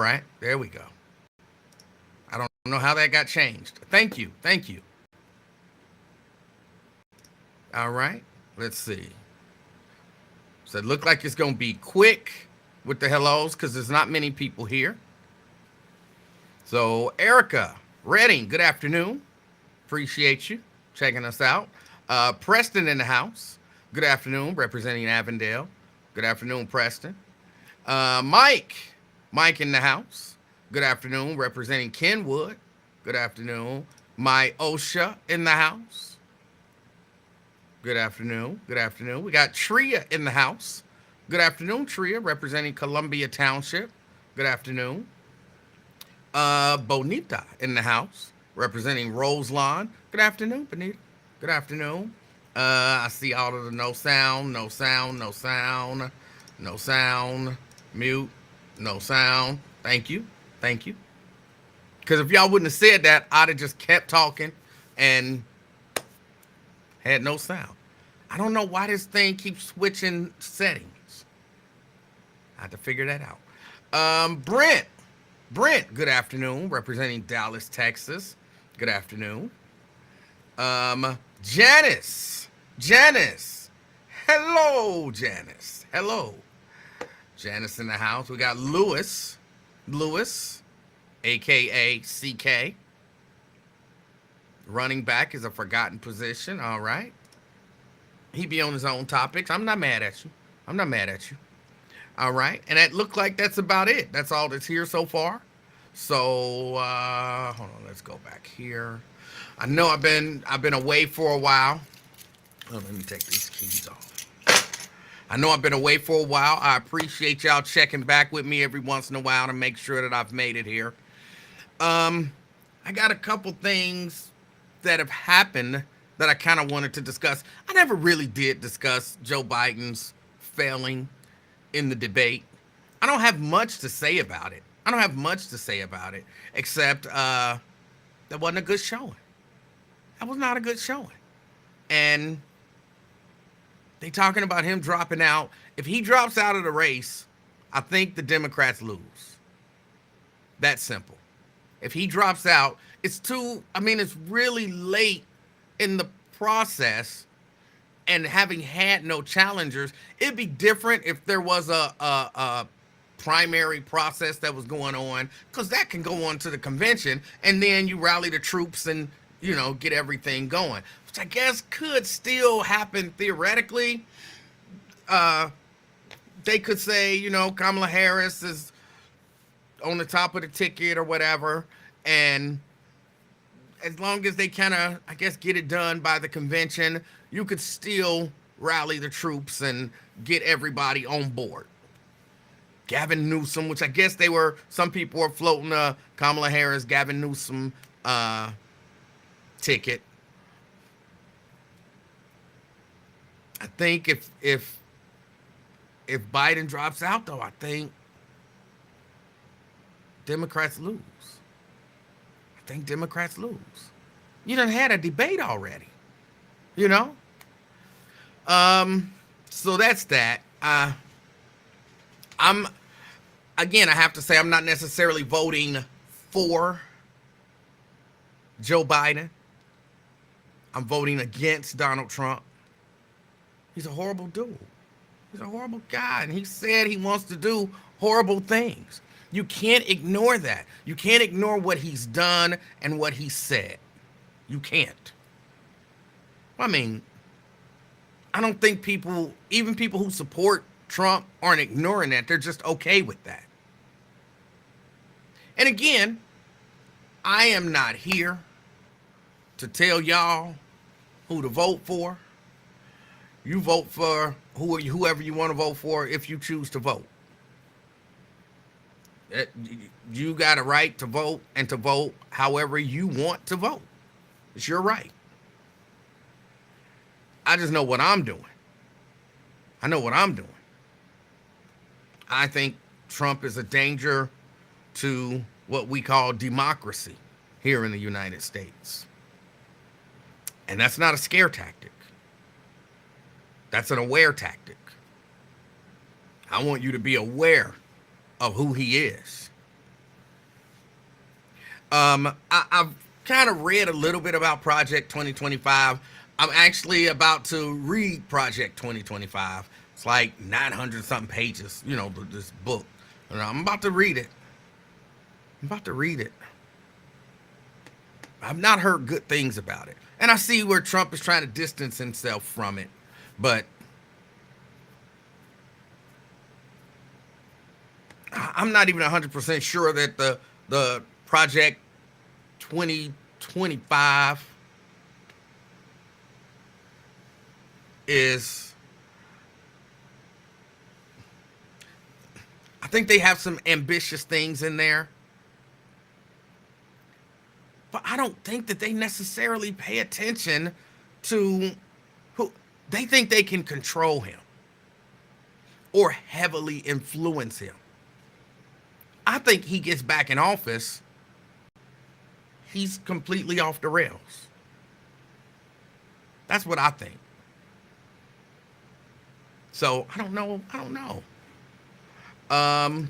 right, there we go. I don't know how that got changed. Thank you. Thank you. All right, let's see. So it looked like it's going to be quick with the hellos because there's not many people here. So, Erica Redding, good afternoon. Appreciate you checking us out. Preston in the house. Good afternoon, representing Avondale. Good afternoon, Preston. Mike. Mike in the house. Good afternoon, representing Kenwood. Good afternoon. My OSHA in the house. Good afternoon. Good afternoon. We got Tria in the house. Good afternoon, Tria, representing Columbia Township. Good afternoon. Bonita in the house, representing Roselawn. Good afternoon, Bonita. Good afternoon. I see all of the no sound, no sound, no sound, no sound, mute, no sound. Thank you. Thank you. Because if y'all wouldn't have said that, I'd have just kept talking and had no sound. I don't know why this thing keeps switching settings. I had to figure that out. Brent, good afternoon, representing Dallas, Texas. Good afternoon. Janice. Hello, Janice. Hello. Janice in the house. We got Lewis, a.k.a. CK. Running back is a forgotten position. All right. He be on his own topics. I'm not mad at you. All right. And that looked like that's about it. That's all that's here so far. So, hold on. Let's go back here. I know I've been away for a while. Oh, let me take these keys off. I know I've been away for a while. I appreciate y'all checking back with me every once in a while to make sure that I've made it here. I got a couple things that have happened that I kind of wanted to discuss. I never really did discuss Joe Biden's failing in the debate. I don't have much to say about it. Except that wasn't a good showing. That was not a good showing. And they talking about him dropping out. If he drops out of the race, I think the Democrats lose. That simple. If he drops out, it's really late in the process, and having had no challengers, it'd be different if there was a primary process that was going on, because that can go on to the convention, and then you rally the troops and, get everything going, which I guess could still happen theoretically. They could say, Kamala Harris is on the top of the ticket or whatever, and as long as they kind of, I guess, get it done by the convention, you could still rally the troops and get everybody on board. Gavin Newsom, which I guess some people were floating a Kamala Harris, Gavin Newsom ticket. I think if Biden drops out, though, I think Democrats lose. You done had a debate already, So that's that. I have to say I'm not necessarily voting for Joe Biden. I'm voting against Donald Trump. He's a horrible dude. He's a horrible guy, and he said he wants to do horrible things. You can't ignore that. You can't ignore what he's done and what he said. You can't. I don't think even people who support Trump aren't ignoring that. They're just okay with that. And again, I am not here to tell y'all who to vote for. You vote for whoever you want to vote for if you choose to vote. You got a right to vote and to vote however you want to vote. It's your right. I just know what I'm doing. I think Trump is a danger to what we call democracy here in the United States. And that's not a scare tactic. That's an aware tactic. I want you to be aware of who he is. I've kind of read a little bit about Project 2025. I'm actually about to read Project 2025. It's like 900 something pages, this book. And I'm about to read it. I'm about to read it. I've not heard good things about it. And I see where Trump is trying to distance himself from it. But I'm not even 100% sure that the Project 2025 is. I think they have some ambitious things in there, but I don't think that they necessarily pay attention to who they think they can control him or heavily influence him. I think he gets back in office, he's completely off the rails. That's what I think. So I don't know. Oh,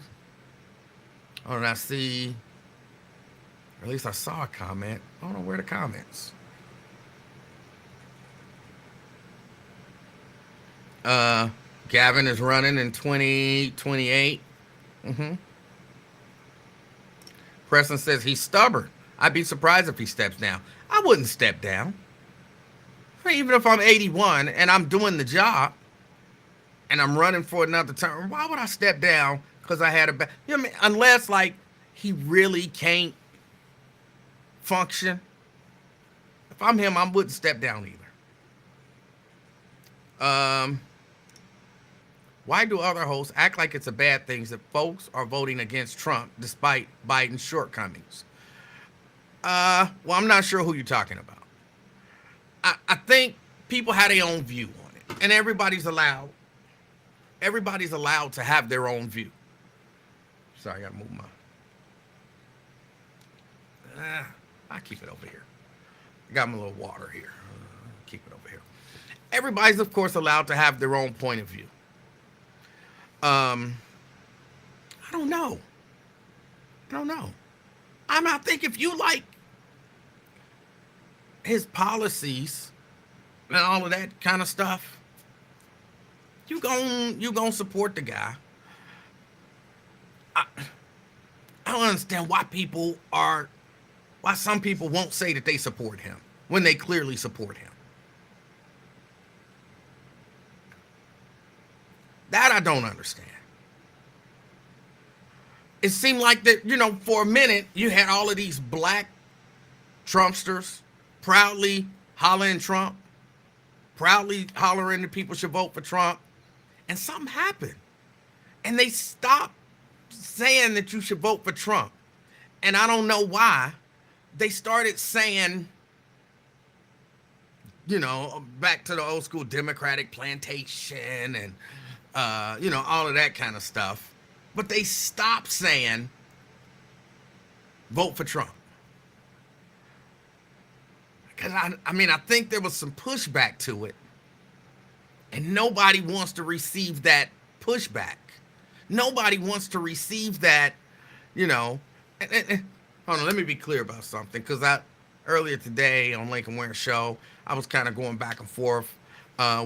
and I see, or at least I saw a comment. I don't know where the comments. Gavin is running in 2028. Preston says he's stubborn. I'd be surprised if he steps down. I wouldn't step down. Even if I'm 81 and I'm doing the job and I'm running for another term, why would I step down because I had a bad, unless like he really can't function. If I'm him, I wouldn't step down either. Why do other hosts act like it's a bad thing that folks are voting against Trump despite Biden's shortcomings? Well, I'm not sure who you're talking about. I think people have their own view on it, and everybody's allowed to have their own view. Sorry, I gotta move my. I keep it over here. I got my little water here. Keep it over here. Everybody's, of course, allowed to have their own point of view. I don't know. I think if you like his policies and all of that kind of stuff, you gon' support the guy. I don't understand why some people won't say that they support him when they clearly support him. That I don't understand. It seemed like that, for a minute, you had all of these black Trumpsters proudly hollering Trump, proudly hollering that people should vote for Trump, and something happened. And they stopped saying that you should vote for Trump. And I don't know why. They started saying, back to the old school Democratic plantation and all of that kind of stuff. But they stopped saying, vote for Trump. Because, I think there was some pushback to it. And nobody wants to receive that pushback. Nobody wants to receive that, hold on, let me be clear about something. Because earlier today on Lincoln Ware Show, I was kind of going back and forth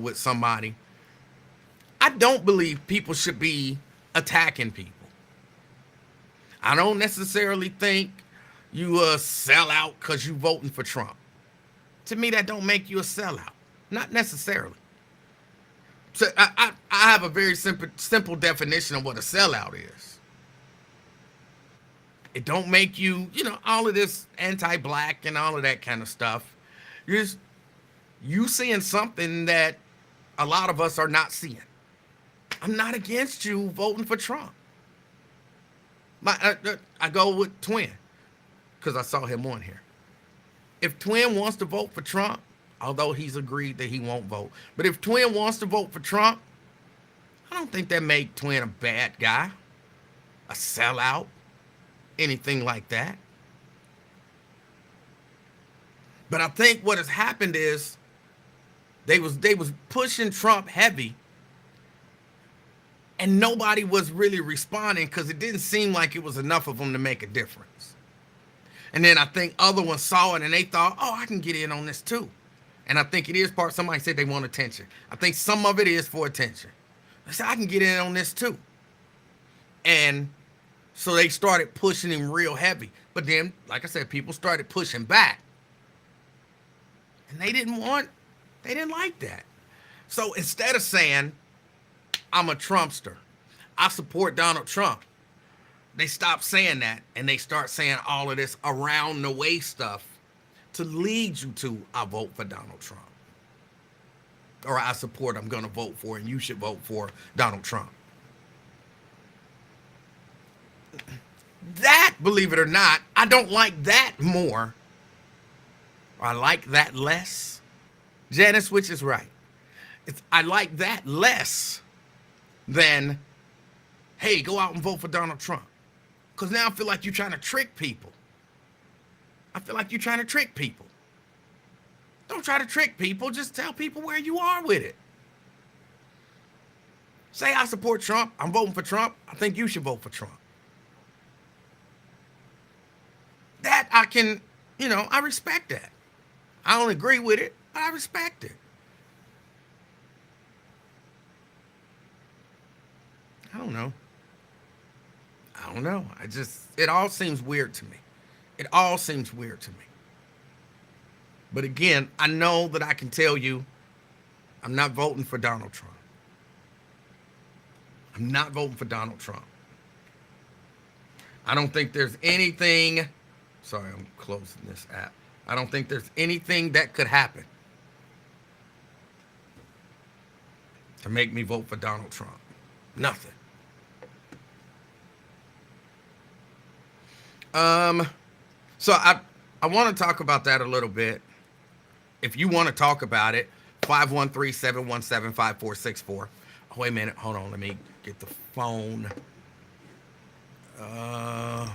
with somebody. I don't believe people should be attacking people. I don't necessarily think you sell out because you voting for Trump. To me, that don't make you a sellout. Not necessarily. So I have a very simple definition of what a sellout is. It don't make you, all of this anti-black and all of that kind of stuff. You seeing something that a lot of us are not seeing. I'm not against you voting for Trump. I go with Twin because I saw him on here. If Twin wants to vote for Trump, although he's agreed that he won't vote, but if Twin wants to vote for Trump, I don't think that make Twin a bad guy, a sellout, anything like that. But I think what has happened is they was pushing Trump heavy, and nobody was really responding because it didn't seem like it was enough of them to make a difference. And then I think other ones saw it and they thought, oh, I can get in on this too. And I think it is part, somebody said they want attention. I think some of it is for attention. I said, I can get in on this too. And so they started pushing him real heavy. But then, like I said, people started pushing back. And they didn't like that. So instead of saying, I'm a Trumpster, I support Donald Trump, they stopped saying that and they start saying all of this around the way stuff to lead you to, I vote for Donald Trump. Or I support, I'm going to vote for, and you should vote for Donald Trump. That, believe it or not, I don't like that more. I like that less. Janice, which is right. I like that less than, hey, go out and vote for Donald Trump. Because now I feel like you're trying to trick people. I feel like you're trying to trick people. Don't try to trick people. Just tell people where you are with it. Say, I support Trump. I'm voting for Trump. I think you should vote for Trump. That I can, I respect that. I don't agree with it, but I respect it. I don't know. It all seems weird to me. It all seems weird to me. But again, I know that I can tell you I'm not voting for Donald Trump. I'm not voting for Donald Trump. I don't think there's anything. Sorry, I'm closing this app. I don't think there's anything that could happen to make me vote for Donald Trump. Nothing. So I want to talk about that a little bit. If you want to talk about it, 513-717-5464. Oh, wait a minute. Hold on. Let me get the phone. I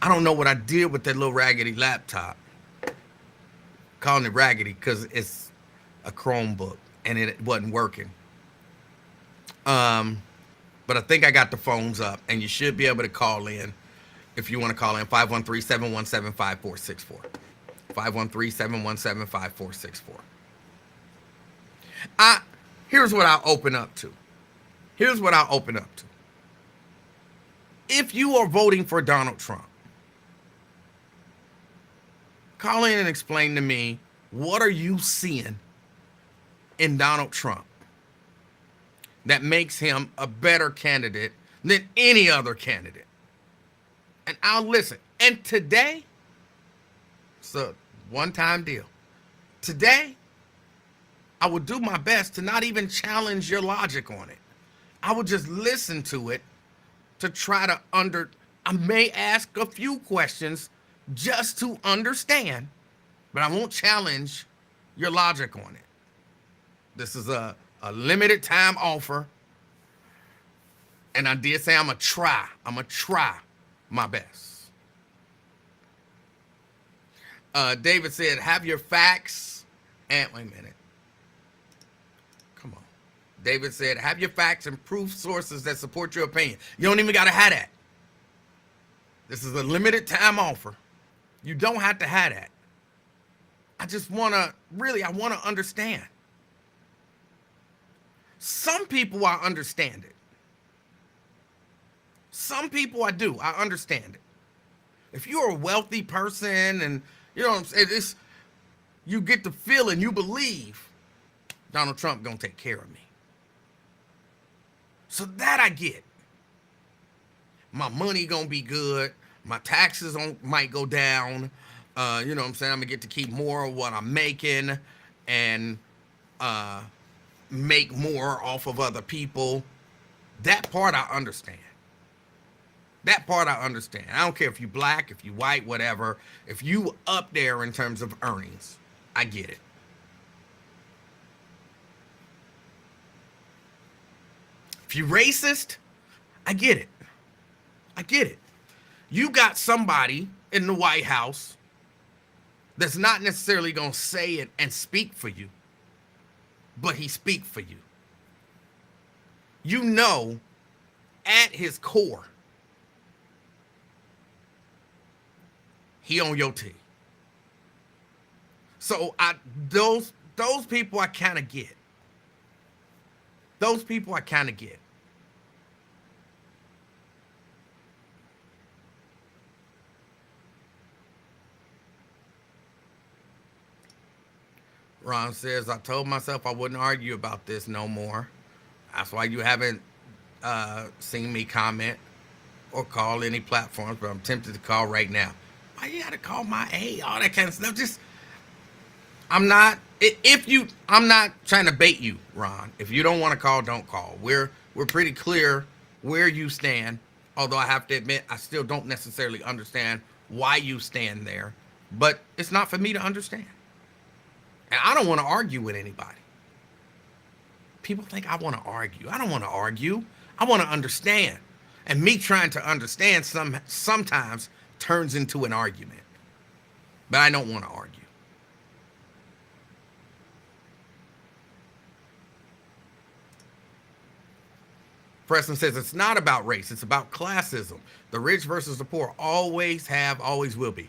don't know what I did with that little raggedy laptop. Calling it raggedy because it's a Chromebook and it wasn't working. But I think I got the phones up, and you should be able to call in if you want to call in, 513-717-5464. 513-717-5464. Here's what I'll open up to. If you are voting for Donald Trump, call in and explain to me, what are you seeing in Donald Trump that makes him a better candidate than any other candidate? And I'll listen. And today, it's a one-time deal. Today, I will do my best to not even challenge your logic on it. I will just listen to it to try to I may ask a few questions just to understand, but I won't challenge your logic on it. This is a limited time offer. And I did say I'm going to try my best. David said, have your facts and wait a minute. Come on. David said, have your facts and proof sources that support your opinion. You don't even got to have that. This is a limited time offer. You don't have to have that. I want to understand. Some people, I understand it. Some people, I do. I understand it. If you're a wealthy person and, you know what I'm saying, you get the feeling, you believe Donald Trump gonna take care of me. So that I get. My money gonna be good. My taxes might go down. You know what I'm saying? I'm gonna get to keep more of what I'm making and make more off of other people. That part I understand. I don't care if you black, if you white, whatever. If you up there in terms of earnings, I get it. If you racist, I get it. You got somebody in the White House that's not necessarily going to say it and speak for you, but he speak for you. You know, at his core, He on your team. So those people I kind of get. Those people I kind of get. Ron says, I told myself I wouldn't argue about this no more. That's why you haven't seen me comment or call any platforms, but I'm tempted to call right now. Why you gotta call my A? All that kind of stuff. Just, I'm not trying to bait you, Ron. If you don't want to call, don't call. We're pretty clear where you stand. Although I have to admit, I still don't necessarily understand why you stand there. But it's not for me to understand. And I don't want to argue with anybody. People think I want to argue. I don't want to argue. I want to understand. And me trying to understand sometimes turns into an argument. But I don't want to argue. Preston says it's not about race. It's about classism. The rich versus the poor always have, always will be.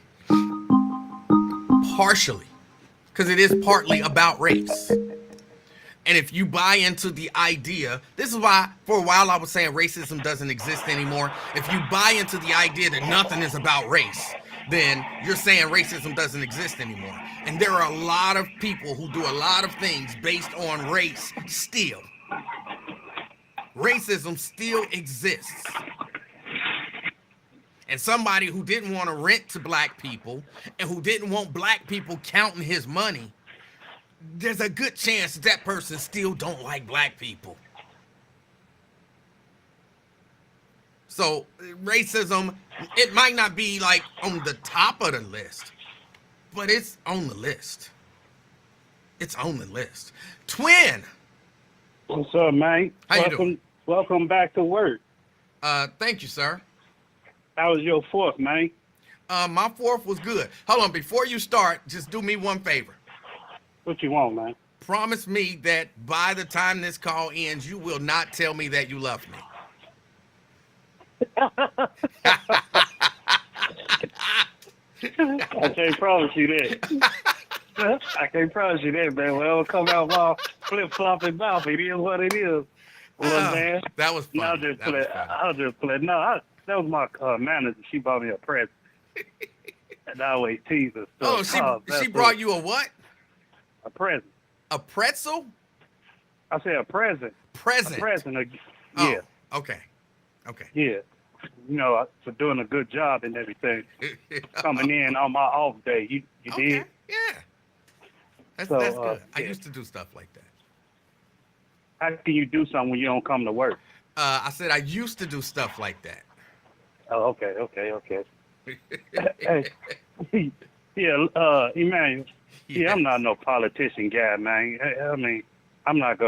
Partially. Because it is partly about race. And if you buy into the idea, this is why for a while I was saying racism doesn't exist anymore. If you buy into the idea that nothing is about race, then you're saying racism doesn't exist anymore. And there are a lot of people who do a lot of things based on race still. Racism still exists. And somebody who didn't want to rent to black people and who didn't want black people counting his money, there's a good chance that person still don't like black people. So racism, it might not be like on the top of the list, but it's on the list. It's on the list. Twin. What's up, man? How you doing? Welcome back to work. Thank you, sir. How was your fourth, man? My fourth was good. Hold on, before you start, just do me one favor. What you want, man? Promise me that by the time this call ends, you will not tell me that you love me. I can't promise you that. I can't promise you that, man. Whatever come out my flip-flopping mouth, it is what it is. Man. That was fun. I'll just play. No, that was my manager. She bought me a present. And I always tease her. She brought you a what? A present. A pretzel? I said a present. Present. A present. Yeah. Oh, okay. Yeah. You know, for doing a good job and everything. Coming in on my off day. You did? Yeah. That's good. I used to do stuff like that. How can you do something when you don't come to work? I said I used to do stuff like that. Oh, okay. Hey, yeah, Emanuel. Yeah, I'm not no politician guy, man. I mean, I'm not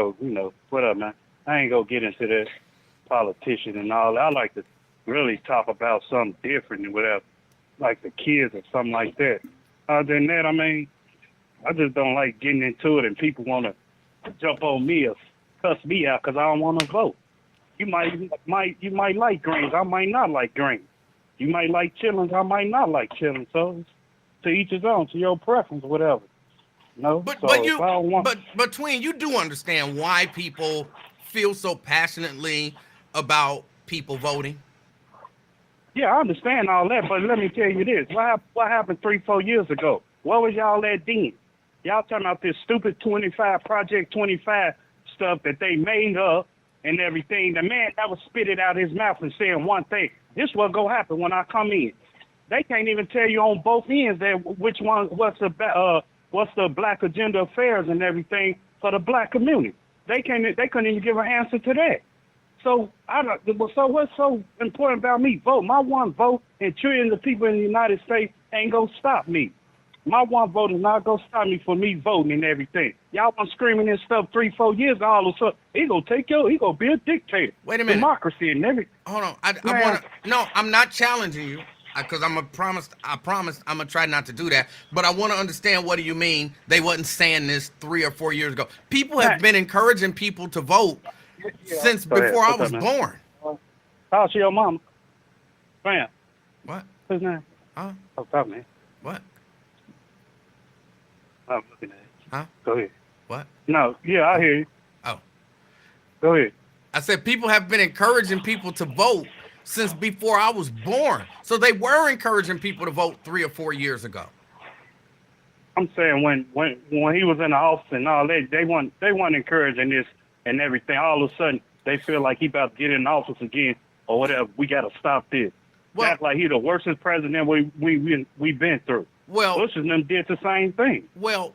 what up, man? I ain't gonna get into this politician and all that. I like to really talk about something different and whatever, like the kids or something like that. Other than that, I mean, I just don't like getting into it and people want to jump on me or cuss me out because I don't want to vote. You might like greens. I might not like greens. You might like chillings. I might not like chillings. So to each his own, to your preference, whatever. No, but Twin, you do understand why people feel so passionately about people voting. Yeah, I understand all that, but let me tell you this: what happened 3-4 years ago? What was y'all at then? Y'all talking about this stupid Project 25 stuff that they made up and everything. The man that was spit it out his mouth and saying one thing. This what go happen when I come in. They can't even tell you on both ends that which one, what's the black agenda affairs and everything for the black community. They couldn't even give an answer to that. So so what's so important about me? Vote. My one vote and trillions of people in the United States ain't gonna stop me. My one vote is not gonna stop me from me voting and everything. Y'all been screaming this stuff 3-4 years ago, all of a sudden he gonna be a dictator. Wait a minute. Democracy and everything. Hold on. I'm not challenging you because I promised I'm gonna try not to do that. But I want to understand, what do you mean they wasn't saying this 3 or 4 years ago? People have been encouraging people to vote since before I was born. How's your mama? Man. What? What's his name? Huh? Oh, man. What? I'm looking at it. Huh? Go ahead. What? No, yeah, I hear you. Oh. Go ahead. I said people have been encouraging people to vote since before I was born. So they were encouraging people to vote 3 or 4 years ago. I'm saying when he was in the office and all that, they weren't encouraging this and everything. All of a sudden, they feel like he about to get in the office again or whatever. We got to stop this. Well, Act like he the worstest president we've been through. Well, Bush and them did the same thing. Well,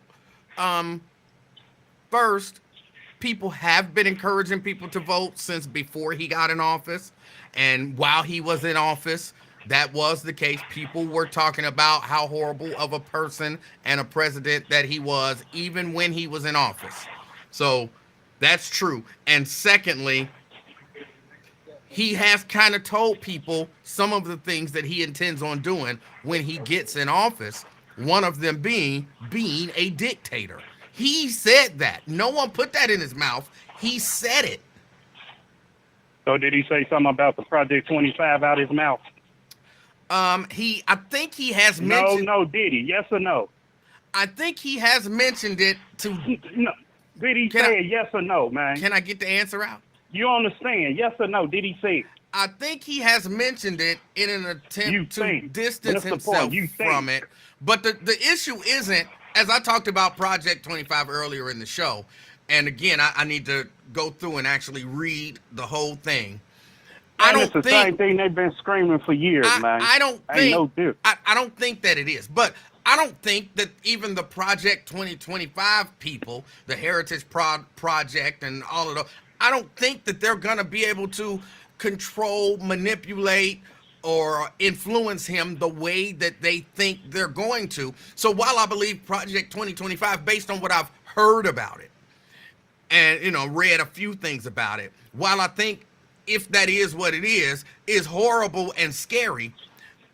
first, people have been encouraging people to vote since before he got in office. And while he was in office, that was the case. People were talking about how horrible of a person and a president that he was, even when he was in office. So that's true. And secondly, he has kind of told people some of the things that he intends on doing when he gets in office, one of them being a dictator. He said that. No one put that in his mouth. He said it. So did he say something about the Project 25 out his mouth? I think he has mentioned. No, did he? Yes or no? I think he has mentioned it to. No. Did he say yes or no, man? Can I get the answer out? You understand? Yes or no? Did he say it? I think he has mentioned it in an attempt to distance himself from it. But the issue isn't, as I talked about Project 25 earlier in the show, and again, I need to go through and actually read the whole thing. It's the same thing they've been screaming for years, man. I don't think that it is. But I don't think that even the Project 2025 people, the Heritage Project and all of those, I don't think that they're going to be able to control, manipulate, or influence him the way that they think they're going to. So while I believe Project 2025, based on what I've heard about it, and read a few things about it, while I think if that is what it is horrible and scary,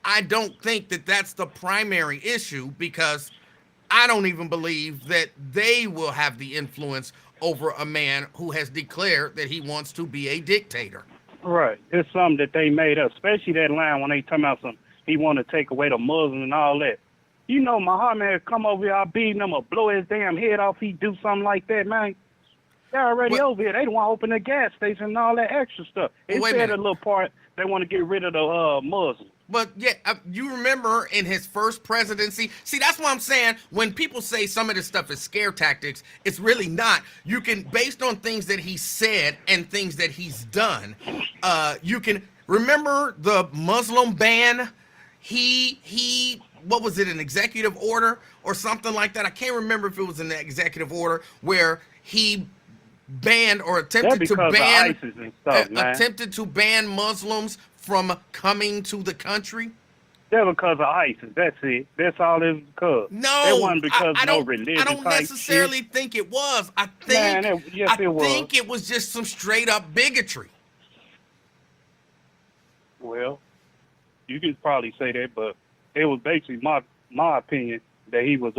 I don't think that that's the primary issue, because I don't even believe that they will have the influence over a man who has declared that he wants to be a dictator. Right. It's something that they made up, especially that line when they talking about he want to take away the Muslims and all that. Muhammad had come over here, I'll beat him or blow his damn head off. He do something like that, man. They're already over here. They don't want to open the gas station and all that extra stuff. It said a little part they want to get rid of the Muslims. But yeah, you remember in his first presidency, see, that's what I'm saying. When people say some of this stuff is scare tactics, it's really not. You can, based on things that he said and things that he's done, you can remember the Muslim ban. He what was it, an executive order or something like that? I can't remember if it was an executive order where he banned or attempted to ban Muslims from coming to the country. They're because of ISIS. That's it. That's all it's because. No, it wasn't because of no religion. I don't necessarily think it was. I think it was just some straight up bigotry. Well, you can probably say that, but it was basically my opinion that he was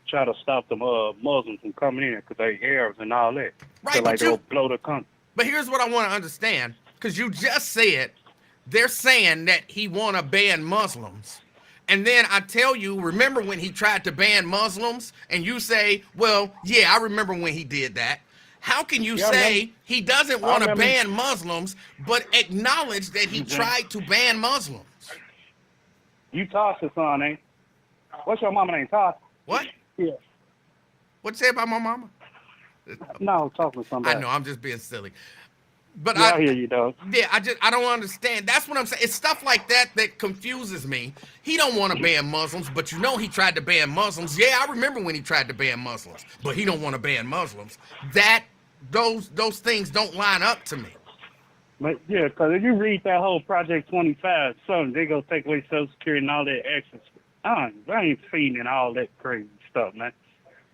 trying to stop the Muslims from coming in because they Arabs and all that. Right, so they'll blow the country. But here's what I want to understand, because you just said they're saying that he want to ban Muslims. And then I tell you, remember when he tried to ban Muslims? And you say, well, yeah, I remember when he did that. How can you say he doesn't want to ban Muslims, but acknowledge that he tried to ban Muslims? You Tasha's son, ain't? What's your mama name, Tasha? What? Yeah. What you say about my mama? No, talking to somebody. I know, I'm just being silly. But I hear you, dog. Yeah, I don't understand. That's what I'm saying. It's stuff like that that confuses me. He don't want to ban Muslims, but he tried to ban Muslims. Yeah, I remember when he tried to ban Muslims, but he don't want to ban Muslims. Those things don't line up to me. But yeah, because if you read that whole Project 25, they gonna take away Social Security and all that extra stuff. I ain't feeding all that crazy stuff, man.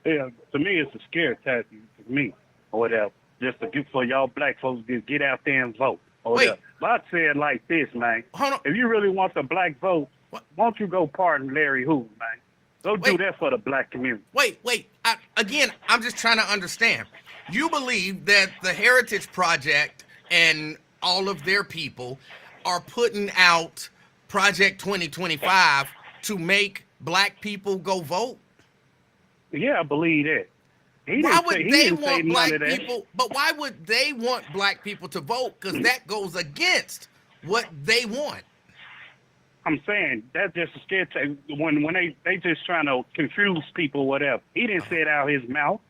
Yeah, to me, it's a scare tactic to me, or whatever. Just for y'all black folks to get out there and vote. Or whatever. But I'd say it like this, man. Hold on. If you really want the black vote, why don't you go pardon Larry Hoover, man? Go do that for the black community. Wait. I'm just trying to understand. You believe that the Heritage Project and all of their people are putting out Project 2025 to make black people go vote? Yeah, I believe that. Why would He they didn't say want none black of that. people? But why would they want black people to vote? Because that goes against what they want. I'm saying that's just a scared when they just trying to confuse people, whatever. He didn't say it out his mouth.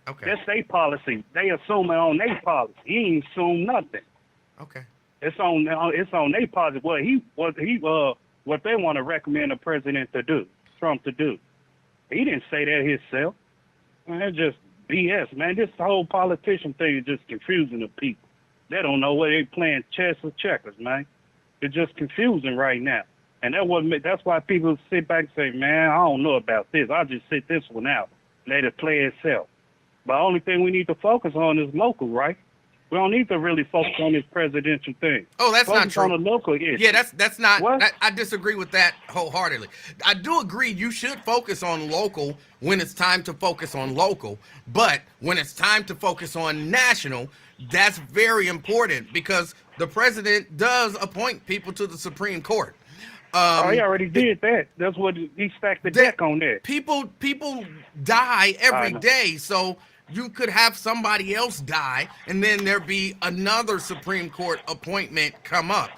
Okay. That's their policy. They assume it on their policy. He ain't assume nothing. Okay. It's on their policy. What they want to recommend the president to do, Trump to do. He didn't say that himself. Man, it's just BS, man. This whole politician thing is just confusing the people. They don't know whether they playing chess or checkers, man. It's just confusing right now. And that's why people sit back and say, man, I don't know about this. I'll just sit this one out. Let it play itself. But the only thing we need to focus on is local, right? We don't need to really focus on this presidential thing. Oh, that's focus not true. on the local issue. Yeah, that's not. What? I disagree with that wholeheartedly. I do agree you should focus on local when it's time to focus on local, but when it's time to focus on national, that's very important because the president does appoint people to the Supreme Court. He already did that. That's what he stacked the deck on that. People die every day, so you could have somebody else die, and then there be another Supreme Court appointment come up.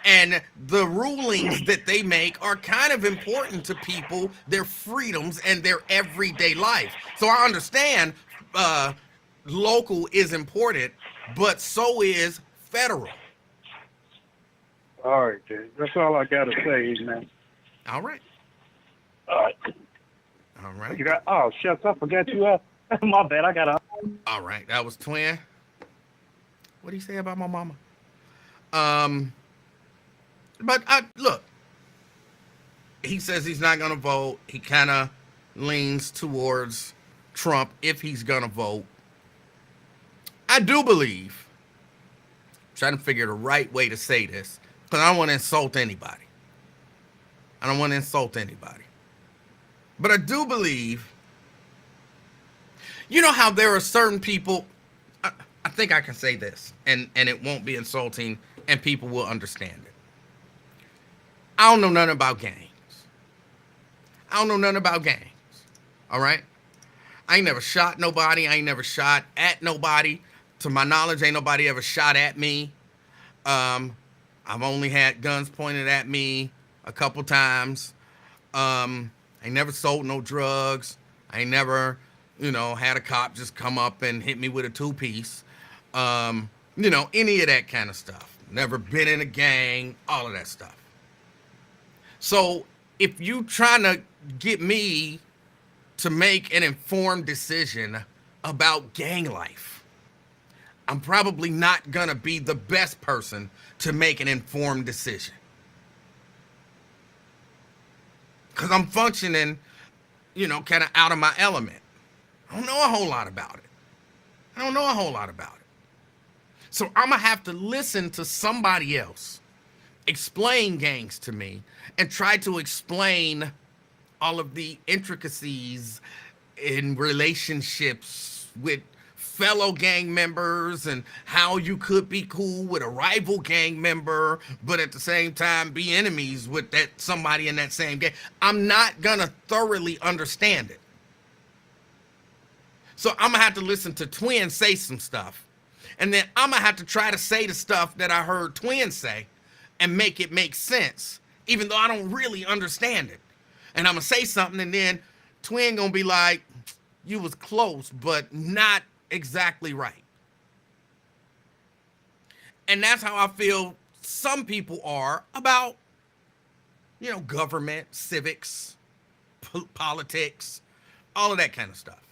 And the rulings that they make are kind of important to people, their freedoms and their everyday life. So I understand local is important, but so is federal. All right, dude. That's all I got to say, man. All right. All right. All right. Shucks, I forgot you. My bad. I got to. All right. That was Twin. What do you say about my mama? But look, he says he's not going to vote. He kind of leans towards Trump if he's going to vote. I do believe, trying to figure the right way to say this, because I don't want to insult anybody. But I do believe, you know how there are certain people, I think I can say this, and it won't be insulting, and people will understand it. I don't know nothing about gangs. All right? I ain't never shot nobody. I ain't never shot at nobody. To my knowledge, ain't nobody ever shot at me. I've only had guns pointed at me a couple times. I ain't never sold no drugs. I ain't never, had a cop just come up and hit me with a two-piece. Any of that kind of stuff. Never been in a gang, all of that stuff. So if you trying to get me to make an informed decision about gang life, I'm probably not going to be the best person to make an informed decision. Because I'm functioning, kind of out of my element. I don't know a whole lot about it. So I'm going to have to listen to somebody else explain gangs to me and try to explain all of the intricacies in relationships with fellow gang members and how you could be cool with a rival gang member, but at the same time be enemies with that somebody in that same gang. I'm not gonna thoroughly understand it. So I'm gonna have to listen to Twin say some stuff, and then I'm gonna have to try to say the stuff that I heard Twin say and make it make sense, even though I don't really understand it. And I'm gonna say something, and then Twin gonna be like, you was close, but not exactly right. And that's how I feel some people are about, government, civics, politics, all of that kind of stuff.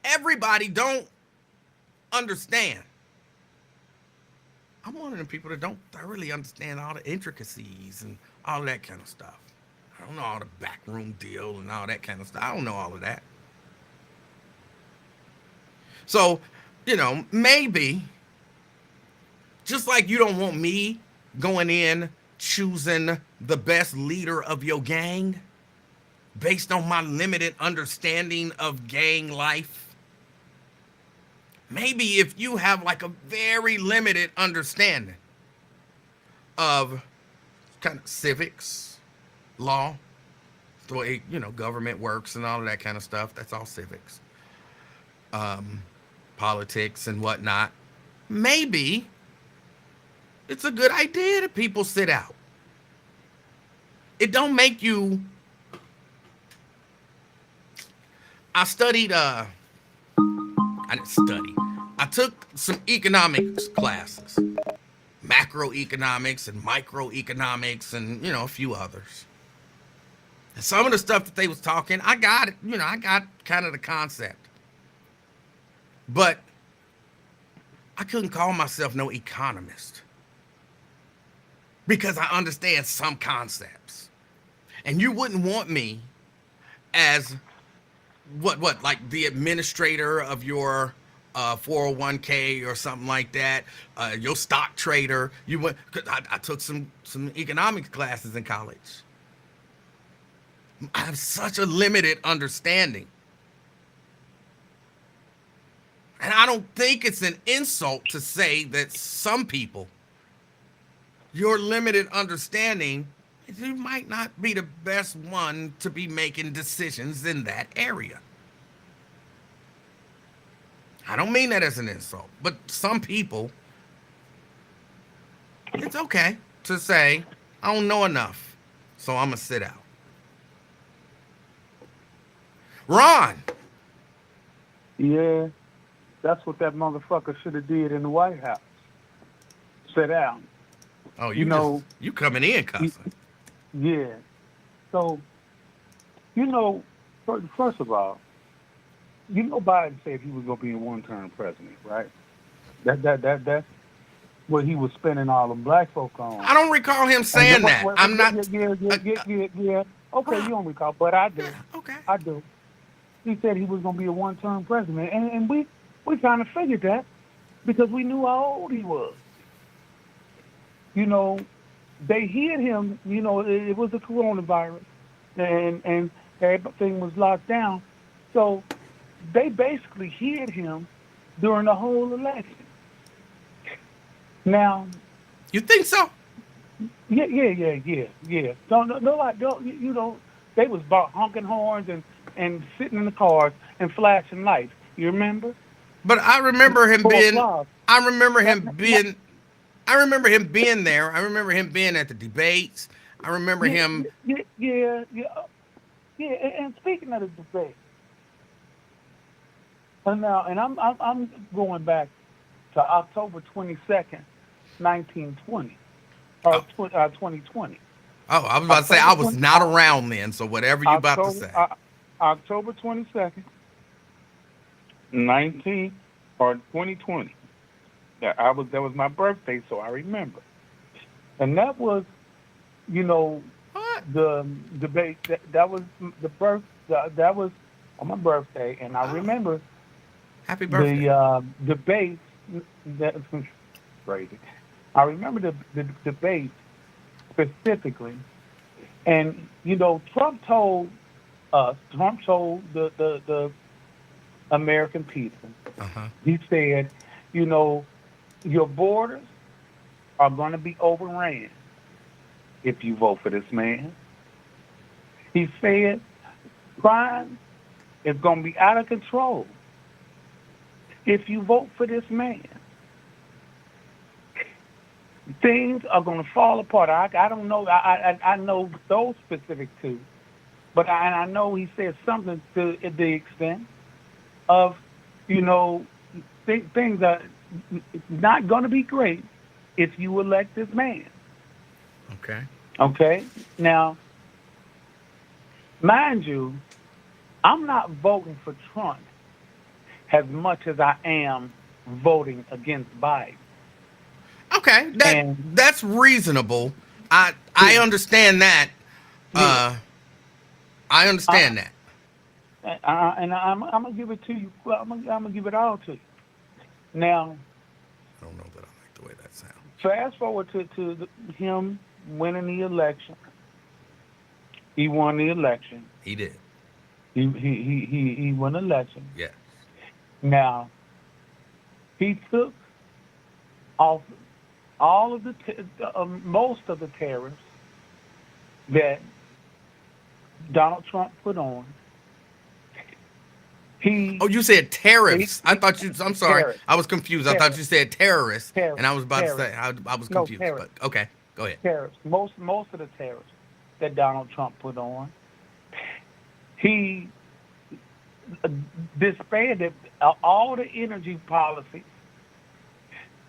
Everybody don't understand. I'm one of the people that don't thoroughly understand all the intricacies and all of that kind of stuff. I don't know all the backroom deal and all that kind of stuff. I don't know all of that. So, maybe, just like you don't want me going in choosing the best leader of your gang based on my limited understanding of gang life, maybe if you have like a very limited understanding of kind of civics, law, the way government works and all of that kind of stuff. That's all civics, politics and whatnot. Maybe it's a good idea that people sit out. It don't make you. I studied. I didn't study. I took some economics classes, macroeconomics and microeconomics, and a few others. And some of the stuff that they was talking, I got it. I got kind of the concept, but I couldn't call myself no economist because I understand some concepts. And you wouldn't want me as what like the administrator of your 401k or something like that, your stock trader. You went. I took some economics classes in college. I have such a limited understanding, and I don't think it's an insult to say that some people, your limited understanding, you might not be the best one to be making decisions in that area. I don't mean that as an insult, but some people, it's okay to say, I don't know enough, so I'm going to sit out. Ron. Yeah, that's what that motherfucker should have did in the White House. Sit down. Oh, you coming in cussing. Yeah. So, first of all, Biden said he was gonna be a one-term president, right? That's what he was spending all them black folk on. I don't recall him saying that. I'm not. Yeah. Okay, you don't recall, but I do. Yeah, okay. I do. He said he was gonna be a one-term president, and we kind of figured that because we knew how old he was. They hid him. It was the coronavirus, and everything was locked down, so they basically hid him during the whole election. Now, you think so? Yeah. Don't. They was honking horns and sitting in the cars and flashing lights. You remember? But I remember him being. Applause. I remember him being. I remember him being there. I remember him being at the debates. I remember him. Yeah. And speaking of the debate, and I'm going back to October 22nd, 1920, or 2020. Oh, I was about to say I was not around then, so whatever you about to say. October 22nd, 2020. That was my birthday, so I remember. And that was, What? the debate. That was the birth. That was on my birthday, and I remember Happy birthday. the debate. That's crazy. I remember the debate specifically, and Trump told the American people. Uh-huh. He said, your borders are going to be overran if you vote for this man. He said crime is going to be out of control if you vote for this man. Things are going to fall apart. I don't know. I know those specific two, but I know he said something to the extent of, things are not going to be great if you elect this man. Okay. Okay? Now, mind you, I'm not voting for Trump as much as I am voting against Biden. Okay, that's reasonable. I understand that. I understand that. And I'm gonna give it to you. Well, I'm gonna give it all to you. Now, I don't know that I like the way that sounds. fast forward to him winning the election. He won the election. He did. He won the election. Yes. Now, he took off all of the most of the tariffs that Donald Trump put on. Oh, you said tariffs. I thought you. I'm sorry. Tariffs, I was confused. I thought you tariffs, said terrorists, and tariffs, I was about to tariffs. say I was No, confused. But tariffs, okay, go ahead. tariffs. Most of the tariffs that Donald Trump put on, he disbanded all the energy policies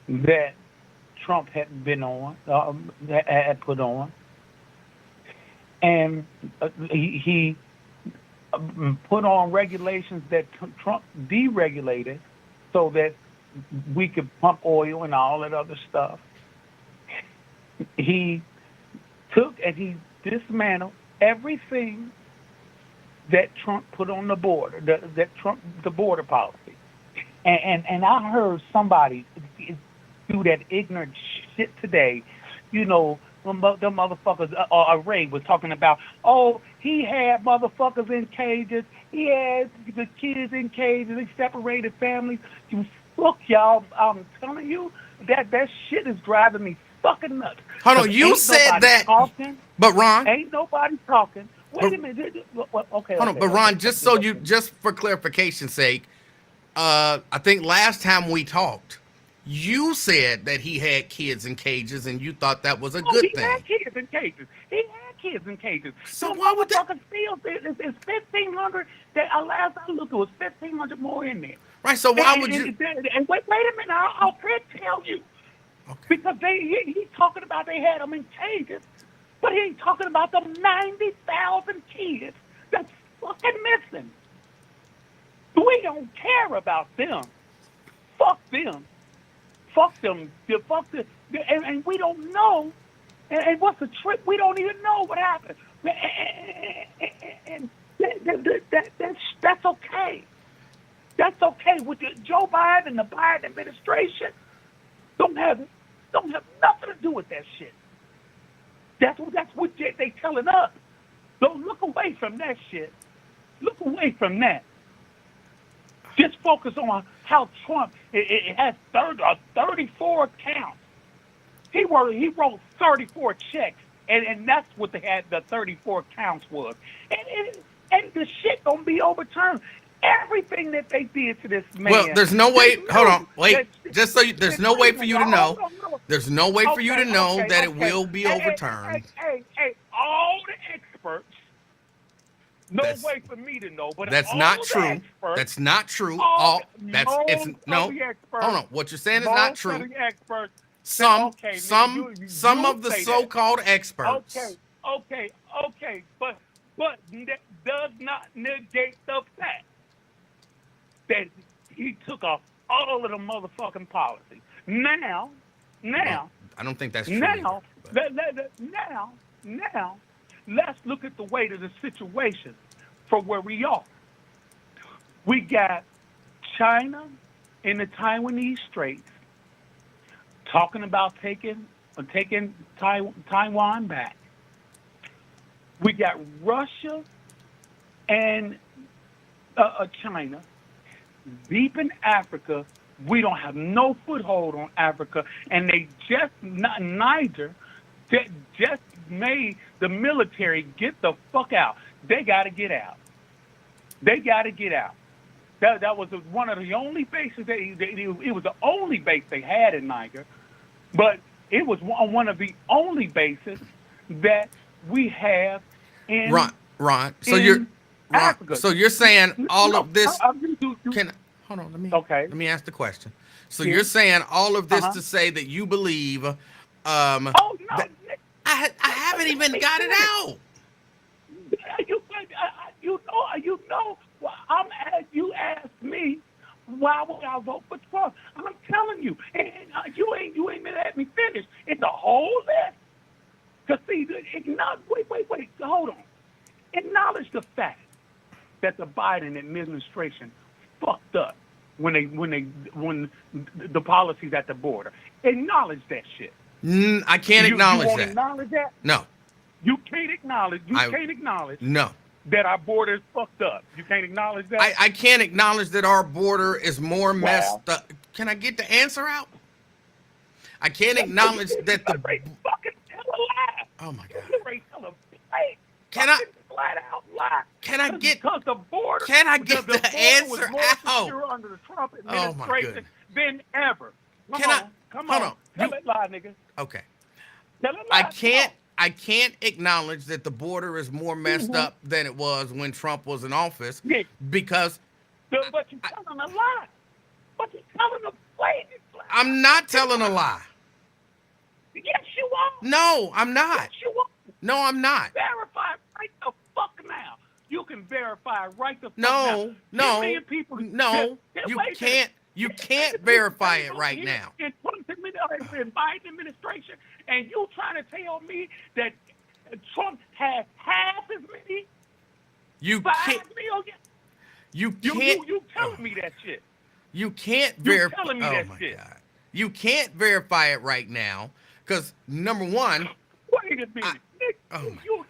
that Trump had been on, had put on, and he put on regulations that Trump deregulated so that we could pump oil and all that other stuff. He took and he dismantled everything that Trump put on the border, the border policy. And I heard somebody do that ignorant shit today. You know, the motherfuckers, Ray was talking about, oh, he had motherfuckers in cages. He had the kids in cages. He separated families. You fuck, y'all. I'm telling you, that shit is driving me fucking nuts. Hold on, you said that, talking, but Ron, ain't nobody talking. Wait but, a minute. Okay. hold on, but Ron, just for clarification's sake, I think last time we talked, you said that he had kids in cages, and you thought that was a good thing. He had kids in cages. He had kids in cages. So why would that? Still, it's 1,500. Last I looked, it was 1,500 more in there. Right. So why would you? And wait a minute. I'll tell you. Okay. Because he's talking about they had them in cages, but he ain't talking about the 90,000 kids that's fucking missing. We don't care about them. Fuck them. Fuck them. Fuck them. And we don't know. And what's the trip? We don't even know what happened. And that's okay. That's okay. With Joe Biden and the Biden administration, don't have nothing to do with that shit. That's what they telling us. Don't look away from that shit. Look away from that. Just focus on how Trump it has 34 counts. He wrote 34 checks, and that's what they had. The 34 counts was, and the shit gonna be overturned. Everything that they did to this man. Well, there's no way. Hold on, wait. Just so there's no way for you to know. There's no way for you to know that it will be overturned. Hey, all the experts. No way for me to know, but that's not true. That's not true. Hold on. What you're saying is not true. Some of the so-called experts. Okay, but that does not negate the fact that he took off all of the motherfucking policies. Now, I don't think that's true. Now, let's look at the weight of the situation for where we are. We got China in the Taiwanese Straits talking about taking Taiwan back. We got Russia and China deep in Africa. We don't have no foothold on Africa, and they Niger just made the military get the fuck out. They got to get out. That was one of the only bases. It was the only base they had in Niger, but it was one of the only bases that we have in Ron. So Africa. So you're saying all of this? Hold on. Let me ask the question. So you're saying all of this to say that you believe? Oh no! I haven't even got it out. You know. You asked me why would I vote for Trump? I'm telling you, and you ain't let me finish. It's a whole list. Cause see, wait, hold on. Acknowledge the fact that the Biden administration fucked up when the policies at the border. Acknowledge that shit. I can't acknowledge that. Acknowledge that? No. You can't acknowledge. Can't acknowledge. No. That our border is fucked up. You can't acknowledge that? I can't acknowledge that our border is more messed up. Can I get the answer out? I can't acknowledge that the... fucking tell a lie. Oh, my God. Tell a Can I... flat out lie. Can I get? Because the border? Can I get the border answer was more out? secure under the Trump Oh my administration than ever. Come hold on. on. Tell it lie, nigga. Okay. Tell it lie. I can't acknowledge that the border is more messed up than it was when Trump was in office because But you're telling a lie. But you're telling a blatant lie. I'm not telling a lie. Yes, you are. No, I'm not. Yes, you are. No, I'm not. Verify right the fuck now. You can verify right the fuck No, now. no, 10 million people, no. You can't. You can't verify it right now. In the Biden administration, and you trying to tell me that Trump has half as many? You 5 can't. million? You can't. You telling me that shit? You can't verify. telling me Oh that my shit. God. You can't verify it right now because number one. Wait a minute. Oh my. You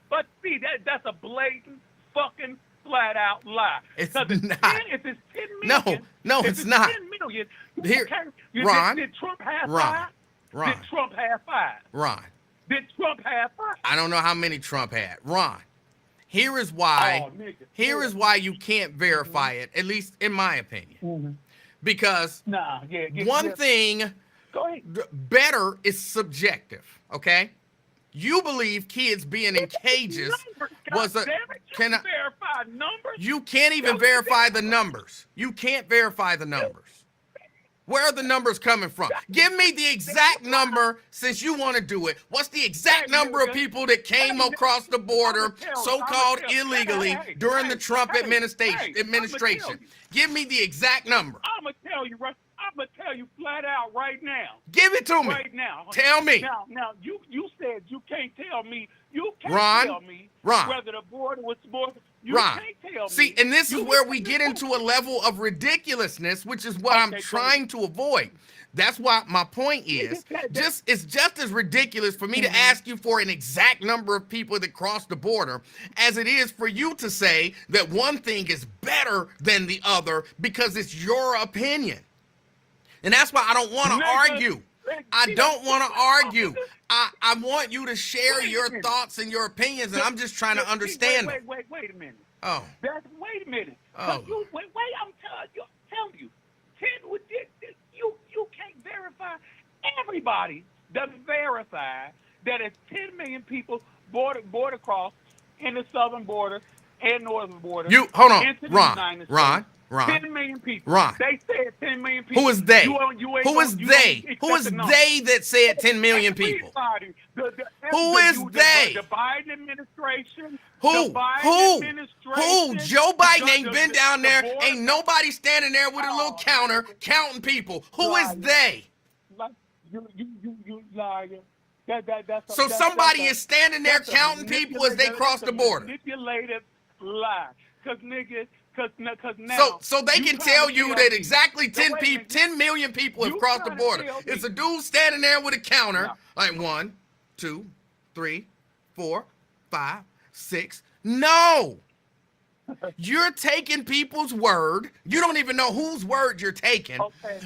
but see that's a blatant fucking flat out lie. It's 'Cause not. If it's 10 million, No, if it's not. 10 million. Here, Ron, Ron, did Trump have Ron, 5? Ron, Did Trump have 5? Ron. Did Trump have 5? I don't know how many Trump had. Ron, here is why. Oh, nigga. Here is why you can't verify it, at least in my opinion. Because one thing Go ahead. better is subjective, okay? You believe kids being in cages was a can I, verify numbers? you can't even verify the numbers. You can't verify the numbers. Where are the numbers coming from? Give me the exact number since you want to do it. What's the exact number of people that came across the border, so-called illegally, during the Trump administration? Give me the exact number. I'm going to tell you, Russ. I'm going to tell you flat out right now. Give it to me. Right now. Tell me. Now, you said you can't tell me. You can't Ron, tell me Ron, whether the border was more. You Ron, can't tell me. see, and this is where we get into a level of ridiculousness, which is what I'm trying to avoid. That's why my point is, it's just as ridiculous for me to ask you for an exact number of people that cross the border as it is for you to say that one thing is better than the other because it's your opinion. And that's why I don't want to argue. I don't want to argue. I want you to share your thoughts and your opinions, and I'm just trying to understand them. Wait a minute. Oh. Wait a minute. Oh. I'm telling you. 10 you can't verify. Everybody doesn't verify that it's 10 million people border cross in the southern border and northern border. You hold on, into the Ron. United Ron. States. Ron. 10 million people. Ron. They said 10 million people. Who is they? Who is they? Who is they that said 10 million people? Who is they? The Biden administration. Who? The Biden Who? administration. Joe Biden ain't been down there. Ain't nobody standing there with a little counter counting people. Who is they? You liar. So somebody is standing there counting people as they cross the border. Manipulative lie. Because now. So they can tell you that exactly 10 million people have crossed the border. It's a dude standing there with a counter, like 1, 2, 3, 4, 5, 6. No. You're taking people's word. You don't even know whose word you're taking.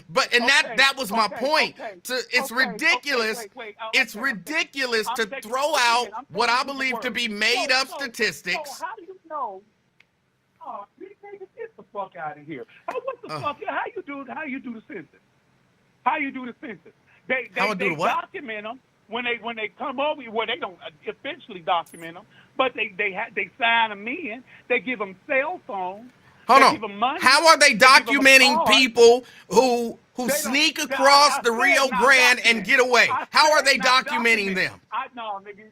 That was my point. It's ridiculous. It's ridiculous to throw out what I believe to be made up statistics. So how do you know? Oh, get the fuck out of here. What the fuck? How you do the census? How you do the census? They document them when they come over. Well, they don't officially document them, but they sign them in. They give them cell phones. Hold on. Give them money. How are they documenting people who sneak across the Rio Grande and get away? How are they documenting them? No, nigga.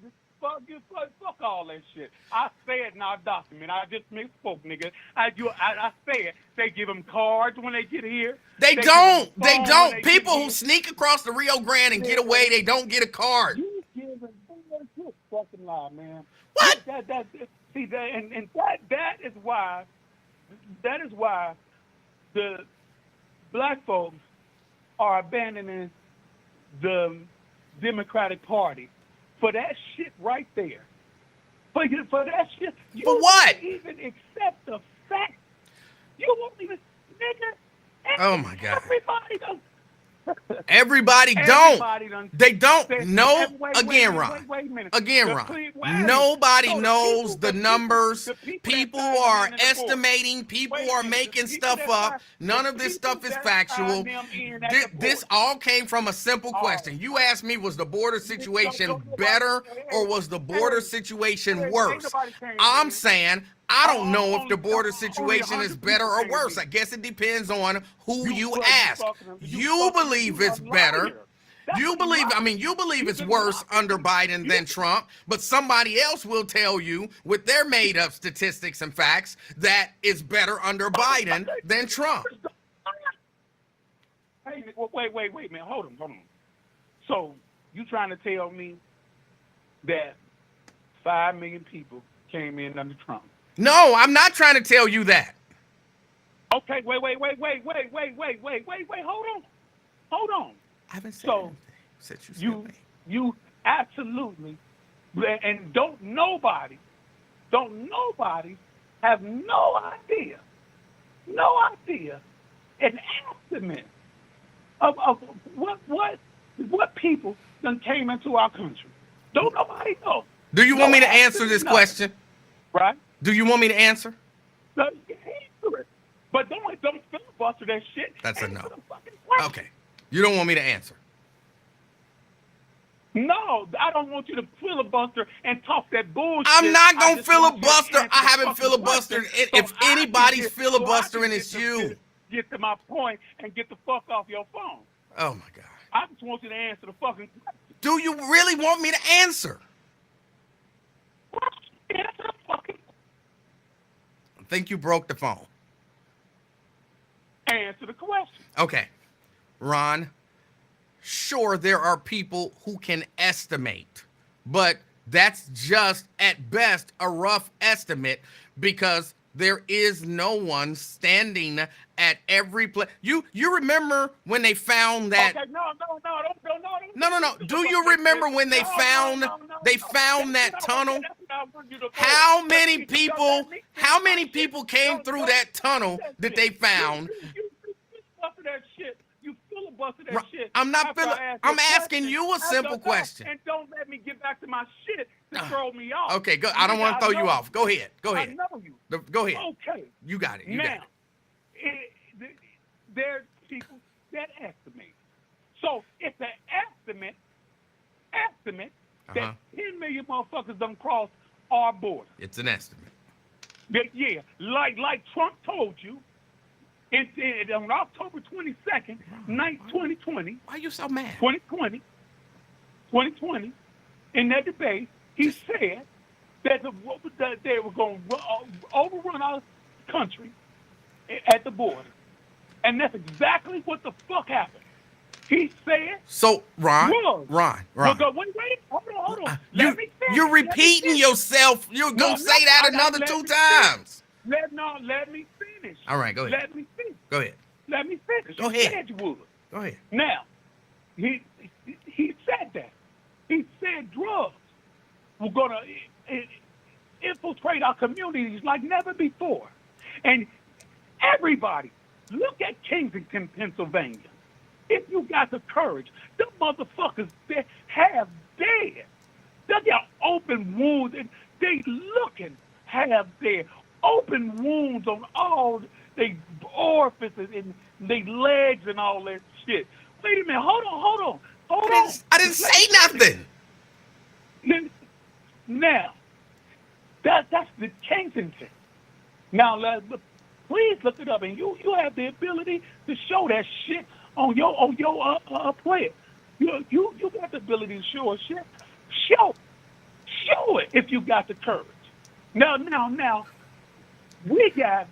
Fuck all that shit. I said not document. I just misspoke, nigga. I said they give them cards when they get here. They don't. People who sneak across the Rio Grande and get away, they don't get a card. You a fucking lie, man. What? That is why the black folks are abandoning the Democratic Party. For that shit right there. For that shit. You For what? won't even accept the fact. You won't even, nigga. Oh, my God. Everybody goes. Everybody don't. They don't know. Again, Ron. Wait a minute. Again, The Ron. ple- wait a minute. Nobody So the knows people- the numbers. the people that People signed are them in at the board. estimating. People Wait a are minute, the making people stuff that up. signed- None the of this people stuff is that factual. signed them in at the This board. all came from a simple All question. right. You asked me, was the border situation nobody- better hey, or was the border hey, situation ain't worse? nobody came I'm in. saying I don't know if the border Only situation is 100 better or people worse. came I guess it depends on who you brother, ask. fucking- You believe you it's a better. liar. That's You a believe, I lie. mean, you believe You it's just worse lied. under Biden than Trump, but somebody else will tell you with their made up statistics and facts that it's better under Biden than Trump. Hey, wait, man. Hold on. So, you trying to tell me that 5 million people came in under Trump? No, I'm not trying to tell you that. Okay, wait. Hold on. I haven't said So, anything since you said You, me. you absolutely, and don't nobody have no idea, an estimate of what people done came into our country. Don't nobody know. Do you want me to answer estimate, this nothing. question? Right? Do you want me to answer? So, answer it. But don't filibuster that shit. That's a Answer no. the fucking question. Okay. You don't want me to answer. No, I don't want you to filibuster and talk that bullshit. I'm not going to just want you to filibuster. answer I the haven't fucking filibustered. question If so I can anybody's get- filibustering, so I it's can you. Get to my point and get the fuck off your phone. Oh, my God. I just want you to answer the fucking question. Do you really want me to answer? Answer the fucking I think you broke the phone. answer the question. Okay. Ron, sure, there are people who can estimate, but that's just at best a rough estimate because there is no one standing at every place. You remember when they found that? Okay, no. No. Do you remember when they found that tunnel? How many people came through that tunnel that they found? You filibuster that shit. You filibuster that shit. I'm not After I ask I'm the asking question, you a simple question. And don't let me get back to my shit to throw me off. Okay, go. I don't want to throw you off. Go ahead. I know you. Go ahead. Okay. You got it. Now, there's people that estimate. So it's an estimate that 10 million motherfuckers done cross our border. It's an estimate. Yeah, like Trump told you, on October 22nd, 2020. Why are you so mad? 2020, in that debate, he said that they were going to overrun our country at the border. And that's exactly what the fuck happened. He said... So, Ron. Well, wait, hold on. You're repeating yourself. You're going to say that another 2 times. Let me finish. All right, go ahead. Let me finish. Go ahead. Let me finish. Go You ahead. said you would. Go ahead. Now, he said that. He said drugs were going to infiltrate our communities like never before. And everybody, look at Kensington, Pennsylvania. If you got the courage, the motherfuckers that have dead. They got open wounds, and they looking have their open wounds on all their orifices and their legs and all that shit. Wait a minute, hold on. I didn't say nothing. Now, that's the Kensington. Now, please look it up, and you have the ability to show that shit on your player. You got the ability to show a shit. Show it if you got the courage. Now, we are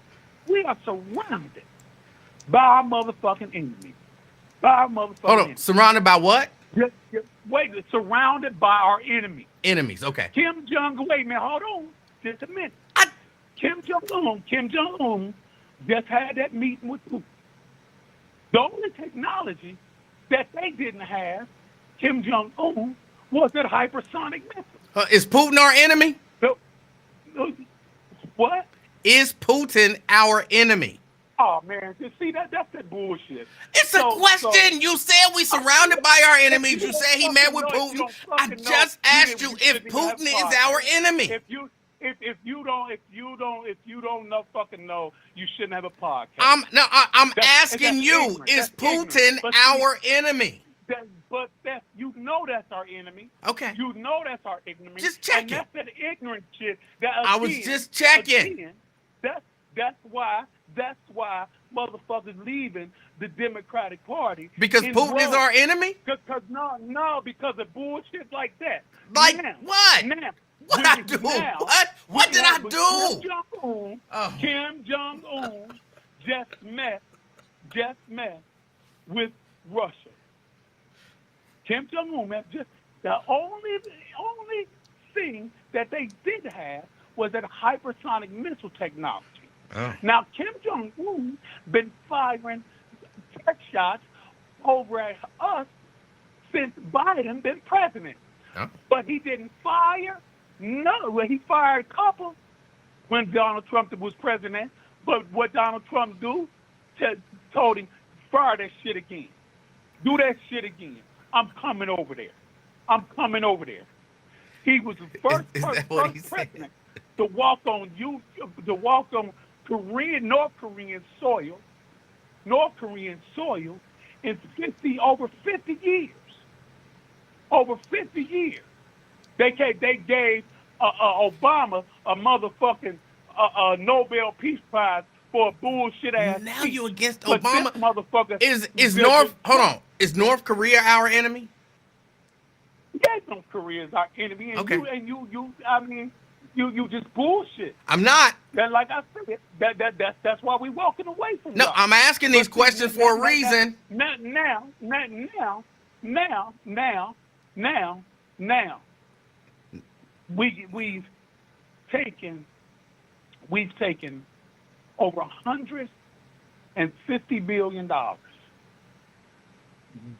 surrounded by our motherfucking enemy. Hold on. Surrounded by what? Wait, surrounded by our enemy. Enemies. Okay. Kim Jong-un. Wait, man, hold on. Just a minute. Kim Jong-un just had that meeting with Putin. The only technology that they didn't have, Kim Jong-un, was that hypersonic missile. Is Putin our enemy? So, what? Is Putin our enemy? Oh man, you see that's that bullshit. It's a question. You said we surrounded by our enemies. You don't said he met fucking with know, if you Putin. don't I fucking know, just asked then you you if shouldn't even have Putin is our podcast. enemy. If you don't know fucking know, you shouldn't have a podcast. I'm That's asking you, ignorant. is That's ignorant. Putin But see, our enemy? But that's you know that's our enemy. Okay. You know that's our enemy. Just check and it. that's that ignorant shit. That I was just checking. Again, that's why motherfuckers leaving the Democratic Party. Because Putin is our enemy? Because because of bullshit like that. Like now, what? Now, What I do? What did I do? Kim Jong-un just met with Russia. Kim Jong-un met the only thing that they did have was that hypersonic missile technology. Oh. Now Kim Jong-un been firing tech shots over at us since Biden been president. Oh. But he didn't fire. No, well, he fired a couple when Donald Trump was president. But what Donald Trump told him, fire that shit again. Do that shit again. I'm coming over there. He was the first president to walk on North Korean soil in over 50 years. Over 50 years. They gave Obama a motherfucking Nobel Peace Prize for a bullshit ass. Now you against but Obama? This motherfucker is North Korea our enemy? Yes, North Korea is our enemy, and okay. You just bullshit. I'm not. That, like I said, that's why we walking away from. No, y'all. I'm asking these questions for a reason. Now, we've taken over $150 billion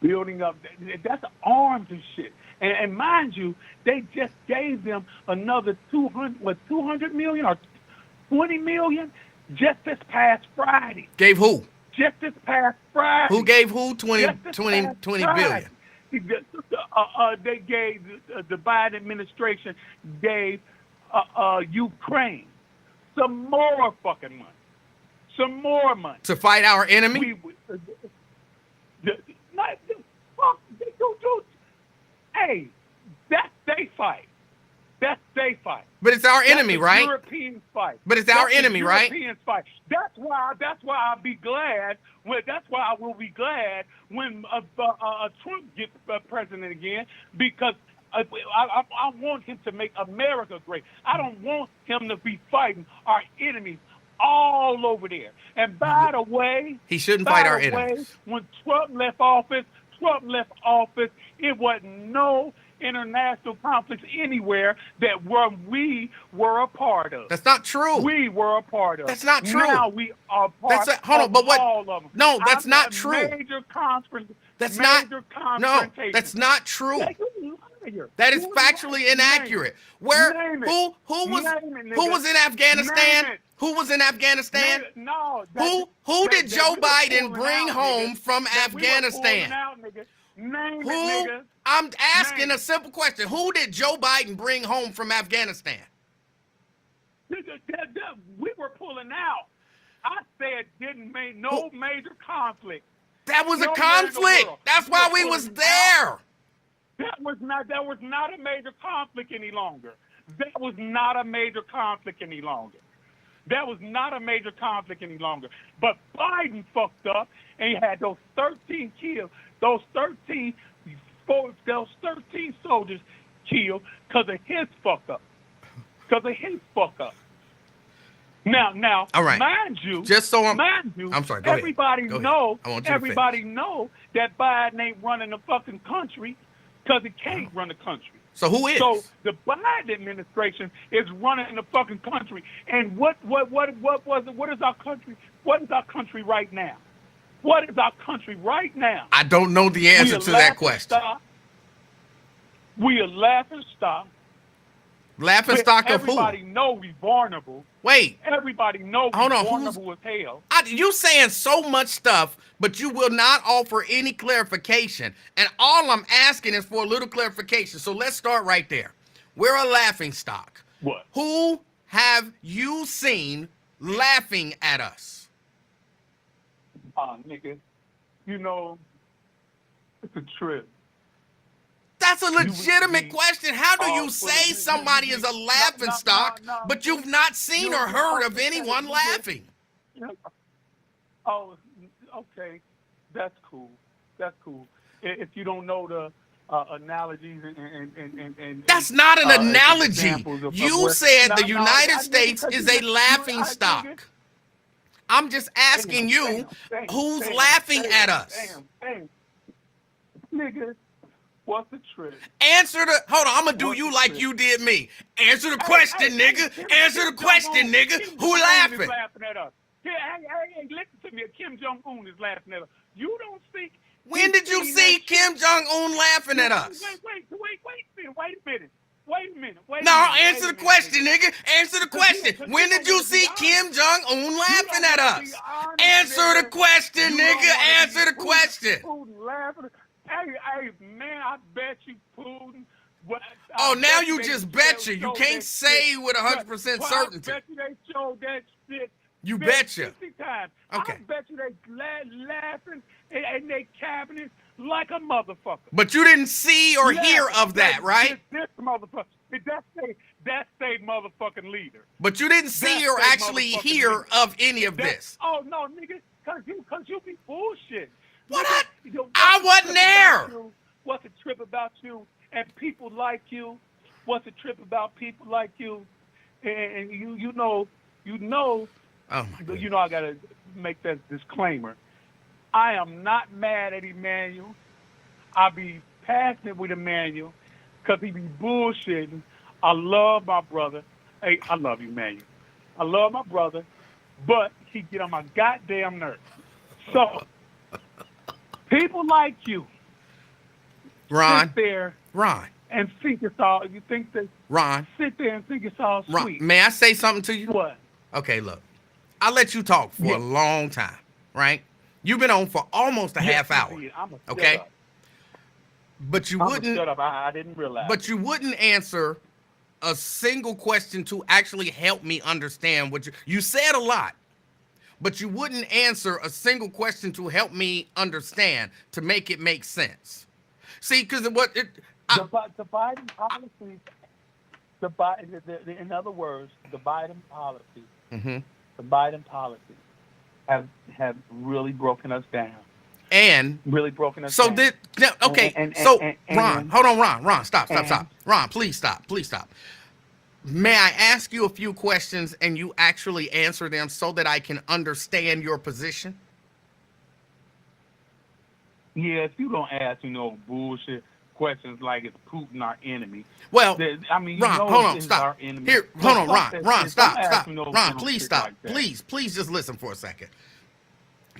building up. That's arms and shit. And mind you, they just gave them another 200 million or 20 million just this past Friday. Gave who? Just this past Friday. Who gave who 20 billion? They gave the Biden administration gave Ukraine some more fucking money. Some more money. To fight our enemy? Hey, that's they fight. But it's our enemy, right? European fight. But it's our enemy, right? European fight. That's why I'll be glad. That's why I will be glad when Trump gets president again, because I want him to make America great. I don't want him to be fighting our enemies all over there. And by the way, he shouldn't fight our enemies. When Trump left office, it wasn't no international conflicts anywhere that we were a part of. That's not true. We were a part of. That's not true. Now we are part of all of them. No, that's not true. Major conference. That's not. No, that's not true. That is factually inaccurate. Who was in Afghanistan? Who was in Afghanistan? Who did Joe Biden bring home from Afghanistan? I'm asking a simple question. Who did Joe Biden bring home from Afghanistan? We were pulling out. I said didn't make no major conflict. That was a conflict. That's why we was there. That was not a major conflict any longer. But Biden fucked up and he had those 13 killed. Those 13 soldiers killed because of his fuck up. Now, all right. Mind you, I'm sorry. Go everybody ahead. know Finish. that Biden ain't running the fucking country because he can't run the country. So who is? So the Biden administration is running the fucking country. And what is our country? What is our country right now? I don't know the answer to that question. We are laughing stock. Laughing stock of who? Everybody know we vulnerable. Wait, Everybody know we hold on. vulnerable as hell. You saying so much stuff, but you will not offer any clarification. And all I'm asking is for a little clarification. So let's start right there. We're a laughing stock. What? Who have you seen laughing at us? Nigga, you know, it's a trip. That's a legitimate question. How do you say somebody is a laughing stock, but you've not seen or heard of anyone laughing? Oh, okay. That's cool. That's cool. If you don't know the analogies and that's not an analogy. Of you said the United States is a laughing stock. I'm just asking you, who's laughing at us? Damn. Nigga, what's the trick? Answer the. Hold on, I'm gonna do you like you did me. Answer the question, nigga. Answer the question, nigga. Who laughing? Laughing at us. Hey, listen to me. Kim Jong-un is laughing at us. You don't speak. When did you see Kim Jong-un laughing at us? Wait a minute. No, answer the question, nigga. Answer the question. When did you see Kim Jong-un laughing at us? Answer the question, nigga. Answer the question. Putin laughing. Hey, man, I bet you Putin. Oh, now you just betcha. You can't say with 100% certainty. I bet you they showed that shit. You betcha. Times. Okay. I bet you they laughing in their cabinet like a motherfucker. But you didn't see or hear of that, right? This motherfucker. That's their motherfucking leader. But you didn't see or actually hear of any of this. Oh, no, nigga, cause you be bullshit. What? Nigga, I wasn't there. What's the trip about you and people like you? What's the trip about people like you? And you know. Oh my God. You know, I gotta make that disclaimer. I am not mad at Emanuel. I be passionate with Emanuel because he be bullshitting. I love my brother. Hey, I love you, Emanuel. I love my brother, but he get on my goddamn nerves. So, people like you, Ron, sit there and think it's all. You think that Ron, sit there and think it's all sweet. May I say something to you? What? Okay, look. I let you talk for a long time, right? You've been on for almost a half hour. Okay? But you wouldn't shut up. I didn't realize. But you wouldn't answer a single question to actually help me understand what you said a lot. But you wouldn't answer a single question to help me understand, to make it make sense. See, because the Biden policy, in other words, the Biden policy, the Biden policy have really broken us down. And really broken us so down. Ron, hold on, Ron, stop. Ron, please stop. May I ask you a few questions and you actually answer them so that I can understand your position? Yeah, if you don't ask, bullshit questions like, is Putin our enemy? Well, I mean, Ron, hold on, stop. Here, hold on, Ron, stop. Ron, please stop. Please just listen for a second.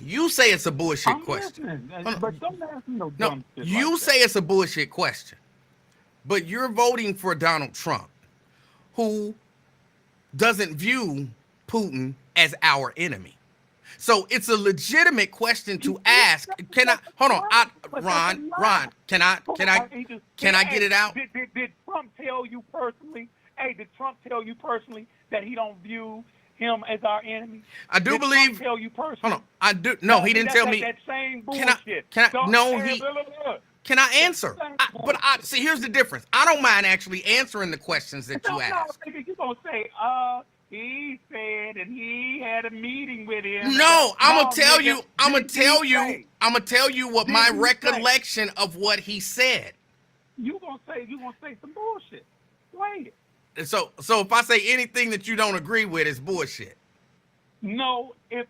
You say it's a bullshit question. But don't ask me no dumb shit. You say it's a bullshit question, but you're voting for Donald Trump, who doesn't view Putin as our enemy. So it's a legitimate question to ask. Can I hold on? Ron, can I get it out? Did Trump tell you personally? Hey, did Trump tell you personally that he don't view him as our enemy? I do did believe. Trump tell you personally? Hold on. I do. No, he didn't tell me. That same bullshit. Can I answer? See, here's the difference. I don't mind actually answering the questions that you ask. No, you're gonna say, he said, and he had a meeting with him. No, I'm gonna tell you what my recollection of what he said. You're gonna say some bullshit. Wait. So if I say anything that you don't agree with, it's bullshit. No, if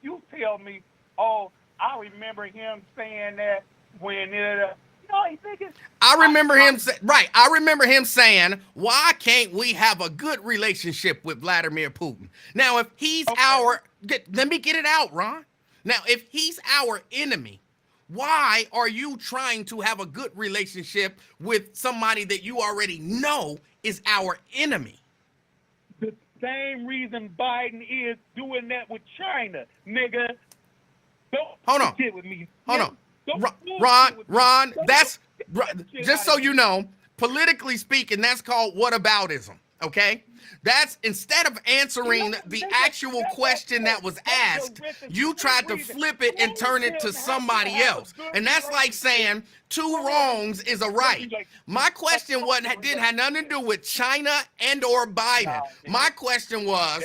you tell me, I remember him saying that when I remember him saying, why can't we have a good relationship with Vladimir Putin? Now, if he's let me get it out, Ron. Now, if he's our enemy, Why are you trying to have a good relationship with somebody that you already know is our enemy? The same reason Biden is doing that with China, nigga. Don't Hold on. shit with me. Hold nigga. on. Don't Ron, with me. Ron, Don't that's, shit just out so of you me. know, politically speaking, that's called whataboutism, okay? That's, instead of answering the actual question that was asked, you tried to flip it and turn it to somebody else. And that's like saying two wrongs is a right. My question didn't have nothing to do with China and or Biden. My question was,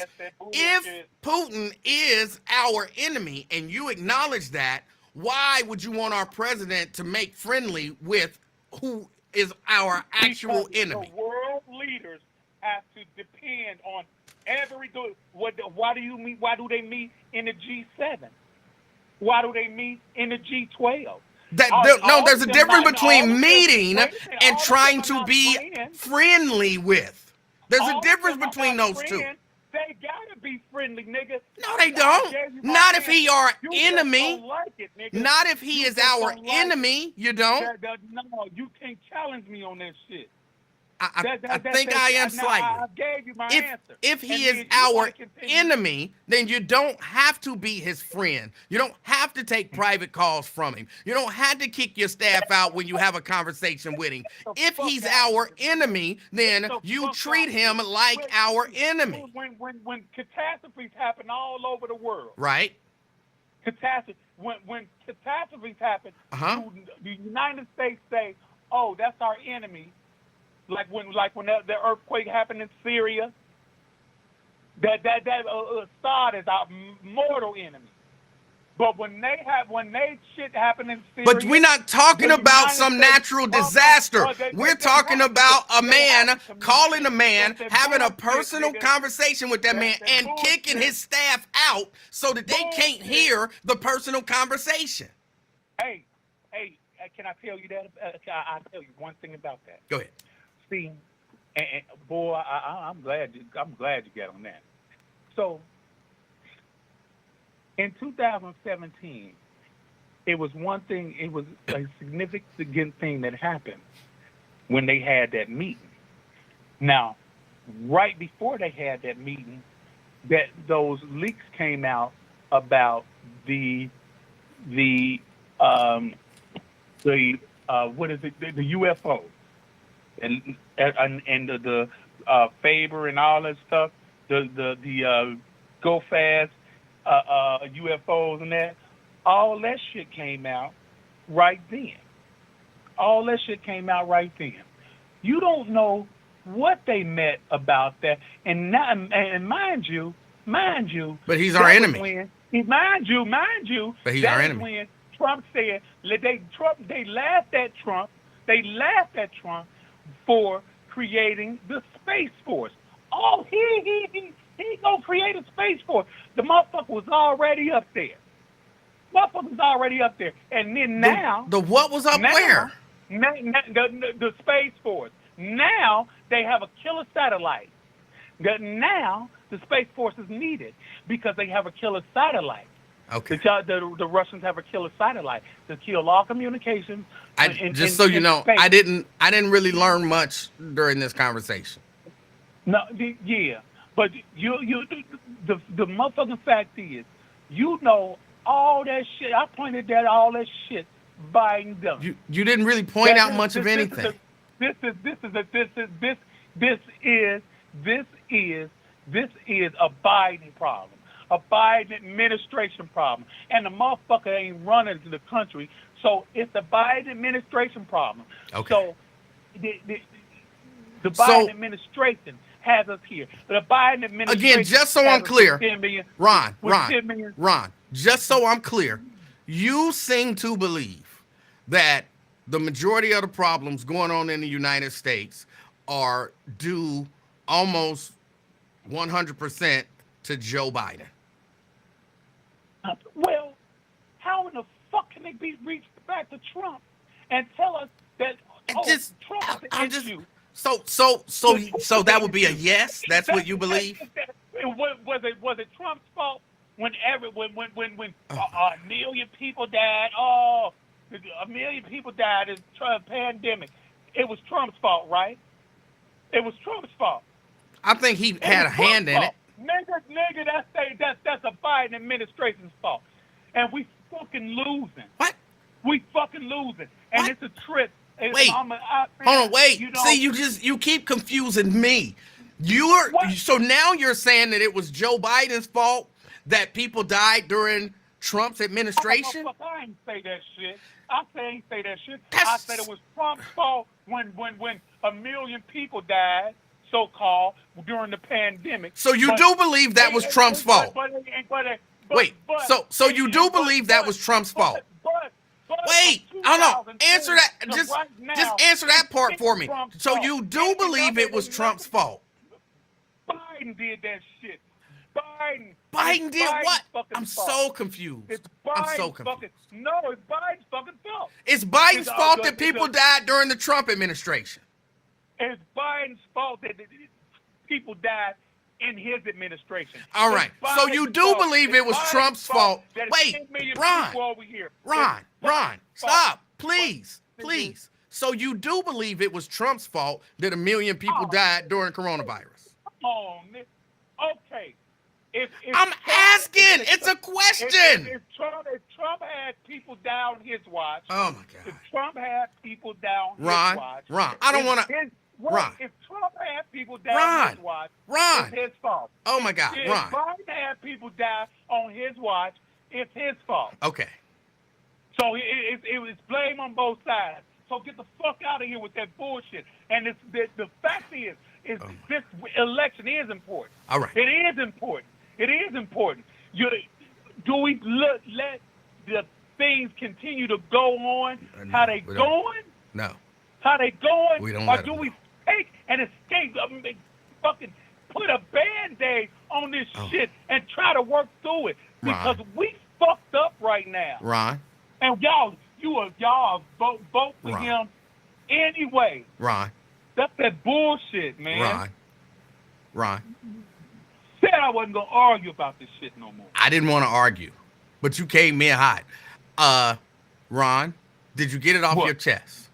if Putin is our enemy and you acknowledge that, why would you want our president to make friendly with who is our actual enemy? The world leaders have to depend on why do you meet? Why do they meet in the G7? Why do they meet in the G12? There's a difference between meeting and trying to be friendly with. There's a difference between those two. They gotta be friendly, nigga. No, they don't. Not if he our enemy. Not if he is our enemy. You don't. No, you can't challenge me on that shit. I think I am slightly. I gave you my answer. If he is our enemy, then you don't have to be his friend. You don't have to take private calls from him. You don't have to kick your staff out when you have a conversation with him. If he's our enemy, then you treat him like our enemy. When catastrophes happen all over the world, right? When catastrophes happen, the United States say, "Oh, that's our enemy." Like when the earthquake happened in Syria, that Assad is our mortal enemy. But when shit happened in Syria, but we're not talking about some natural disaster. We're talking about a man calling a man, having a personal conversation with that man, and kicking his staff out so that they can't hear the personal conversation. Hey, can I tell you that? I'll tell you one thing about that. Go ahead. See, and boy, I'm glad you got on that. So, in 2017, it was one thing. It was a significant thing that happened when they had that meeting. Now, right before they had that meeting, those leaks came out about the what is it? The UFO. And the Faber and all that stuff, the Go Fast UFOs and that, all that shit came out right then. You don't know what they meant about that, and mind you. But he's our enemy. Mind you. But he's our enemy. When Trump said they laughed at Trump. They laughed at Trump for creating the Space Force. Oh, he gonna create a Space Force. The motherfucker was already up there. And then now... The what was up where? The Space Force. Now they have a killer satellite. Now the Space Force is needed because they have a killer satellite. Okay. The Russians have a killer satellite to kill all communications. Just so you know, space. I didn't really learn much during this conversation. No, yeah, but the motherfucking fact is, you know all that shit. I pointed out all that shit Biden done. You didn't really point out much of anything. This is a Biden problem. A Biden administration problem. And the motherfucker ain't running to the country. So it's a Biden administration problem. Okay. So the Biden administration has us here. The Biden administration again, just so I'm clear, 10 million, Ron, 10 million. just so I'm clear, you seem to believe that the majority of the problems going on in the United States are due almost 100% to Joe Biden. Well, how in the fuck can they be reached back to Trump and tell us that Trump is the issue? So that would be a yes. That's what you believe. Was it Trump's fault when a million people died? Oh, A million people died in the pandemic. It was Trump's fault, right? It was Trump's fault. I think he had a hand in it. Nigga, that's a Biden administration's fault. And we fucking losing. What? We fucking losing. And What? it's a trip. Wait. Hold on, wait. See, you keep confusing me. So now you're saying that it was Joe Biden's fault that people died during Trump's administration? I ain't say that shit. I ain't say that shit. I said it was Trump's fault when a million people died, so-called, during the pandemic. So you do believe that was Trump's fault? Wait, so you do believe that was Trump's fault? Wait, I don't know. Answer that. Just answer that part for me. So you do believe it was Trump's fault? Biden did that shit. Biden did what? I'm so confused. I'm so confused. No, it's Biden's fucking fault. It's Biden's fault that people died during the Trump administration. It's Biden's fault that people died in his administration. All right. So you do believe it was Trump's fault? Wait, Ron, stop, please. So you do believe it was Trump's fault that a million people died during coronavirus? Come on, okay. I'm asking. It's a question. If Trump had people down his watch. Oh my God. If Trump had people down his watch. Ron, I don't want to. Ron. If Trump had people down his watch, it's his fault. Oh my God, if Ron. If Biden had people die on his watch, it's his fault. Okay. So it was blame on both sides. So get the fuck out of here with that bullshit. And the fact is this election is important. All right. It is important. It is important. Do we let the things continue to go on how they going? No. How they going? We don't or do we take and escape? Fucking put a Band-Aid on this shit and try to work through it because we fucked up right now. Ron. And y'all vote for him anyway. Ron. That's that bullshit, man. Ron. Said I wasn't gonna argue about this shit no more. I didn't want to argue, but you came in hot. Ron, did you get it off your chest?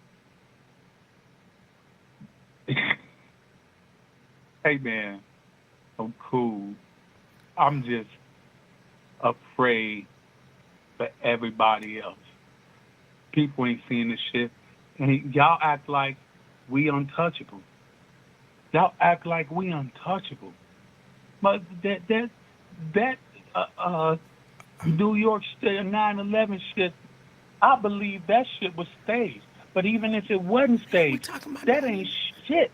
Hey man, I'm cool. I'm just afraid for everybody else. People ain't seeing this shit. And y'all act like we untouchable. Y'all act like we untouchable. But that New York State 9/11 shit, I believe that shit was staged. But even if it wasn't staged, that ain't shit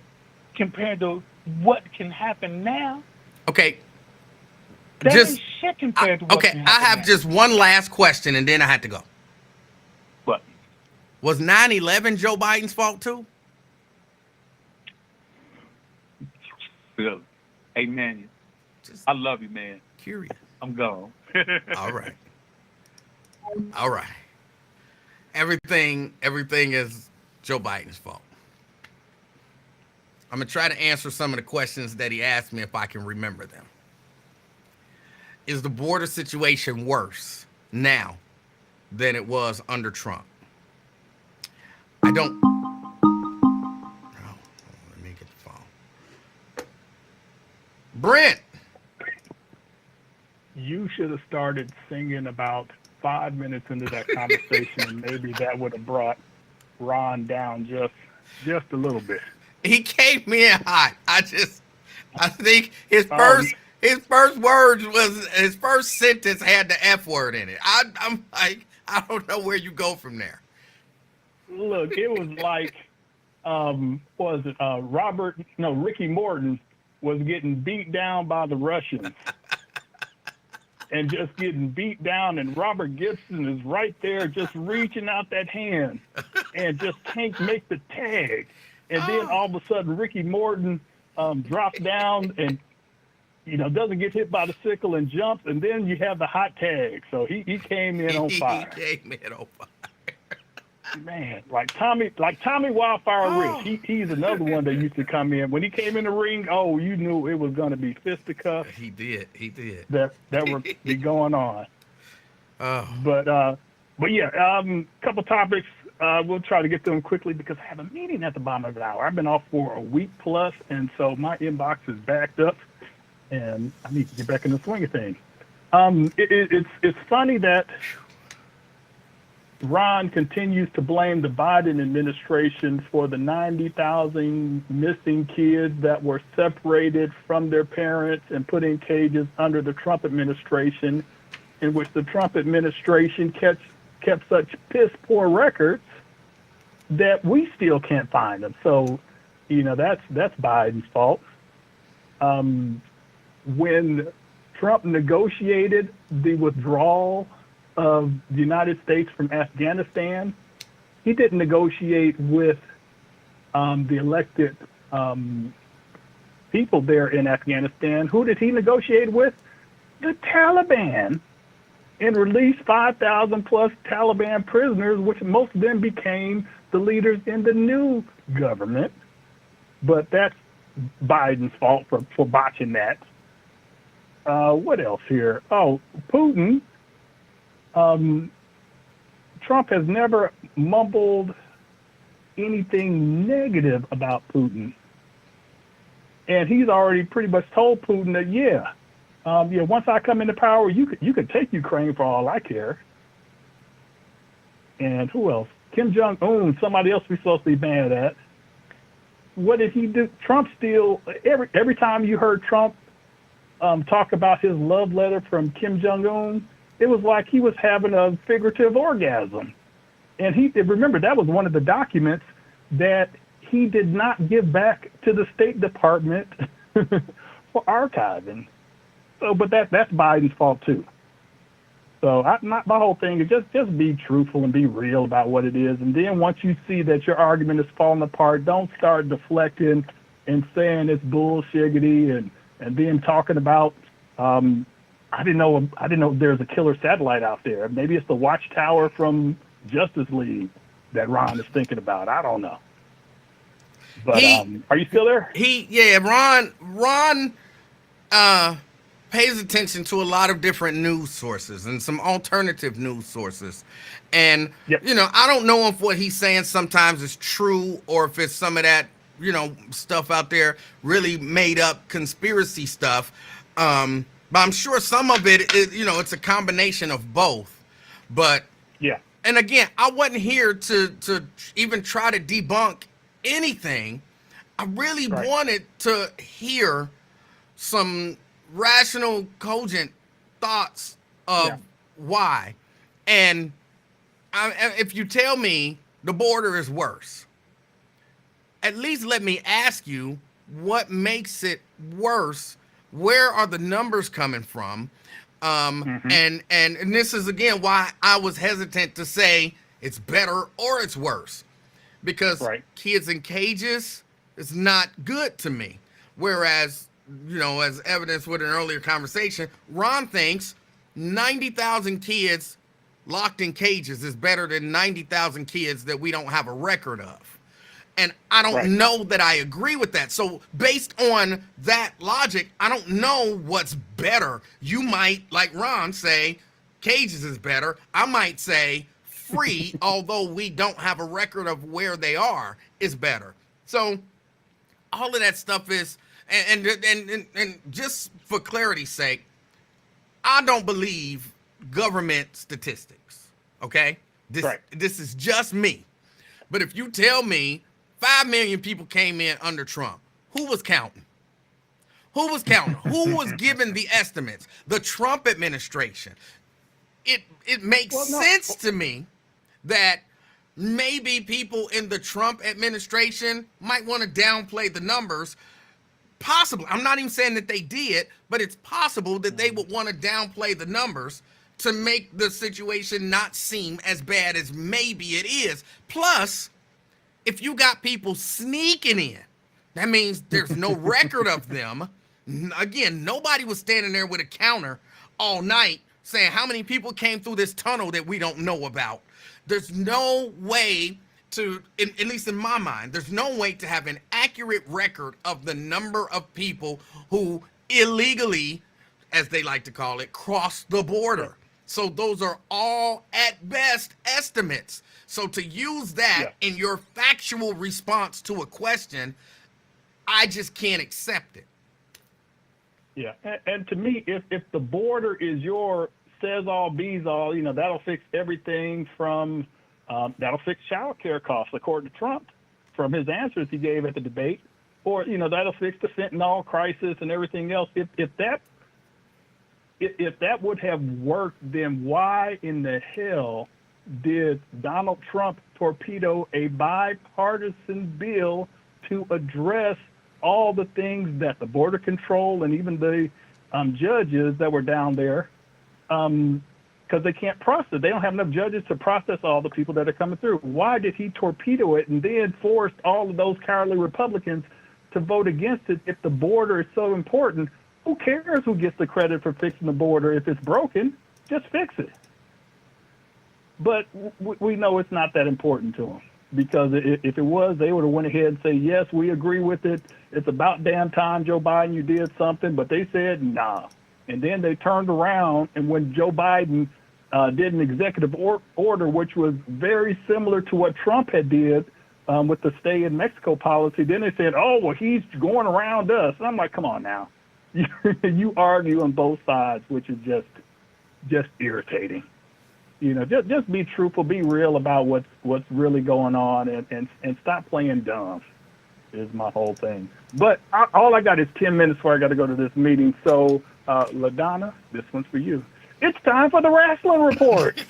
compared to what can happen now. Okay. That ain't shit compared to what can happen I have now. just one last question, and then I have to go. What? Was 9/11 Joe Biden's fault too? Really? Hey, man, I love you, man. Curious. I'm gone. All right. Everything is Joe Biden's fault. I'm going to try to answer some of the questions that he asked me if I can remember them. Is the border situation worse now than it was under Trump? I don't. Oh, let me get the phone. Brent. You should have started singing about 5 minutes into that conversation, and maybe that would have brought Ron down just a little bit. He came in hot. I think his first words was his first sentence had the F word in it. I'm like, I don't know where you go from there. Look, it was like, Ricky Morton was getting beat down by the Russians. And just getting beat down, and Robert Gibson is right there just reaching out that hand and just can't make the tag. And then all of a sudden Ricky Morton drops down and, doesn't get hit by the sickle and jumps, and then you have the hot tag. So he came in on fire. He came in on fire. Man, like Tommy Wildfire Rich. He's another one that used to come in. When he came in the ring, you knew it was going to be fisticuffs. He did. That would be going on. Oh. But But yeah, couple topics. We'll try to get to them quickly because I have a meeting at the bottom of the hour. I've been off for a week plus, and so my inbox is backed up, and I need to get back in the swing of things. It's funny that Ron continues to blame the Biden administration for the 90,000 missing kids that were separated from their parents and put in cages under the Trump administration, in which the Trump administration kept such piss poor records that we still can't find them. So, that's Biden's fault. When Trump negotiated the withdrawal of the United States from Afghanistan, he didn't negotiate with the elected people there in Afghanistan. Who did he negotiate with? The Taliban, and released 5,000 plus Taliban prisoners, which most of them became the leaders in the new government. But that's Biden's fault for botching that. What else here? Oh, Putin. Trump has never mumbled anything negative about Putin. And he's already pretty much told Putin that, once I come into power, you could take Ukraine for all I care. And who else? Kim Jong-un, somebody else we're supposed to be mad at. What did he do? Trump still, every time you heard Trump talk about his love letter from Kim Jong-un, it was like he was having a figurative orgasm. And remember, that was one of the documents that he did not give back to the State Department for archiving. So, but that's Biden's fault too. So my whole thing is just be truthful and be real about what it is. And then once you see that your argument is falling apart, don't start deflecting and saying it's bullshiggity and then talking about I didn't know there's a killer satellite out there. Maybe it's the Watchtower from Justice League that Ron is thinking about. I don't know. But are you still there? Ron pays attention to a lot of different news sources and some alternative news sources. And, Yep. I don't know if what he's saying sometimes is true or if it's some of that, stuff out there really made up conspiracy stuff. But I'm sure some of it is, it's a combination of both. But, Yeah. and again, I wasn't here to even try to debunk anything. I really Right. wanted to hear some rational, cogent thoughts of why. And if you tell me the border is worse, at least let me ask you what makes it worse. Where are the numbers coming from? And this is again why I was hesitant to say it's better or it's worse, because kids in cages is not good to me. Whereas, as evidenced with an earlier conversation, Ron thinks 90,000 kids locked in cages is better than 90,000 kids that we don't have a record of. And I don't know that I agree with that. So based on that logic, I don't know what's better. You might, like Ron, say cages is better. I might say free, although we don't have a record of where they are, is better. So all of that stuff is, and just for clarity's sake, I don't believe government statistics, okay? This is just me. But if you tell me 5 million people came in under Trump, who was counting? Who was counting? Who was giving the estimates? The Trump administration. It makes sense to me that maybe people in the Trump administration might want to downplay the numbers. Possibly. I'm not even saying that they did, but it's possible that they would want to downplay the numbers to make the situation not seem as bad as maybe it is. Plus, if you got people sneaking in, that means there's no record of them. Again, nobody was standing there with a counter all night saying how many people came through this tunnel that we don't know about. There's no way to, at least in my mind, there's no way to have an accurate record of the number of people who illegally, as they like to call it, crossed the border. So those are all at best estimates. So to use that Yeah. in your factual response to a question, I just can't accept it. Yeah, and to me, if the border is your says all, bees all, that'll fix everything from that'll fix child care costs, according to Trump, from his answers he gave at the debate, or that'll fix the fentanyl crisis and everything else. If that would have worked, then why in the hell did Donald Trump torpedo a bipartisan bill to address all the things that the border control and even the judges that were down there, because they can't process. They don't have enough judges to process all the people that are coming through. Why did he torpedo it and then forced all of those cowardly Republicans to vote against it if the border is so important? Who cares who gets the credit for fixing the border? If it's broken, just fix it. But we know it's not that important to them, because if it was, they would have went ahead and say, yes, we agree with it. It's about damn time, Joe Biden, you did something. But they said, nah. And then they turned around, and when Joe Biden did an executive order, which was very similar to what Trump had did with the stay in Mexico policy, then they said, oh, well, he's going around us. And I'm like, come on now. You argue on both sides, which is just irritating. Just be truthful, be real about what's really going on, and stop playing dumb is my whole thing. But all I got is 10 minutes before I got to go to this meeting. So, LaDonna, this one's for you. It's time for the wrestling report.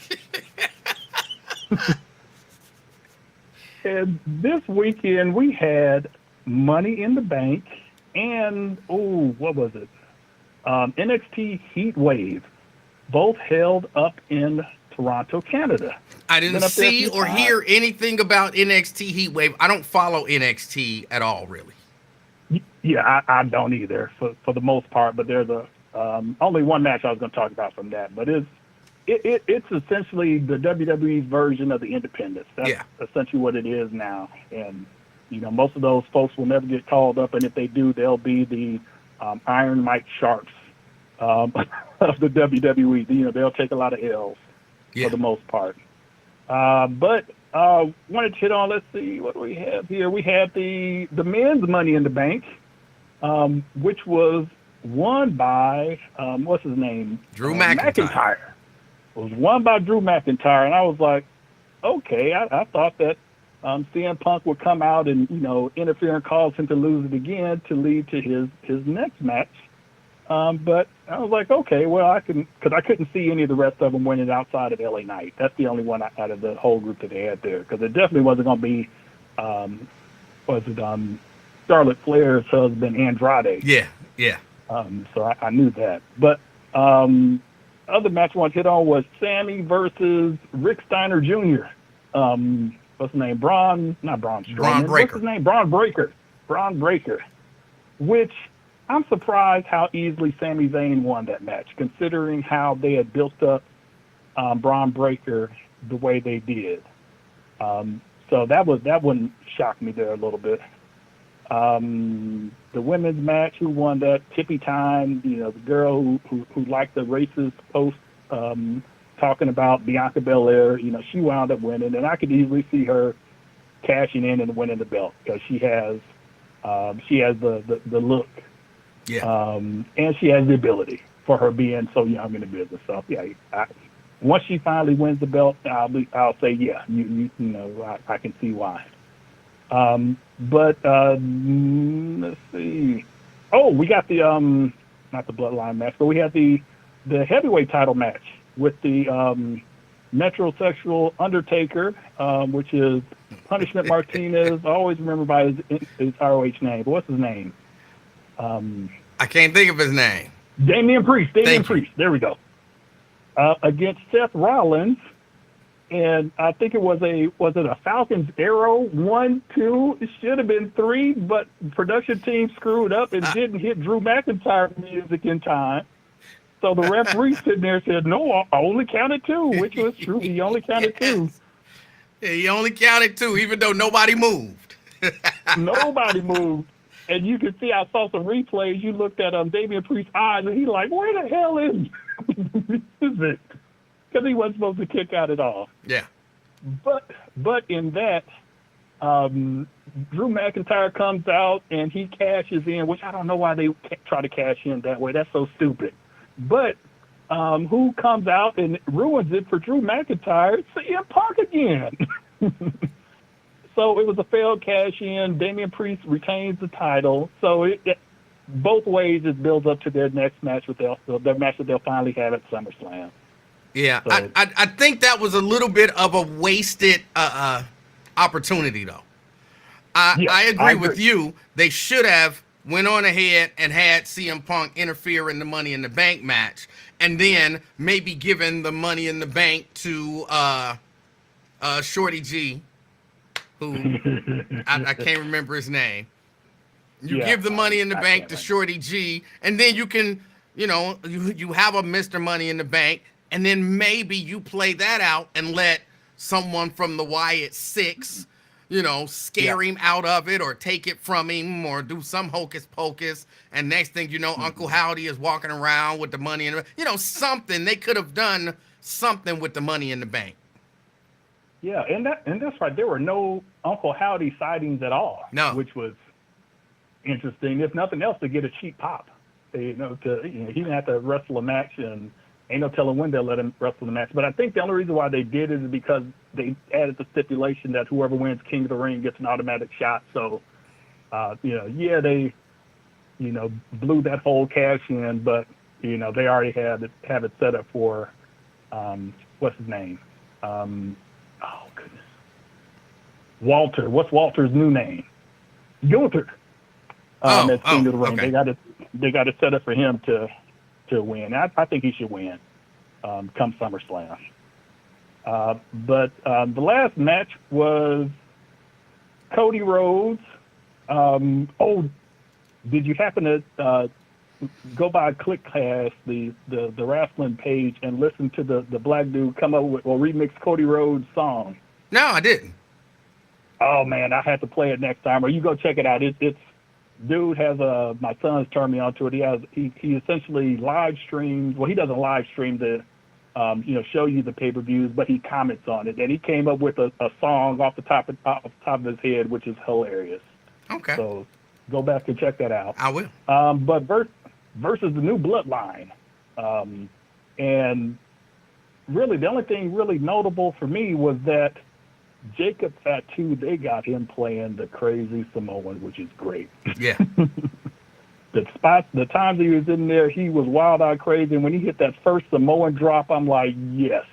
And this weekend we had Money in the Bank and, what was it? NXT Heat Wave, both held up in Toronto, Canada. I didn't see or hear anything about NXT Heat Wave. I don't follow NXT at all, really. Yeah, I don't either for the most part, but there's only one match I was going to talk about from that. But it's essentially the WWE's version of the Independents. That's essentially what it is now. And most of those folks will never get called up, and if they do, they'll be the Iron Mike Sharps of the WWE. They'll take a lot of L's for the most part. But wanted to hit on, let's see, what do we have here? We have the men's Money in the Bank, which was won by, what's his name? Drew McIntyre. It was won by Drew McIntyre, and I was like, okay, I thought that CM Punk would come out and, interfere and cause him to lose it again to lead to his next match. But I was like, okay, well, because I couldn't see any of the rest of them winning outside of LA Knight. That's the only one out of the whole group that they had there, because it definitely wasn't going to be, Charlotte Flair's husband, Andrade. Yeah. So I knew that. But other match I want to hit on was Sammy versus Rick Steiner Jr. What's his name? Braun Breaker. What's his name? Braun Breaker. Which I'm surprised how easily Sami Zayn won that match, considering how they had built up Braun Breaker the way they did. So that one shocked me there a little bit. The women's match, who won that? Tippy Time, the girl who liked the racist post talking about Bianca Belair, she wound up winning, and I could easily see her cashing in and winning the belt, because she has the look, and she has the ability for her being so young in the business. So once she finally wins the belt, I'll say I can see why. But let's see. Oh, we got the not the bloodline match, but we had the heavyweight title match with the metrosexual Undertaker, which is Punishment Martinez. I always remember by his ROH name, but what's his name? I can't think of his name. Damian Priest. There we go. Against Seth Rollins. And I think was it a Falcon's Arrow 1, 2? It should have been 3, but the production team screwed up and didn't hit Drew McIntyre music in time. So the referee sitting there said, no, I only counted 2, which was true. He only counted 2. Yeah, he only counted 2, even though nobody moved. Nobody moved. And you could see, I saw some replays. You looked at Damian Priest's eyes, and he's like, where the hell is it? he wasn't supposed to kick out at all. Yeah. But in that, Drew McIntyre comes out and he cashes in, which I don't know why they try to cash in that way. That's so stupid. But who comes out and ruins it for Drew McIntyre? It's CM Punk again. So it was a failed cash in. Damian Priest retains the title. So both ways it builds up to their next match their match that they'll finally have at SummerSlam. Yeah, So, I think that was a little bit of a wasted opportunity, though. I agree with you. They should have went on ahead and had CM Punk interfere in the Money in the Bank match, and then maybe given the Money in the Bank to Shorty G, who I can't remember his name. You give the Money in the Bank to Shorty G, and then you can, you have a Mr. Money in the Bank, and then maybe you play that out and let someone from the Wyatt Six, scare him out of it or take it from him or do some hocus pocus. And next thing you know, Uncle Howdy is walking around with the money in the something. They could have done something with the Money in the Bank. Yeah, and that's right. There were no Uncle Howdy sightings at all. No. Which was interesting. If nothing else, to get a cheap pop. He didn't have to wrestle a match, and ain't no telling when they'll let him wrestle the match. But I think the only reason why they did it is because they added the stipulation that whoever wins King of the Ring gets an automatic shot. So, they, blew that whole cash in, but, they already have it set up for, what's his name? Oh, goodness. Walter. What's Walter's new name? Gunther. At King of the Ring. Okay. They got it set up for him to win. I think he should win come SummerSlam. But the last match was Cody Rhodes. Did you happen to go by ClickCast, the wrestling page, and listen to the black dude come up with or remix Cody Rhodes' song? No, I didn't. Oh man, I had to play it next time. Or you go check it out. It's dude has my son's turned me onto it. He essentially live streams. Well, he doesn't live stream the show you the pay-per-views, but he comments on it. And he came up with a song off the top of his head, which is hilarious. Okay. So go back and check that out. I will. But versus the New Bloodline, and really the only thing really notable for me was that Jacob Fatu, they got him playing the crazy Samoan, which is great. Yeah. The times he was in there, he was wild-eyed crazy. And when he hit that first Samoan drop, I'm like, yes,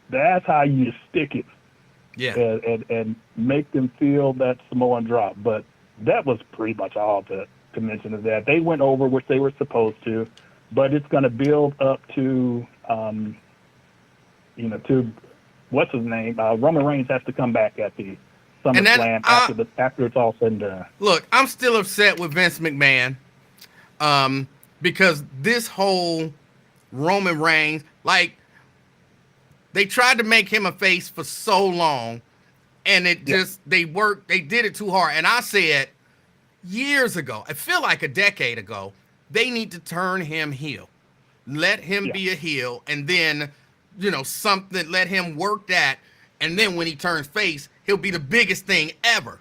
that's how you stick it. Yeah. And make them feel that Samoan drop. But that was pretty much all to mention of that. They went over, which they were supposed to, but it's going to build up to, to what's his name? Roman Reigns has to come back at the SummerSlam after it's all said and done. Look, I'm still upset with Vince McMahon because this whole Roman Reigns, they tried to make him a face for so long, and it just they did it too hard. And I said years ago, I feel like a decade ago, they need to turn him heel, let him be a heel, and then let him work that, and then when he turns face, he'll be the biggest thing ever.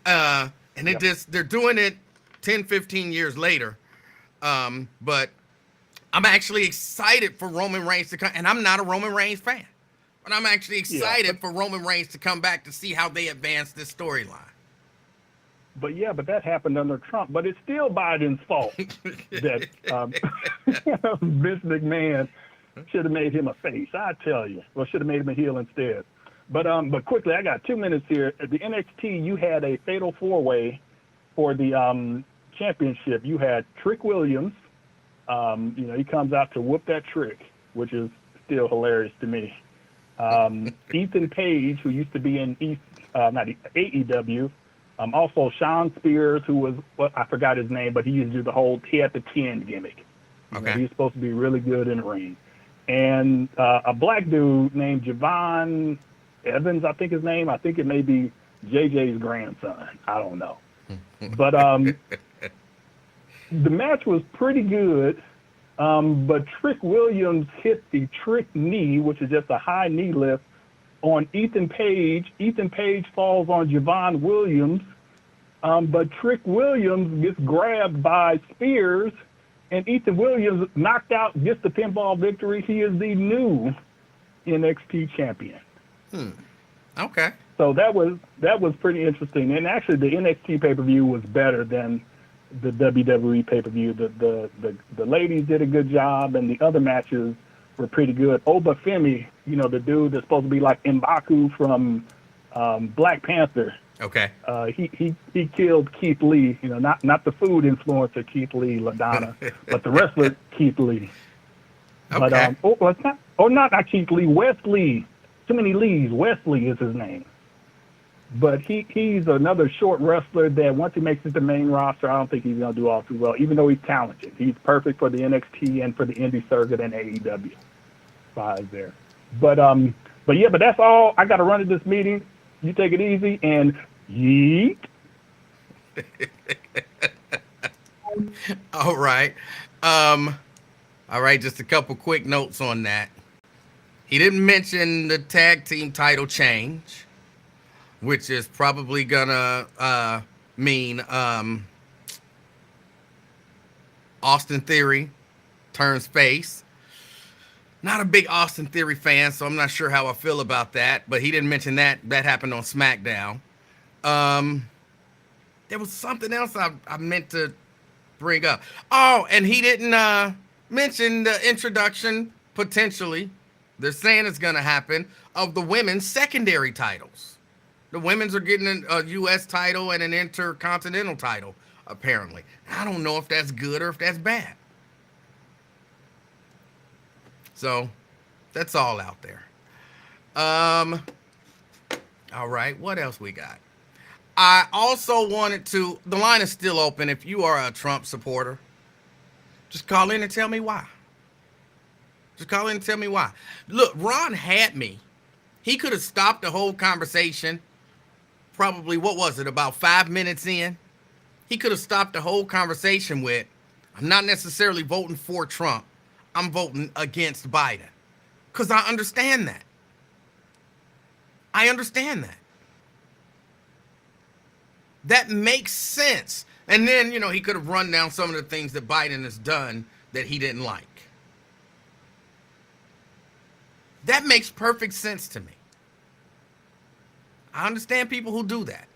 And they're doing it 10, 15 years later. But I'm actually excited for Roman Reigns to come, and I'm not a Roman Reigns fan, but I'm actually excited for Roman Reigns to come back to see how they advance this storyline. But that happened under Trump, but it's still Biden's fault that Vince McMahon should have made him a face, I tell you. Well, should have made him a heel instead. But quickly, I got 2 minutes here. At the NXT, you had a fatal four-way for the championship. You had Trick Williams. He comes out to whoop that Trick, which is still hilarious to me. Ethan Page, who used to be in AEW. Also Sean Spears, who was, I forgot his name, but he used to do he had the 10 gimmick. Okay. He's supposed to be really good in the ring. And a black dude named Javon Evans, I think his name. I think it may be JJ's grandson. I don't know. But the match was pretty good. But Trick Williams hit the trick knee, which is just a high knee lift, on Ethan Page. Ethan Page falls on Javon Williams. But Trick Williams gets grabbed by Spears, and Ethan Williams knocked out, gets the pinfall victory. He is the new NXT champion. Okay. So that was pretty interesting. And actually, the NXT pay-per-view was better than the WWE pay-per-view. The ladies did a good job, and the other matches were pretty good. Obafemi, the dude that's supposed to be like M'Baku from Black Panther. Okay. He killed Keith Lee. Not the food influencer Keith Lee, LaDonna, but the wrestler Keith Lee. Okay. But not Keith Lee, Wesley. Too many Lees. Wesley is his name. But he's another short wrestler that once he makes it the main roster, I don't think he's going to do all too well, even though he's talented. He's perfect for the NXT and for the indie circuit and AEW. Five there. But that's all. I got to run to this meeting. You take it easy and yeet. All right. All right, just a couple quick notes on that. He didn't mention the tag team title change, which is probably gonna mean Austin Theory turns face. Not a big Austin Theory fan, so I'm not sure how I feel about that. But he didn't mention that. That happened on SmackDown. There was something else I meant to bring up. Oh, and he didn't mention the introduction, potentially, they're saying it's going to happen, of the women's secondary titles. The women's are getting a U.S. title and an intercontinental title, apparently. I don't know if that's good or if that's bad. So, that's all out there. All right, what else we got? I also wanted to, the line is still open. If you are a Trump supporter, just call in and tell me why. Just call in and tell me why. Look, Ron had me. He could have stopped the whole conversation. Probably, what was it, about 5 minutes in? He could have stopped the whole conversation with, I'm not necessarily voting for Trump. I'm voting against Biden. Because I understand that. I understand that. That makes sense. And then, he could have run down some of the things that Biden has done that he didn't like. That makes perfect sense to me. I understand people who do that.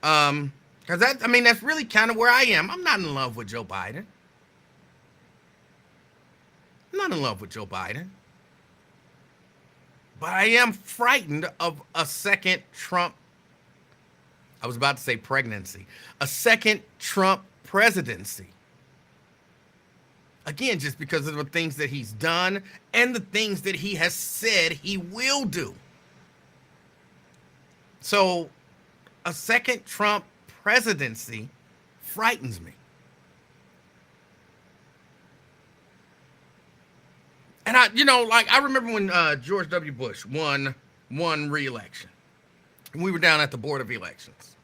Because that's really kind of where I am. I'm not in love with Joe Biden. I'm not in love with Joe Biden. But I am frightened of a second Trump. I was about to say pregnancy. A second Trump presidency. Again, just because of the things that he's done and the things that he has said he will do. So, a second Trump presidency frightens me. And I remember when George W. Bush won re-election. We were down at the Board of Elections.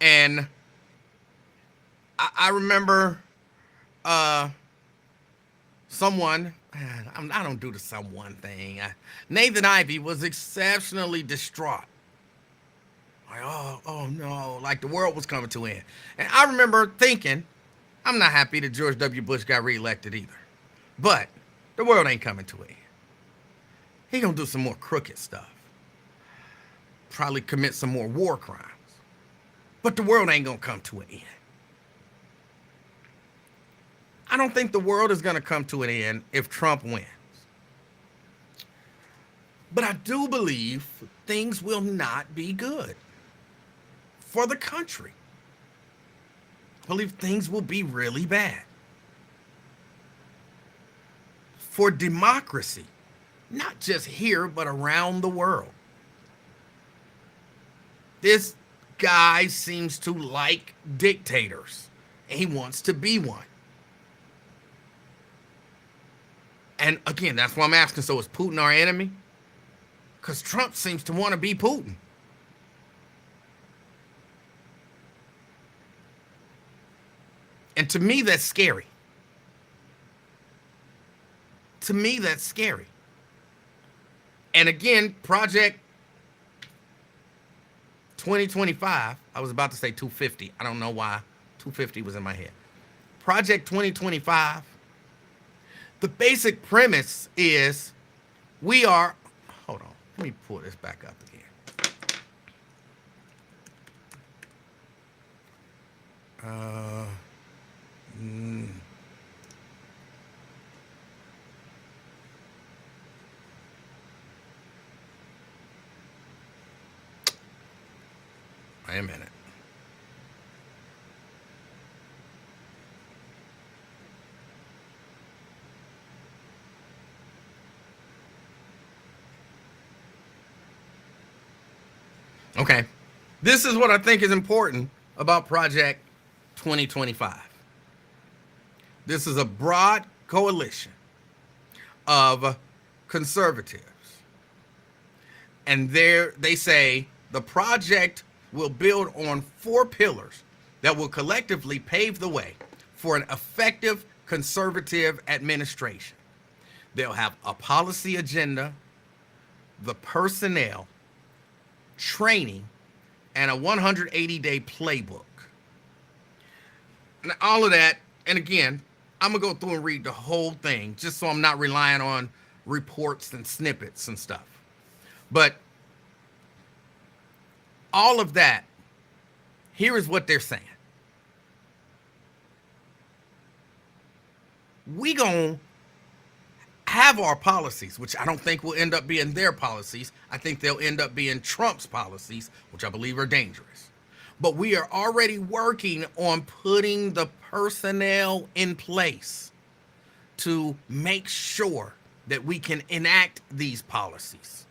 And I remember someone, I don't do the someone thing. Nathan Ivey was exceptionally distraught. Like, oh no, like the world was coming to an end. And I remember thinking, I'm not happy that George W. Bush got reelected either. But the world ain't coming to an end. He gonna do some more crooked stuff. Probably commit some more war crimes. But the world ain't gonna come to an end. I don't think the world is gonna come to an end if Trump wins. But I do believe things will not be good for the country. I believe things will be really bad. For democracy, not just here, but around the world. This guy seems to like dictators. And he wants to be one. And again, that's why I'm asking, so is Putin our enemy? Because Trump seems to want to be Putin. And to me, that's scary. To me, that's scary. And again, Project 2025, I was about to say 250. I don't know why 250 was in my head. Project 2025, the basic premise is hold on, let me pull this back up again. Wait a minute. Okay. This is what I think is important about Project 2025. This is a broad coalition of conservatives. And they say the project will build on 4 pillars that will collectively pave the way for an effective conservative administration. They'll have a policy agenda, the personnel, training, and a 180-day playbook. And all of that, and again, I'm going to go through and read the whole thing just so I'm not relying on reports and snippets and stuff. But all of that, here is what they're saying. We gonna have our policies, which I don't think will end up being their policies. I think they'll end up being Trump's policies, which I believe are dangerous. But we are already working on putting the personnel in place to make sure that we can enact these policies.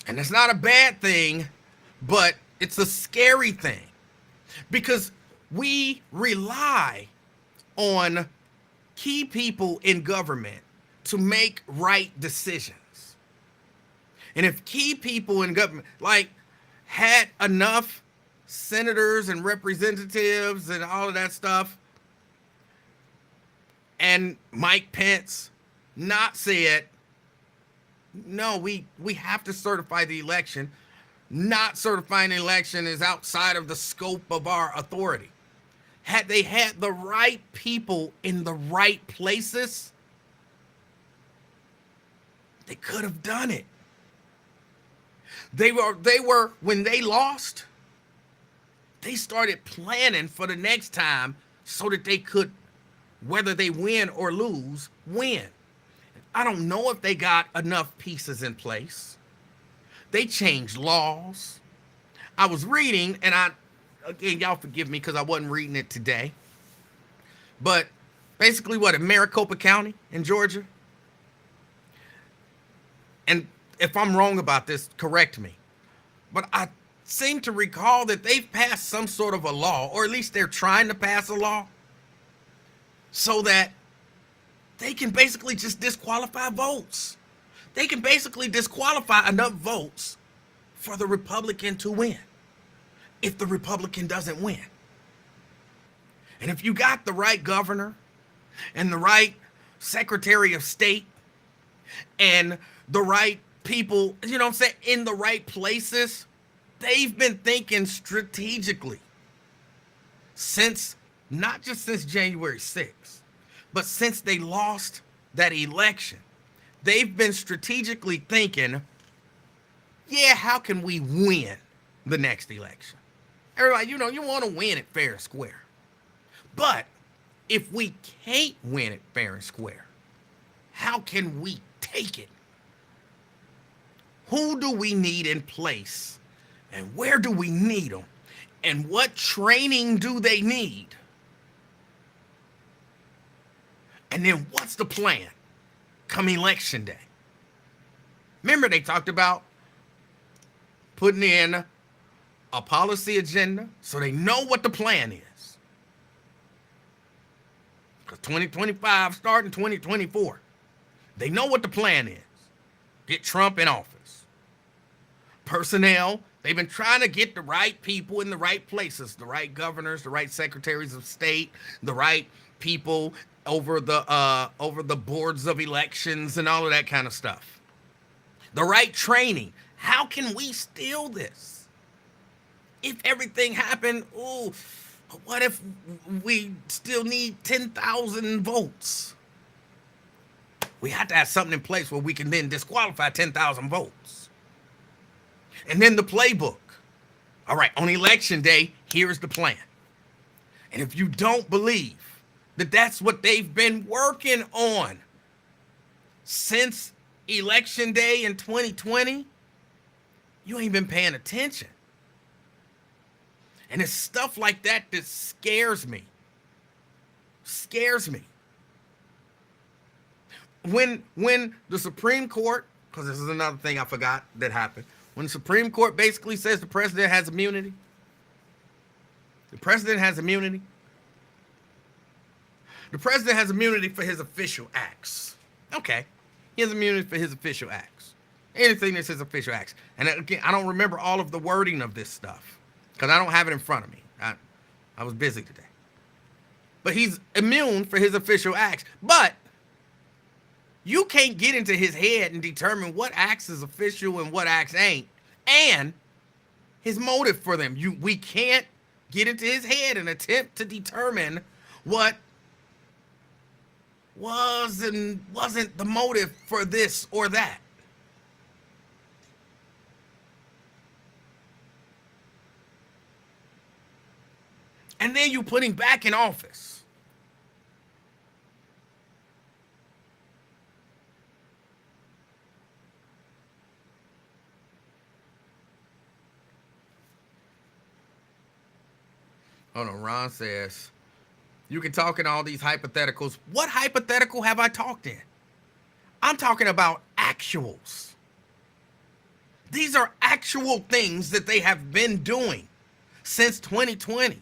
And it's not a bad thing, but it's a scary thing because we rely on key people in government to make right decisions. And if key people in government, like, had enough senators and representatives and all of that stuff, and Mike Pence not said, no, we have to certify the election. Not certifying the election is outside of the scope of our authority. Had they had the right people in the right places, they could have done it. They were when they lost, they started planning for the next time so that they could, whether they win or lose, win. I don't know if they got enough pieces in place. They changed laws. I was reading, and again, y'all forgive me because I wasn't reading it today. But basically in Maricopa County in Georgia. And if I'm wrong about this, correct me. But I seem to recall that they've passed some sort of a law, or at least they're trying to pass a law, so that they can basically just disqualify votes. They can basically disqualify enough votes for the Republican to win if the Republican doesn't win. And if you got the right governor and the right Secretary of State and the right people, you know what I'm saying, in the right places, they've been thinking strategically not just since January 6th, but since they lost that election. They've been strategically thinking, yeah, how can we win the next election? Everybody, you want to win it fair and square. But if we can't win it fair and square, how can we take it? Who do we need in place? And where do we need them? And what training do they need? And then what's the plan come election day? Remember, they talked about putting in a policy agenda so they know what the plan is. Because 2025 starting 2024. They know what the plan is. Get Trump in office. Personnel, they've been trying to get the right people in the right places, the right governors, the right secretaries of state, the right people over the boards of elections and all of that kind of stuff. The right training. How can we steal this? If everything happened, ooh, what if we still need 10,000 votes? We have to have something in place where we can then disqualify 10,000 votes. And then the playbook. All right, on election day, here's the plan. And if you don't believe that that's what they've been working on since election day in 2020, you ain't been paying attention. And it's stuff like that that scares me. Scares me. When the Supreme Court, because this is another thing I forgot that happened, when the Supreme Court basically says the president has immunity, the president has immunity. The president has immunity for his official acts. Okay. He has immunity for his official acts. Anything that's his official acts. And again, I don't remember all of the wording of this stuff because I don't have it in front of me. I was busy today. But he's immune for his official acts. But you can't get into his head and determine what acts is official and what acts ain't. And his motive for them. We can't get into his head and attempt to determine what was and wasn't the motive for this or that. And then you put him back in office. Hold on, Ron says, you can talk in all these hypotheticals. What hypothetical have I talked in? I'm talking about actuals. These are actual things that they have been doing since 2020.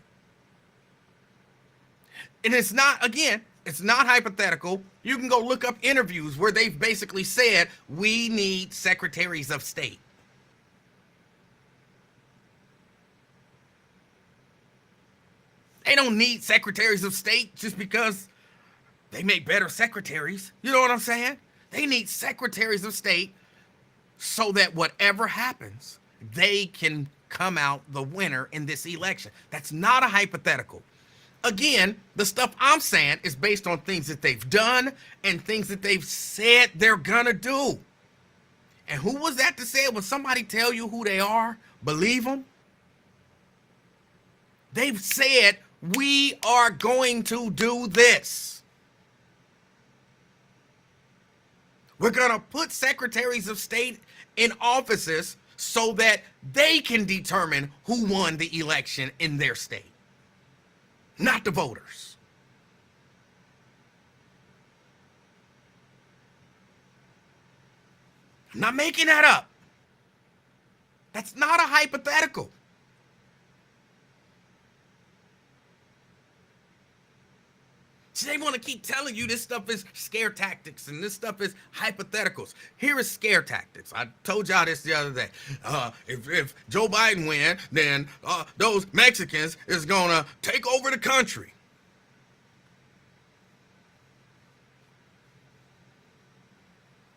And it's not, again, it's not hypothetical. You can go look up interviews where they've basically said, we need secretaries of state. They don't need secretaries of state just because they make better secretaries. You know what I'm saying? They need secretaries of state so that whatever happens, they can come out the winner in this election. That's not a hypothetical. Again, the stuff I'm saying is based on things that they've done and things that they've said they're gonna do. And who was that to say it? When somebody tell you who they are, believe them? They've said, we are going to do this. We're gonna put secretaries of state in offices so that they can determine who won the election in their state. Not the voters. I'm not making that up. That's not a hypothetical. See, they want to keep telling you this stuff is scare tactics and this stuff is hypotheticals. Here is scare tactics. I told y'all this the other day. If Joe Biden win, then those Mexicans is going to take over the country.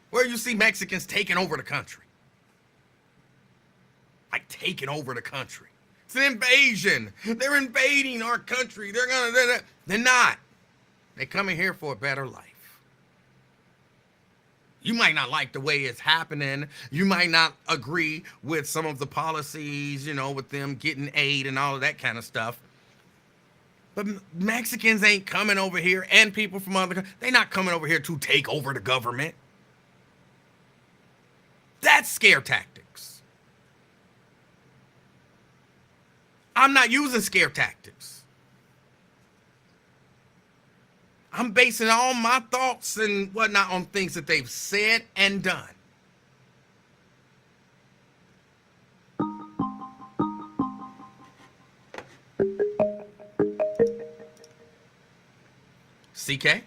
Where you see Mexicans taking over the country? Like taking over the country. It's an invasion. They're invading our country. They're not. They're coming here for a better life. You might not like the way it's happening. You might not agree with some of the policies, you know, with them getting aid and all of that kind of stuff. But Mexicans ain't coming over here, and people from other countries, they're not coming over here to take over the government. That's scare tactics. I'm not using scare tactics. I'm basing all my thoughts and whatnot on things that they've said and done. CK? Hey,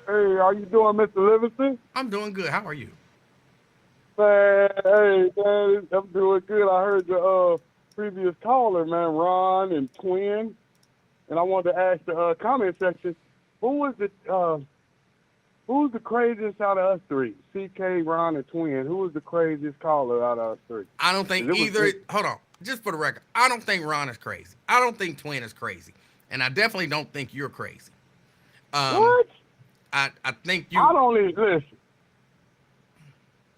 how you doing, Mr. Livingston? I'm doing good. How are you? Man, hey, man, I'm doing good. I heard your previous caller, man, Ron and Twin. And I wanted to ask the comment section, who's the craziest out of us three? CK, Ron, and Twin. Who was the craziest caller out of us three? I don't think either. Hold on, just for the record, I don't think Ron is crazy. I don't think Twin is crazy, and I definitely don't think you're crazy. What? I think you. I don't even listen.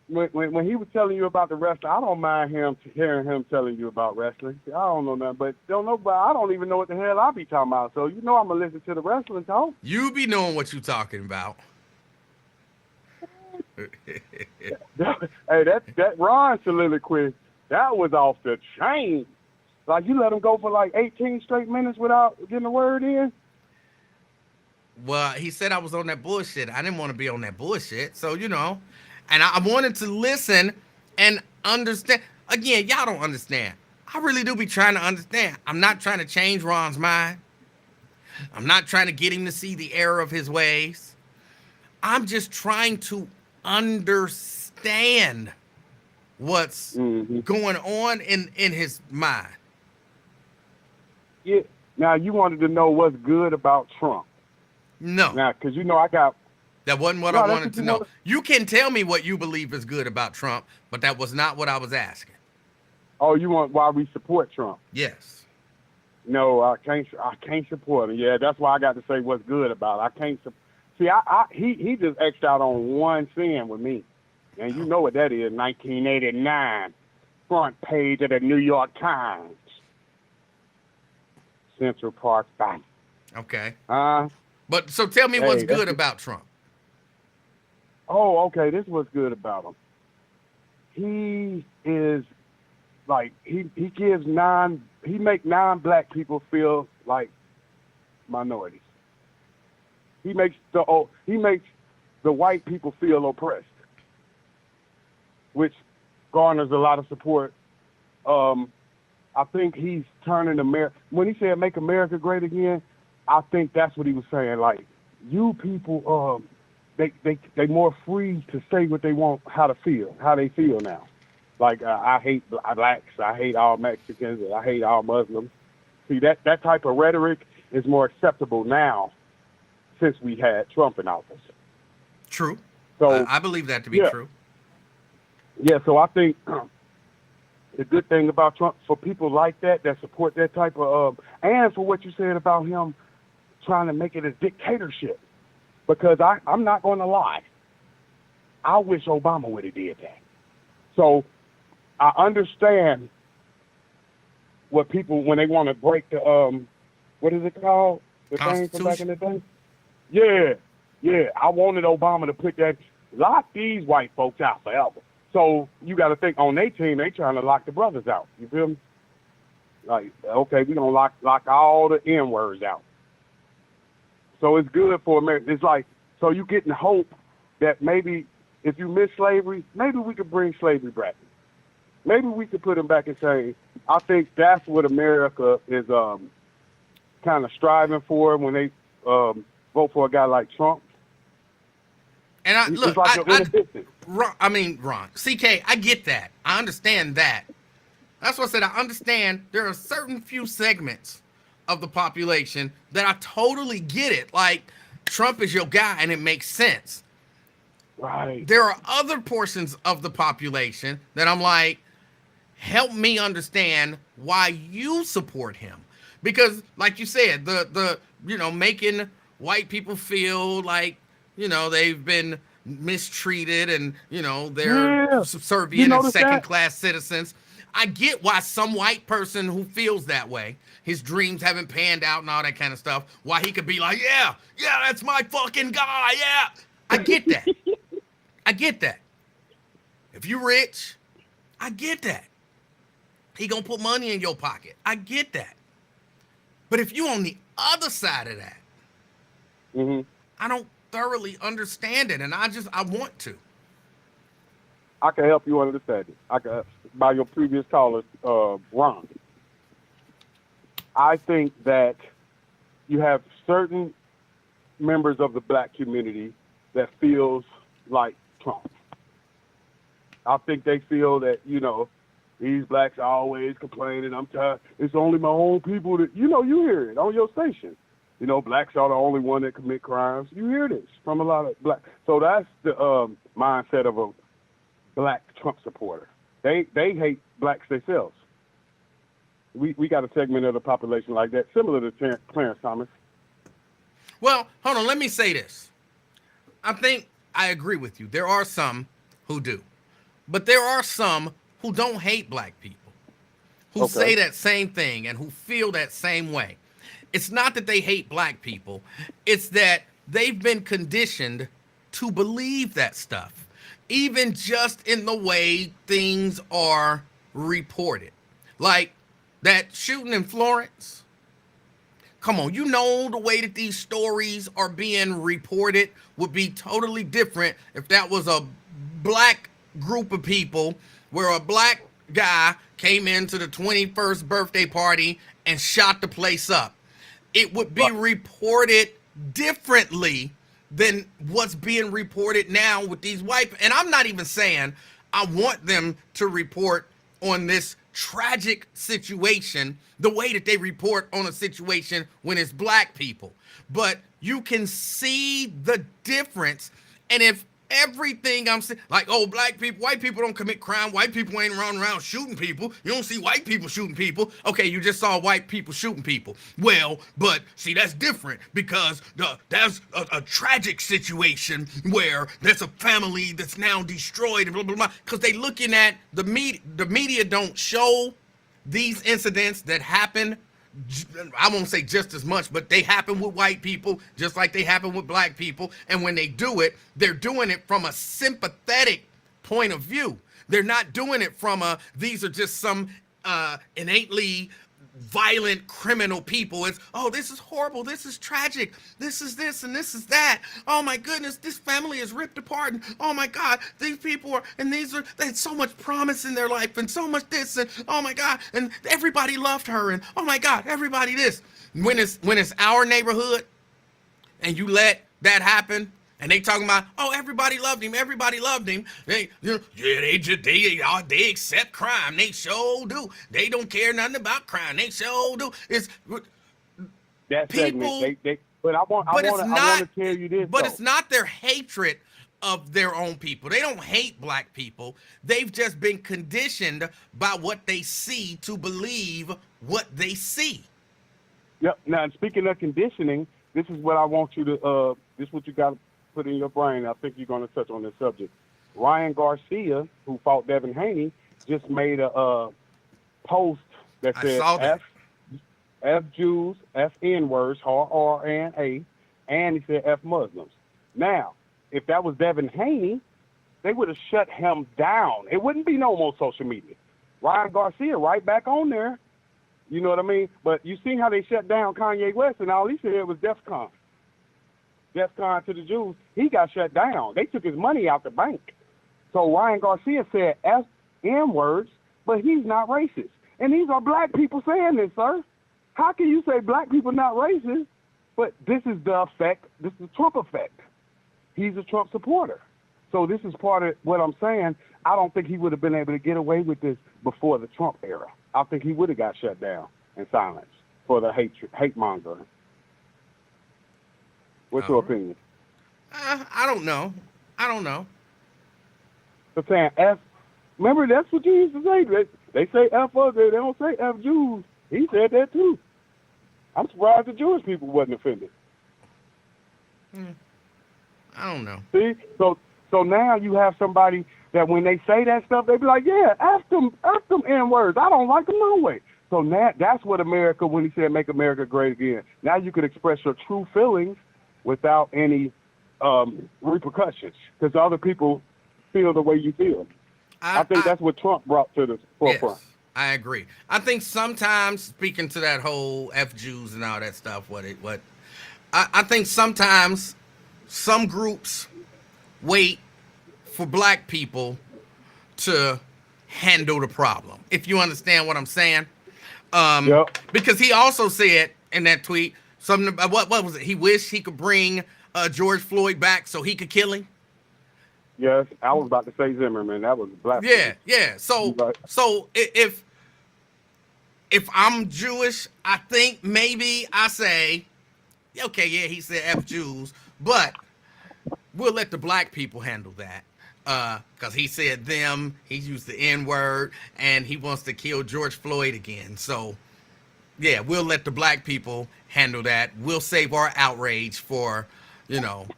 When he was telling you about the wrestling, I don't mind hearing him telling you about wrestling. I don't know nothing, but I don't even know what the hell I be talking about. So you know I'm gonna listen to the wrestling talk. You be knowing what you talking about. Hey, that Ron soliloquy, that was off the chain. Like you let him go for like 18 straight minutes without getting a word in. Well, he said I was on that bullshit. I didn't want to be on that bullshit. So, and I wanted to listen and understand. Again, y'all don't understand. I really do be trying to understand. I'm not trying to change Ron's mind. I'm not trying to get him to see the error of his ways. I'm just trying to understand what's going on in his mind. Yeah. Now, you wanted to know what's good about Trump. No. Now, because I got... That wasn't what I wanted to know. You can tell me what you believe is good about Trump, but that was not what I was asking. Oh, you want why we support Trump? Yes. No, I can't support him. Yeah, that's why I got to say what's good about it. I can't see. He just X'd out on one sin with me, and you know what that is? 1989, front page of the New York Times, Central Park Fight. Okay. But so tell me what's good about Trump. Oh, okay. This is what's good about him. He is like he make non-black people feel like minorities. He makes the white people feel oppressed, which garners a lot of support. I think he's turning America. When he said "Make America Great Again," I think that's what he was saying. Like, you people, they more free to say what they want, how they feel now. Like, I hate blacks, I hate all Mexicans, I hate all Muslims. See, that type of rhetoric is more acceptable now since we had Trump in office. True. So I believe that to be true. Yeah, so I think the good thing about Trump, for people like that support that type of, and for what you said about him trying to make it a dictatorship, because I'm not going to lie, I wish Obama would have did that. So I understand what people, when they want to break the, what is it called? The thing from back in the day? Yeah. I wanted Obama to put that, lock these white folks out forever. So you got to think on their team, they trying to lock the brothers out. You feel me? Like, okay, we're going to lock all the N-words out. So it's good for America. It's like, so you getting hope that maybe if you miss slavery, maybe we could bring slavery back. Maybe we could put them back and say, I think that's what America is kind of striving for when they vote for a guy like Trump. And Ron, CK, I get that. I understand that. That's what I said. I understand there are certain few segments of the population that I totally get it. Like, Trump is your guy and it makes sense. Right. There are other portions of the population that I'm like, help me understand why you support him. Because, like you said, the making white people feel like, they've been mistreated and, they're subservient and second-class citizens. I get why some white person who feels that way, his dreams haven't panned out and all that kind of stuff, why he could be like, yeah, that's my fucking guy, yeah. I get that. I get that. If you rich, I get that. He gonna put money in your pocket. I get that. But if you on the other side of that, I don't thoroughly understand it, and I want to. I can help you understand it. By your previous caller, Ron. I think that you have certain members of the black community that feels like Trump. I think they feel that, these blacks are always complaining. I'm tired. It's only my own people that, you hear it on your station. You know, blacks are the only one that commit crimes. You hear this from a lot of black. So that's the mindset of a black Trump supporter. They hate blacks themselves. We got a segment of the population like that, similar to Clarence Thomas. Well, hold on. Let me say this. I think I agree with you. There are some who do. But there are some who don't hate black people, who say that same thing and who feel that same way. It's not that they hate black people. It's that they've been conditioned to believe that stuff, even just in the way things are reported. Like that shooting in Florence. Come on, you know the way that these stories are being reported would be totally different if that was a black group of people where a black guy came into the 21st birthday party and shot the place up. It would be reported differently than what's being reported now with these white. And I'm not even saying I want them to report on this tragic situation the way that they report on a situation when it's black people. But you can see the difference. And if everything I'm saying, like, oh, black people, white people don't commit crime. White people ain't running around shooting people. You don't see white people shooting people. Okay, you just saw white people shooting people. Well, but see, that's different because that's a tragic situation where there's a family that's now destroyed and blah, blah, blah. Because they looking at the media don't show these incidents that happen. I won't say just as much, but they happen with white people just like they happen with black people. And when they do it, they're doing it from a sympathetic point of view. They're not doing it from these are just some innately violent criminal people. It's, oh, this is horrible. This is tragic. This is this and this is that. Oh my goodness, this family is ripped apart. And oh my God, these people are, and they had so much promise in their life and so much this and oh my God, and everybody loved her and oh my God, everybody this. When it's our neighborhood and you let that happen, and they talking about, oh, everybody loved him. Everybody loved him. They accept crime. They sure do. They don't care nothing about crime. They sure do. It's that people. Segment, but I want to tell you this. But it's not their hatred of their own people. They don't hate black people. They've just been conditioned by what they see to believe what they see. Yep. Now, speaking of conditioning, this is what I want you to. This is what you got to put in your brain. I think you're going to touch on this subject. Ryan Garcia, who fought Devin Haney, just made a post that said F Jews, F N-words, R-R-N-A, and he said F Muslims. Now, if that was Devin Haney, they would have shut him down. It wouldn't be no more social media. Ryan Garcia right back on there. You know what I mean? But you see how they shut down Kanye West, and all he said was DEFCON. DEFCON to the Jews. He got shut down. They took his money out the bank. So Ryan Garcia said F N-words, but he's not racist. And these are black people saying this, sir. How can you say black people not racist? But this is the effect. This is the Trump effect. He's a Trump supporter. So this is part of what I'm saying. I don't think he would have been able to get away with this before the Trump era. I think he would have got shut down and silenced for the hate mongering. What's your opinion? I don't know. But saying F, remember that's what you used to say. They say F us, they don't say F Jews. He said that too. I'm surprised the Jewish people wasn't offended. I don't know. See, so now you have somebody that when they say that stuff, they be like, yeah, F them N-words. I don't like them no way. So now that's what America, when he said make America great again. Now you can express your true feelings without any repercussions because other people feel the way you feel. I think that's what Trump brought to the forefront. Yes, I agree. I think sometimes, speaking to that whole F Jews and all that stuff, I think sometimes some groups wait for black people to handle the problem. If you understand what I'm saying. Because he also said in that tweet something about what was it? He wished he could bring George Floyd back so he could kill him. Yes, I was about to say Zimmerman. That was blasphemy. Yeah. So if I'm Jewish, I think maybe I say Okay, yeah, he said F Jews, but we'll let the black people handle that. Because he said them, he used the N word, and he wants to kill George Floyd again. So, yeah, we'll let the black people handle that. We'll save our outrage for,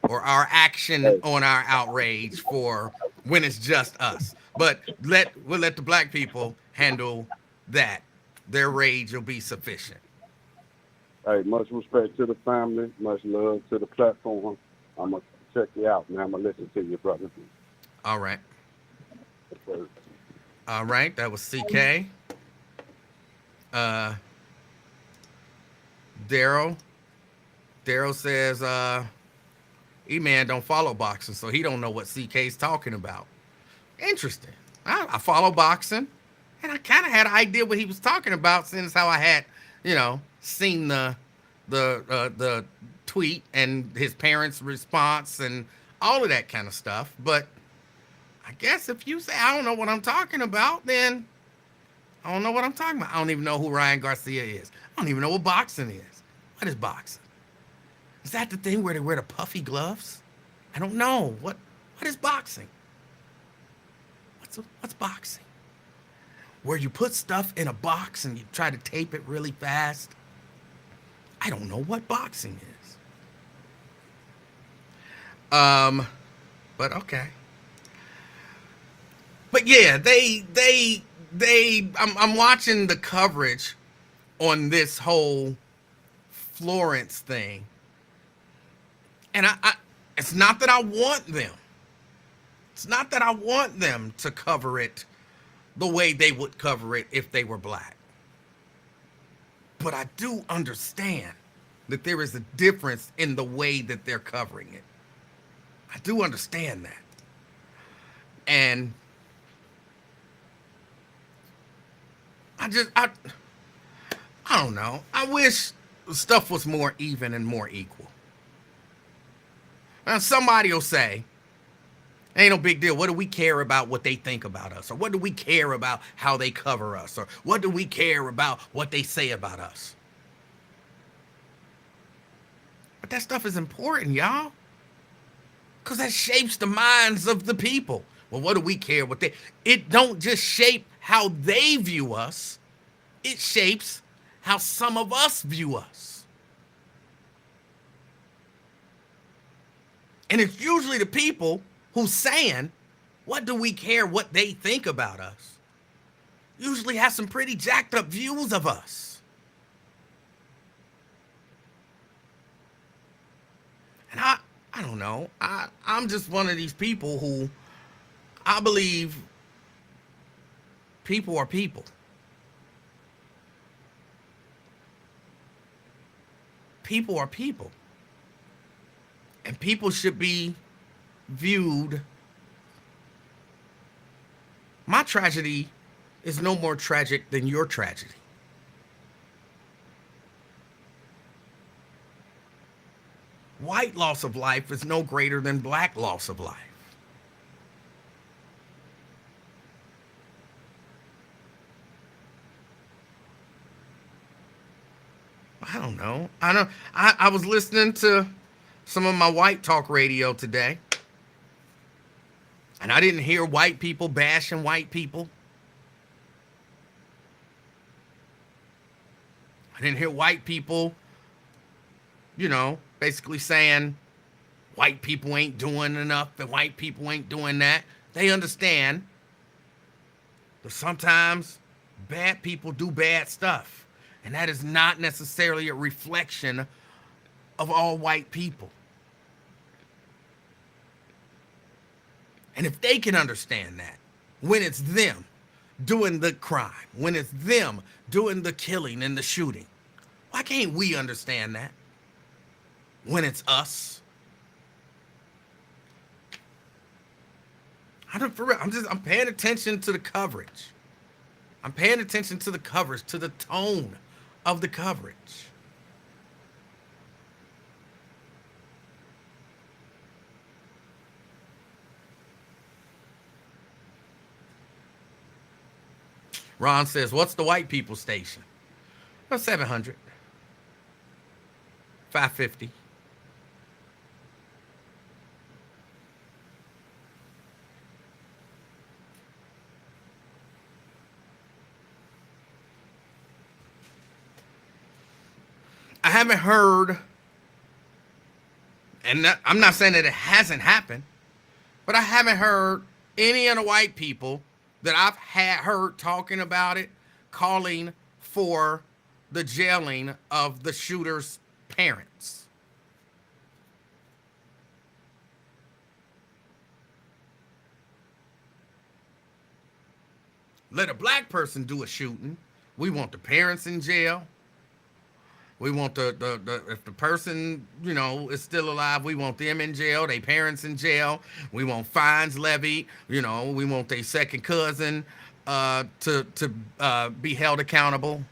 or our action Hey, on our outrage for when it's just us. But we'll let the black people handle that. Their rage will be sufficient. hey, much respect to the family, much love to the platform. I'm gonna check you out, man. I'm gonna listen to you, brother. All right. Okay. All right. That was CK. Uh, Daryl. Daryl says, E-Man don't follow boxing, so he don't know what CK's talking about. Interesting. I follow boxing, and I kind of had an idea what he was talking about since how I had, seen the tweet and his parents' response and all of that kind of stuff. But I guess if you say I don't know what I'm talking about, then I don't know what I'm talking about. I don't even know who Ryan Garcia is. I don't even know what boxing is. What is boxing? Is that the thing where they wear the puffy gloves? I don't know. What is boxing? What's boxing? Where you put stuff in a box and you try to tape it really fast? I don't know what boxing is. But okay. But yeah, I'm watching the coverage on this whole Florence thing. And it's not that I want them. It's not that I want them to cover it the way they would cover it if they were black. But I do understand that there is a difference in the way that they're covering it. I do understand that. And I don't know. I wish stuff was more even and more equal. Now somebody will say, ain't no big deal. What do we care about what they think about us? Or what do we care about how they cover us? Or what do we care about what they say about us? But that stuff is important, y'all. Because that shapes the minds of the people. Well, what do we care what they... It don't just shape how they view us. It shapes how some of us view us. And it's usually the people who's saying, what do we care what they think about us? Usually have some pretty jacked up views of us. And I don't know. I'm just one of these people who I believe people are people. People are people. And people should be viewed. My tragedy is no more tragic than your tragedy. White loss of life is no greater than black loss of life. I don't know. I was listening to some of my white talk radio today, and I didn't hear white people bashing white people. I didn't hear white people, basically saying white people ain't doing enough and white people ain't doing that. They understand that sometimes bad people do bad stuff. And that is not necessarily a reflection of all white people. And if they can understand that, when it's them doing the crime, when it's them doing the killing and the shooting, why can't we understand that? When it's us? I'm paying attention to the coverage. I'm paying attention to the coverage, to the tone of the coverage. Ron says, what's the white people station? Well, 700. 550. I haven't heard, and I'm not saying that it hasn't happened, but I haven't heard any of the white people that I've heard talking about it calling for the jailing of the shooter's parents. Let a black person do a shooting. We want the parents in jail. We want the if the person, is still alive, we want them in jail, their parents in jail. We want fines levied. We want their second cousin to be held accountable.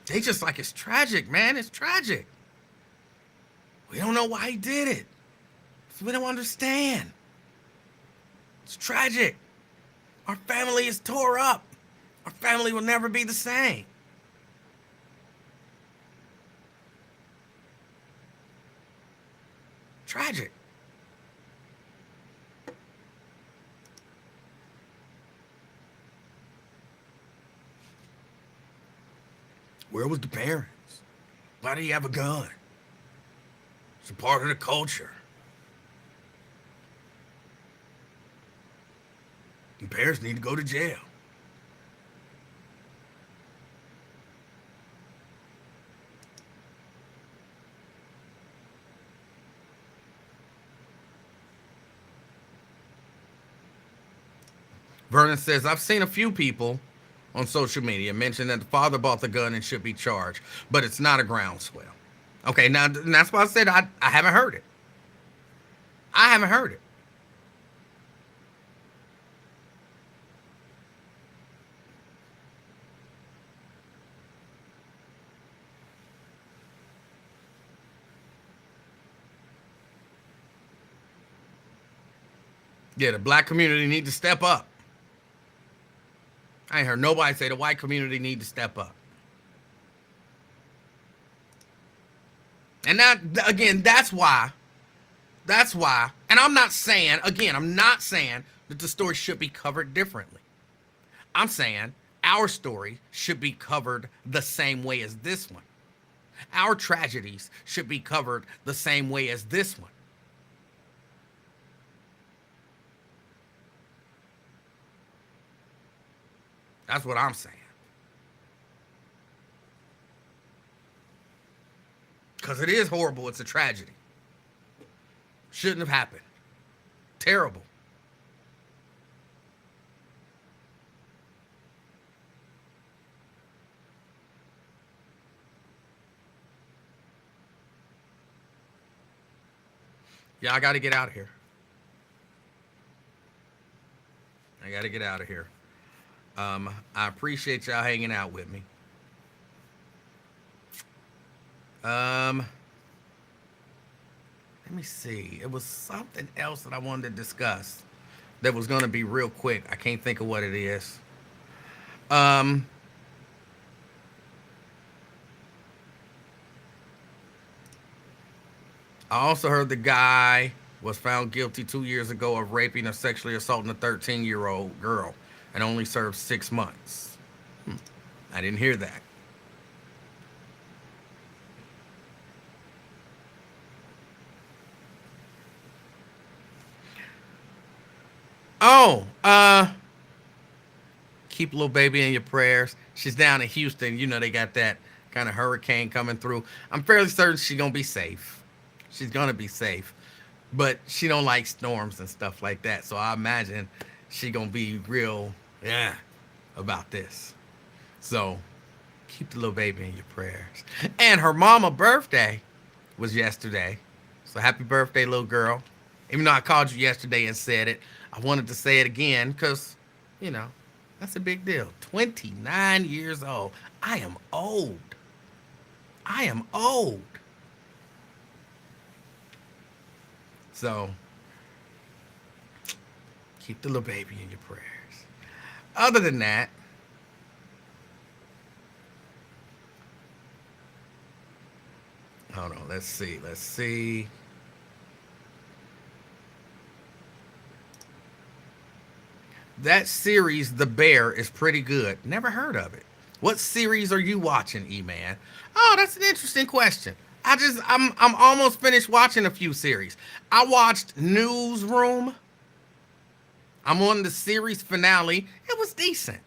They just like, it's tragic, man. It's tragic. We don't know why he did it. We don't understand. It's tragic. Our family is tore up. Our family will never be the same. Tragic. Where was the parents? Why did he have a gun? It's a part of the culture. And parents need to go to jail. Vernon says, I've seen a few people on social media mention that the father bought the gun and should be charged, but it's not a groundswell. Okay, now that's why I said I haven't heard it. I haven't heard it. Yeah, the black community need to step up. I ain't heard nobody say the white community need to step up. And that, again, that's why, and I'm not saying that the story should be covered differently. I'm saying our story should be covered the same way as this one. Our tragedies should be covered the same way as this one. That's what I'm saying. Because it is horrible. It's a tragedy. Shouldn't have happened. Terrible. Yeah, I got to get out of here. I appreciate y'all hanging out with me. Let me see. It was something else that I wanted to discuss that was going to be real quick. I can't think of what it is. I also heard the guy was found guilty 2 years ago of raping or sexually assaulting a 13-year-old girl and only served 6 months. I didn't hear that. Oh, keep little baby in your prayers. She's down in Houston. They got that kind of hurricane coming through. I'm fairly certain she's going to be safe. She's going to be safe. But she don't like storms and stuff like that. So I imagine she going to be real, about this. So keep the little baby in your prayers. And her mama birthday was yesterday. So happy birthday, little girl. Even though I called you yesterday and said it, I wanted to say it again because, that's a big deal. 29 years old. I am old. So, Keep the little baby in your prayers. Other than that, hold on. Let's see. Let's see. That series, The Bear, is pretty good. Never heard of it. What series are you watching, E-Man? Oh, that's an interesting question. I'm almost finished watching a few series. I watched Newsroom. I'm on the series finale. It was decent.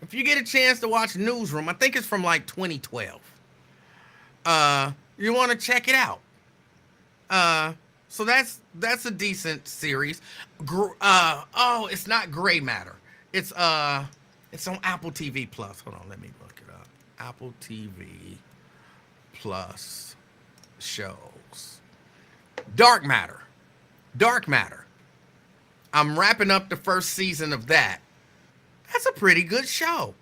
If you get a chance to watch Newsroom, I think it's from like 2012. You want to check it out. So that's a decent series. Oh, it's not Gray Matter. It's on Apple TV Plus. Hold on, let me look it up. Apple TV Plus shows. Dark Matter. Dark Matter. I'm wrapping up the first season of that. That's a pretty good show.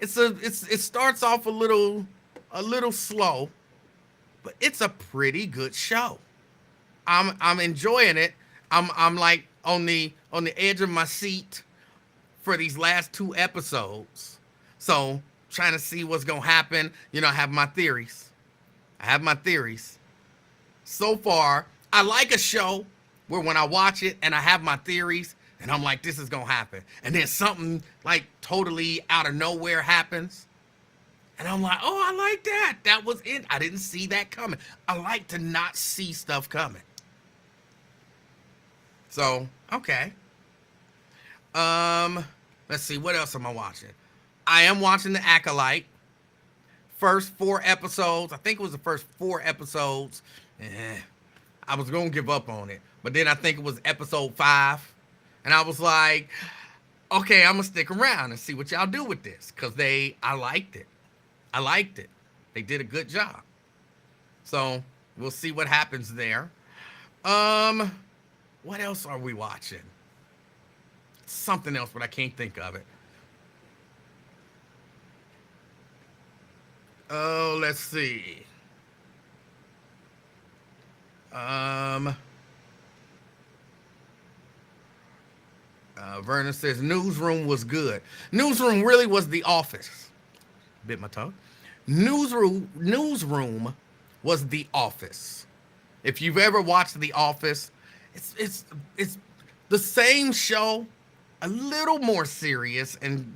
It starts off a little slow, but it's a pretty good show. I'm enjoying it. I'm like on the edge of my seat for these last 2 episodes. So trying to see what's gonna happen. You know, I have my theories. So far, I like a show where when I watch it and I have my theories and I'm like, this is gonna happen. And then something like totally out of nowhere happens. And I'm like, oh, I like that. That was it. I didn't see that coming. I like to not see stuff coming. So, okay. Let's see, what else am I watching? I am watching The Acolyte. First 4 episodes. I think it was the first 4 episodes. I was gonna give up on it. But then I think it was episode 5. And I was like, okay, I'm gonna stick around and see what y'all do with this. Cause I liked it. They did a good job. So we'll see what happens there. What else are we watching? Something else, but I can't think of it. Oh, let's see. Vernon says Newsroom was good. Newsroom really was The Office. Bit my tongue. Newsroom was The Office. If you've ever watched The Office, it's the same show, a little more serious and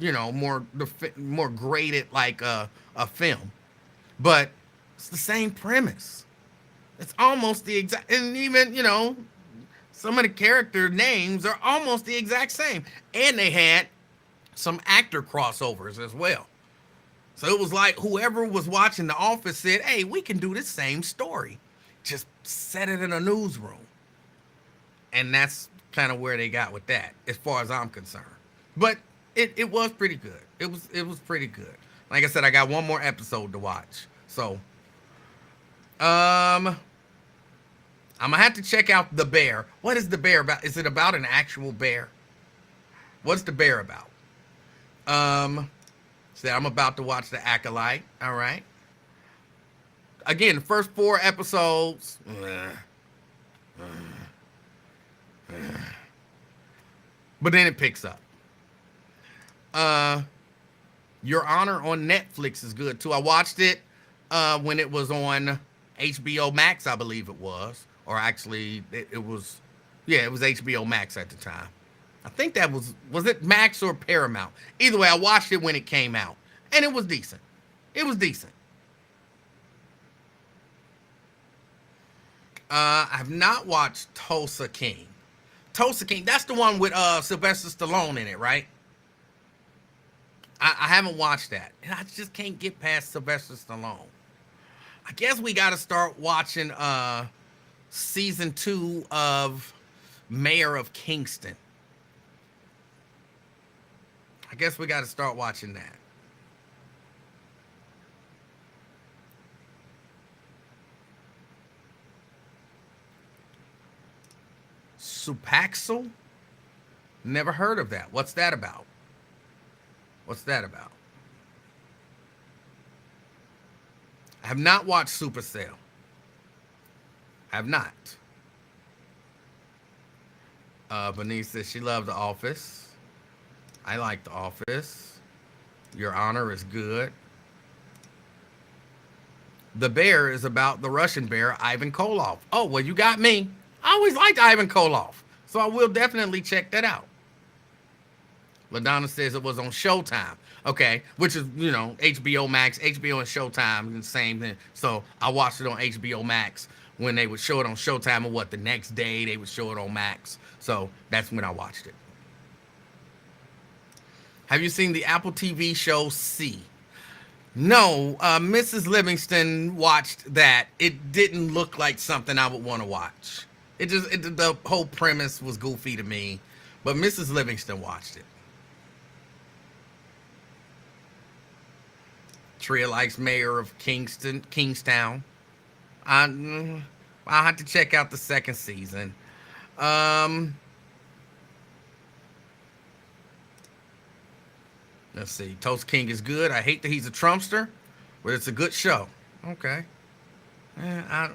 more graded like a film, but it's the same premise. It's almost the exact, and even some of the character names are almost the exact same, and they had some actor crossovers as well. So it was like whoever was watching The Office said, hey, we can do this same story, just set it in a newsroom. And that's kind of where they got with that, as far as I'm concerned. But it was pretty good. It was pretty good. Like I said, I got one more episode to watch. So, I'm gonna have to check out The Bear. What is The Bear about? Is it about an actual bear? What's The Bear about? So I'm about to watch The Acolyte. All right. Again, the first 4 episodes. But then it picks up. Your Honor on Netflix is good too. I watched it when it was on HBO Max, I believe it was. Or actually, it was HBO Max at the time. I think that was it Max or Paramount? Either way, I watched it when it came out. And it was decent. I've not watched Tulsa King. Tulsa King, that's the one with Sylvester Stallone in it, right? I haven't watched that. And I just can't get past Sylvester Stallone. I guess we got to start watching season 2 of Mayor of Kingston. I guess we got to start watching that. Supaxel? Never heard of that. What's that about? I have not watched Supercell. I have not. Bernice says she loved The Office. I like The Office. Your Honor is good. The Bear is about the Russian bear, Ivan Koloff. Oh, well, you got me. I always liked Ivan Koloff, so I will definitely check that out. LaDonna says it was on Showtime. Okay, which is, HBO Max. HBO and Showtime, the same thing. So I watched it on HBO Max when they would show it on Showtime, and the next day they would show it on Max. So that's when I watched it. Have you seen the Apple TV show C? No, Mrs. Livingston watched that. It didn't look like something I would want to watch. The whole premise was goofy to me, but Mrs. Livingston watched it. Tria likes Mayor of Kingstown. I'll have to check out the second season. Let's see. Toast King is good. I hate that he's a Trumpster, but it's a good show. Okay. I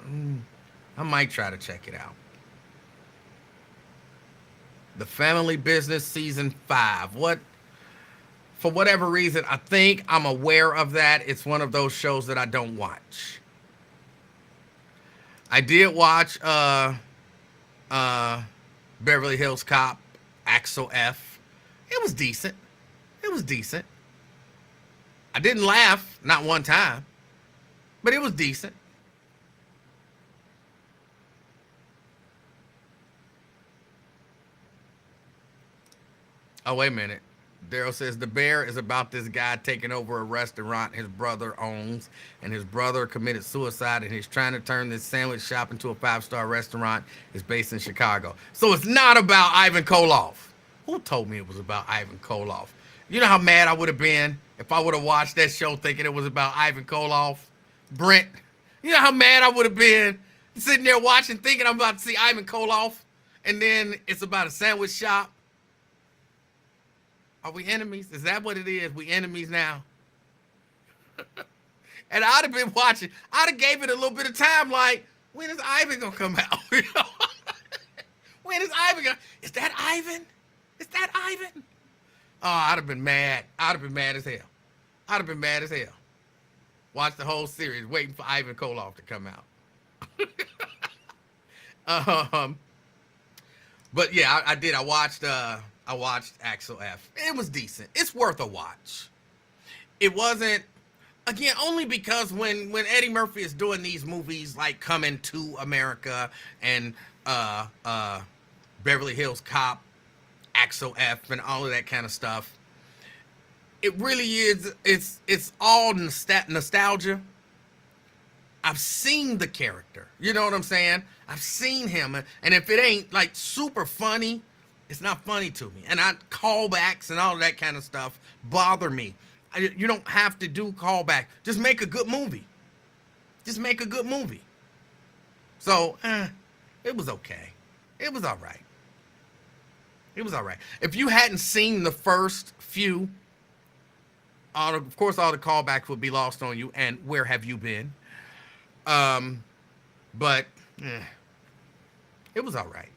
might try to check it out. The Family Business Season 5. For whatever reason, I think I'm aware of that. It's one of those shows that I don't watch. I did watch Beverly Hills Cop, Axel F. It was decent. I didn't laugh, not one time, but it was decent. Oh, wait a minute. Daryl says The Bear is about this guy taking over a restaurant his brother owns, and his brother committed suicide, and he's trying to turn this sandwich shop into a 5-star restaurant. It's based in Chicago. So it's not about Ivan Koloff. Who told me it was about Ivan Koloff? You know how mad I would have been if I would have watched that show thinking it was about Ivan Koloff? Brent, you know how mad I would have been sitting there watching thinking I'm about to see Ivan Koloff, and then it's about a sandwich shop? Are we enemies? Is that what it is? We enemies now? And I'd have been watching. I'd have gave it a little bit of time, like, when is Ivan going to come out? When is Ivan going to... Is that Ivan? Is that Ivan? Oh, I'd have been mad. I'd have been mad as hell. Watch the whole series waiting for Ivan Koloff to come out. But yeah, I did. I watched Axel F. It was decent. It's worth a watch. It wasn't, again, only because when Eddie Murphy is doing these movies like Coming to America and Beverly Hills Cop, Axel F, and all of that kind of stuff, it really is, it's all nostalgia. I've seen the character. You know what I'm saying? I've seen him. And if it ain't like super funny, it's not funny to me. And callbacks and all of that kind of stuff bother me. You don't have to do callback. Just make a good movie. So, it was okay. It was all right. If you hadn't seen the first few, of course, all the callbacks would be lost on you. And where have you been? But it was all right.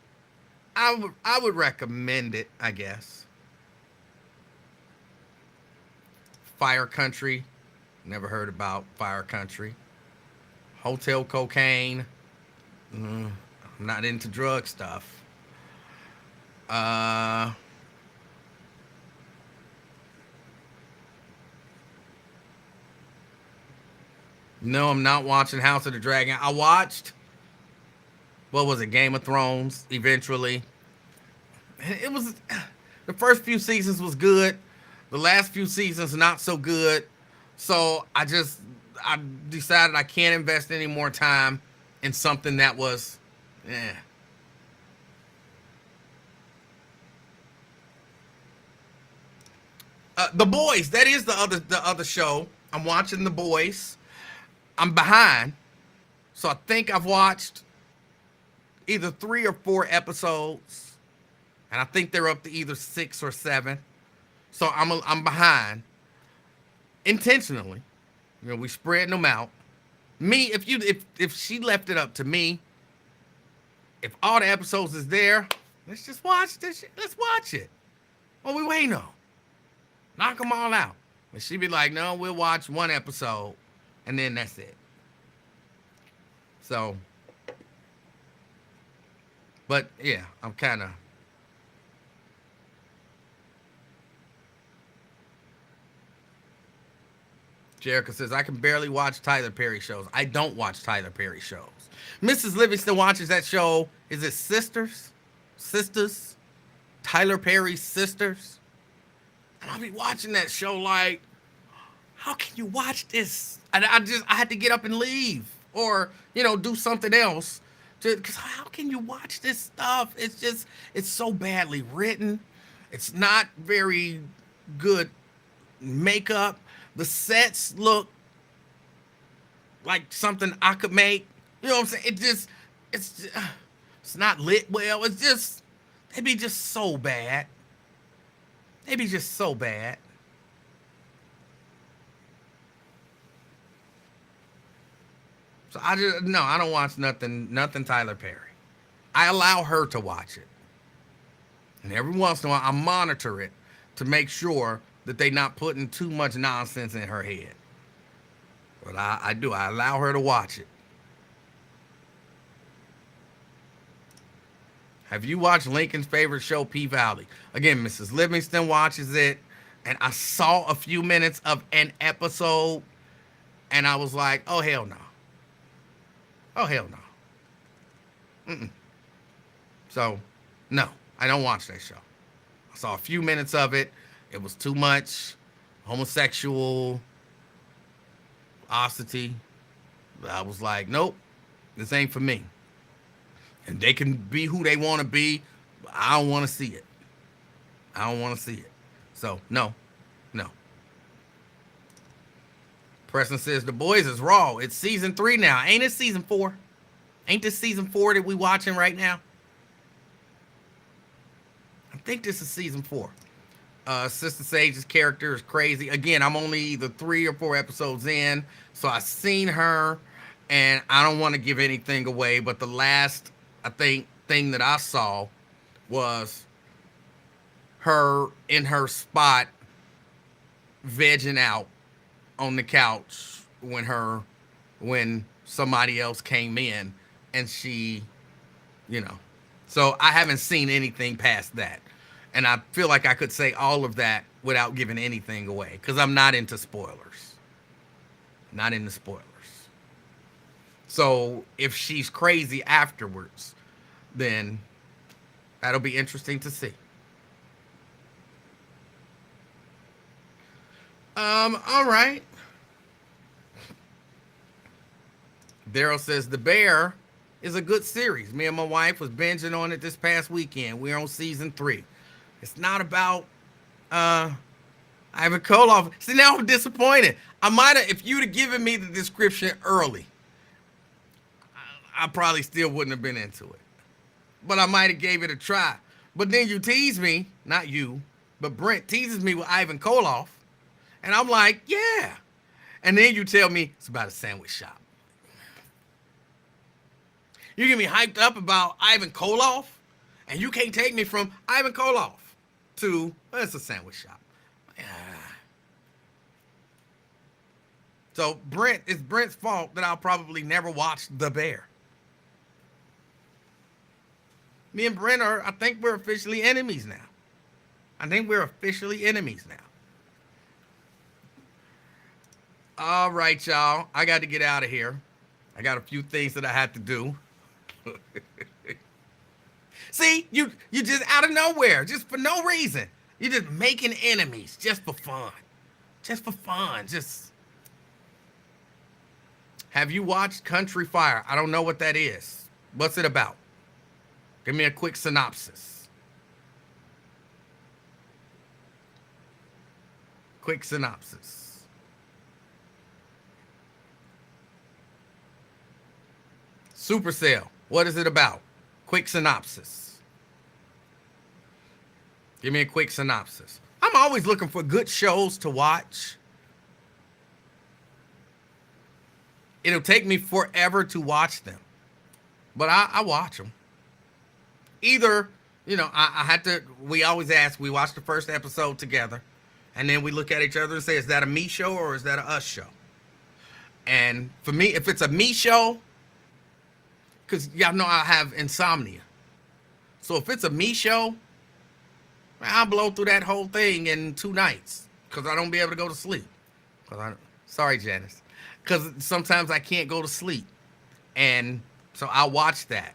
I would recommend it, I guess. Fire Country. Never heard about Fire Country. Hotel Cocaine. I'm not into drug stuff. No, I'm not watching House of the Dragon. I watched, what was it, Game of Thrones, eventually. It was, the first few seasons was good. The last few seasons, not so good. So I decided I can't invest any more time in something that was, The Boys, that is the other show. I'm watching The Boys. I'm behind. So I think I've watched either 3 or 4 episodes. And I think they're up to either 6 or 7. So I'm behind. Intentionally. We spreading them out. Me, if she left it up to me, if all the episodes is there, Let's just watch this shit. Let's watch it. What we waiting on? Knock them all out. And she'd be like, no, we'll watch one episode, and then that's it. So, but yeah, I'm kind of. Jericho says, I can barely watch Tyler Perry shows. I don't watch Tyler Perry shows. Mrs. Livingston watches that show. Is it Sisters? Sisters? Tyler Perry's Sisters? And I'll be watching that show like, how can you watch this? And I had to get up and leave or, do something else. Because how can you watch this stuff? It's so badly written. It's not very good makeup. The sets look like something I could make. You know what I'm saying? It's not lit well. They be just so bad. They be just so bad. So I don't watch nothing Tyler Perry. I allow her to watch it. And every once in a while, I monitor it to make sure that they not putting too much nonsense in her head. But I allow her to watch it. Have you watched Lincoln's favorite show, P-Valley? Again, Mrs. Livingston watches it, and I saw a few minutes of an episode, and I was like, oh, hell no. Oh, hell no. So, no, I don't watch that show. I saw a few minutes of it. It was too much homosexual osity. I was like, nope, this ain't for me. And they can be who they want to be, but I don't want to see it. I don't want to see it. So, no. Preston says, The Boys is raw. It's season 3 now. Ain't it season 4? Ain't this season 4 that we watching right now? I think this is season 4. Sister Sage's character is crazy. Again, I'm only either 3 or 4 episodes in, so I've seen her, and I don't want to give anything away, but the last, I think, thing that I saw was her in her spot vegging out on the couch when somebody else came in, and she, so I haven't seen anything past that. And I feel like I could say all of that without giving anything away, because I'm not into spoilers. Not into spoilers. So if she's crazy afterwards, then that'll be interesting to see. All right. Daryl says, The Bear is a good series. Me and my wife was binging on it this past weekend. We're on season 3. It's not about Ivan Koloff. See, now I'm disappointed. I might have, if you'd have given me the description early, I probably still wouldn't have been into it. But I might have gave it a try. But then you tease me, not you, but Brent teases me with Ivan Koloff. And I'm like, yeah. And then you tell me it's about a sandwich shop. You get me hyped up about Ivan Koloff, and you can't take me from Ivan Koloff to, well, it's a sandwich shop. So it's Brent's fault that I'll probably never watch The Bear. Me and Brent I think we're officially enemies now. All right, y'all. I got to get out of here. I got a few things that I had to do. See, you just out of nowhere, just for no reason. You're just making enemies just for fun. Have you watched Country Fire? I don't know what that is. What's it about? Give me a quick synopsis. Supercell. What is it about? Quick synopsis. Give me a quick synopsis. I'm always looking for good shows to watch. It'll take me forever to watch them, but I watch them. Either, I had to. We always ask. We watch the first episode together, and then we look at each other and say, "Is that a me show or is that a us show?" And for me, if it's a me show, because y'all know I have insomnia, so if it's a me show, I'll blow through that whole thing in 2 nights because I don't be able to go to sleep. Sorry, Janice, because sometimes I can't go to sleep, and so I'll watch that.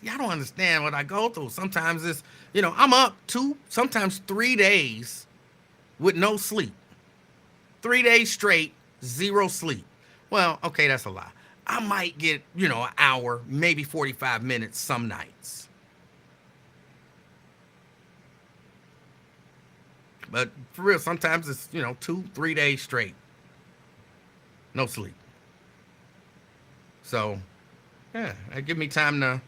I don't understand what I go through. Sometimes it's, I'm up 2, sometimes 3 days with no sleep. 3 days straight, 0 sleep. Well, okay, that's a lie. I might get, an hour, maybe 45 minutes some nights. But for real, sometimes it's, 2-3 days straight. No sleep. So, yeah, that give me time to...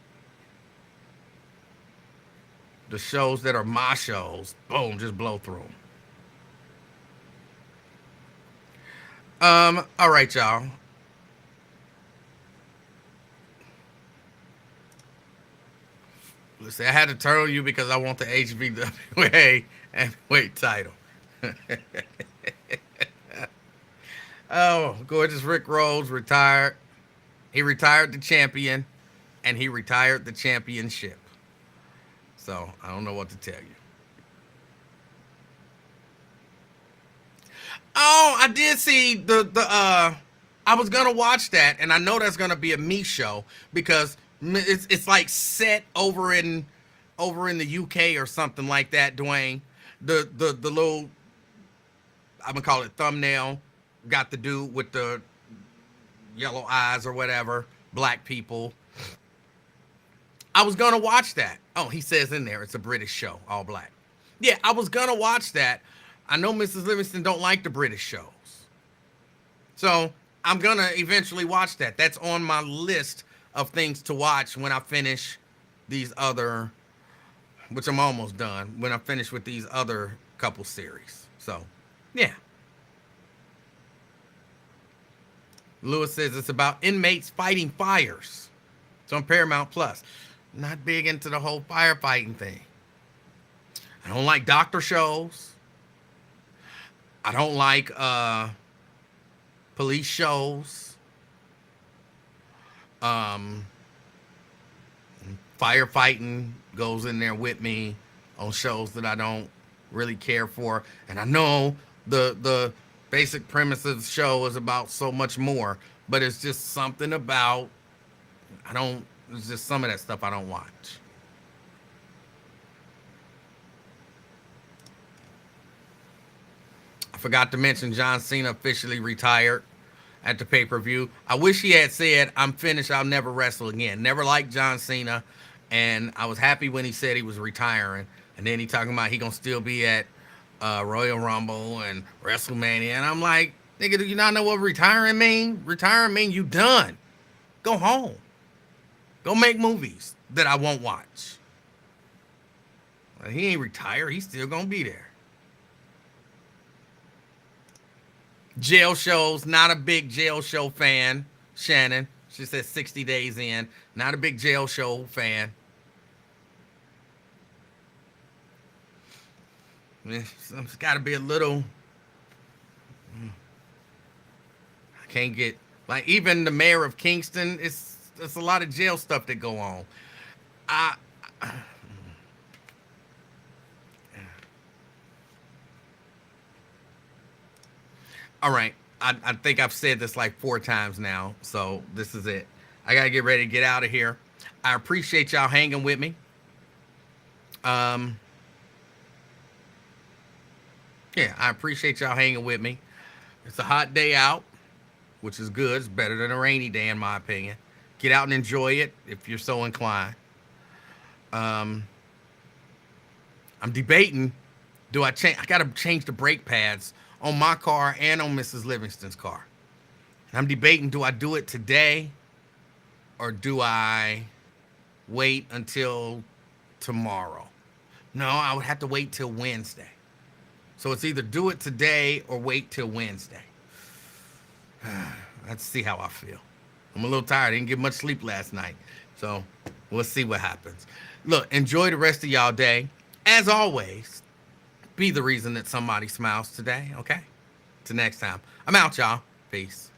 The shows that are my shows, boom, just blow through them. All right, y'all. Listen, I had to turn on you because I want the HBWA heavyweight title. Oh, gorgeous Rick Rhodes retired. He retired the champion, and he retired the championship. So, I don't know what to tell you. Oh, I did see I was going to watch that, and I know that's going to be a me show because it's like set over in the UK or something like that, Dwayne. The little, I'm going to call it thumbnail, got the dude with the yellow eyes or whatever, black people. I was going to watch that. Oh, he says in there, it's a British show, all black. Yeah, I was going to watch that. I know Mrs. Livingston don't like the British shows. So I'm going to eventually watch that. That's on my list of things to watch when I finish these other, which I'm almost done, when I finish with these other couple series. So, yeah. Lewis says it's about inmates fighting fires. It's on Paramount Plus. Not big into the whole firefighting thing. I don't like doctor shows. I don't like police shows. Firefighting goes in there with me on shows that I don't really care for. And I know the basic premise of the show is about so much more, but it's just something about, it's just some of that stuff I don't watch. I forgot to mention John Cena officially retired at the pay-per-view. I wish he had said, I'm finished, I'll never wrestle again. Never liked John Cena, and I was happy when he said he was retiring. And then he talking about he gonna still be at Royal Rumble and WrestleMania. And I'm like, nigga, do you not know what retiring mean? Retiring mean you done. Go home. Go make movies that I won't watch. Well, he ain't retired. He's still gonna be there. Jail shows. Not a big jail show fan. Shannon. She said 60 days in. Not a big jail show fan. It's got to be a little. I can't get, like, even the mayor of Kingston. It's a lot of jail stuff that go on. All right. I think I've said this like 4 times now, so this is it. I got to get ready to get out of here. I appreciate y'all hanging with me. Yeah, I appreciate y'all hanging with me. It's a hot day out, which is good. It's better than a rainy day, in my opinion. Get out and enjoy it if you're so inclined. I'm debating, do I change? I got to change the brake pads on my car and on Mrs. Livingston's car. And I'm debating, do I do it today or do I wait until tomorrow? No, I would have to wait till Wednesday. So it's either do it today or wait till Wednesday. Let's see how I feel. I'm a little tired. I didn't get much sleep last night. So we'll see what happens. Look, enjoy the rest of y'all day. As always, be the reason that somebody smiles today, okay? Till next time. I'm out, y'all. Peace.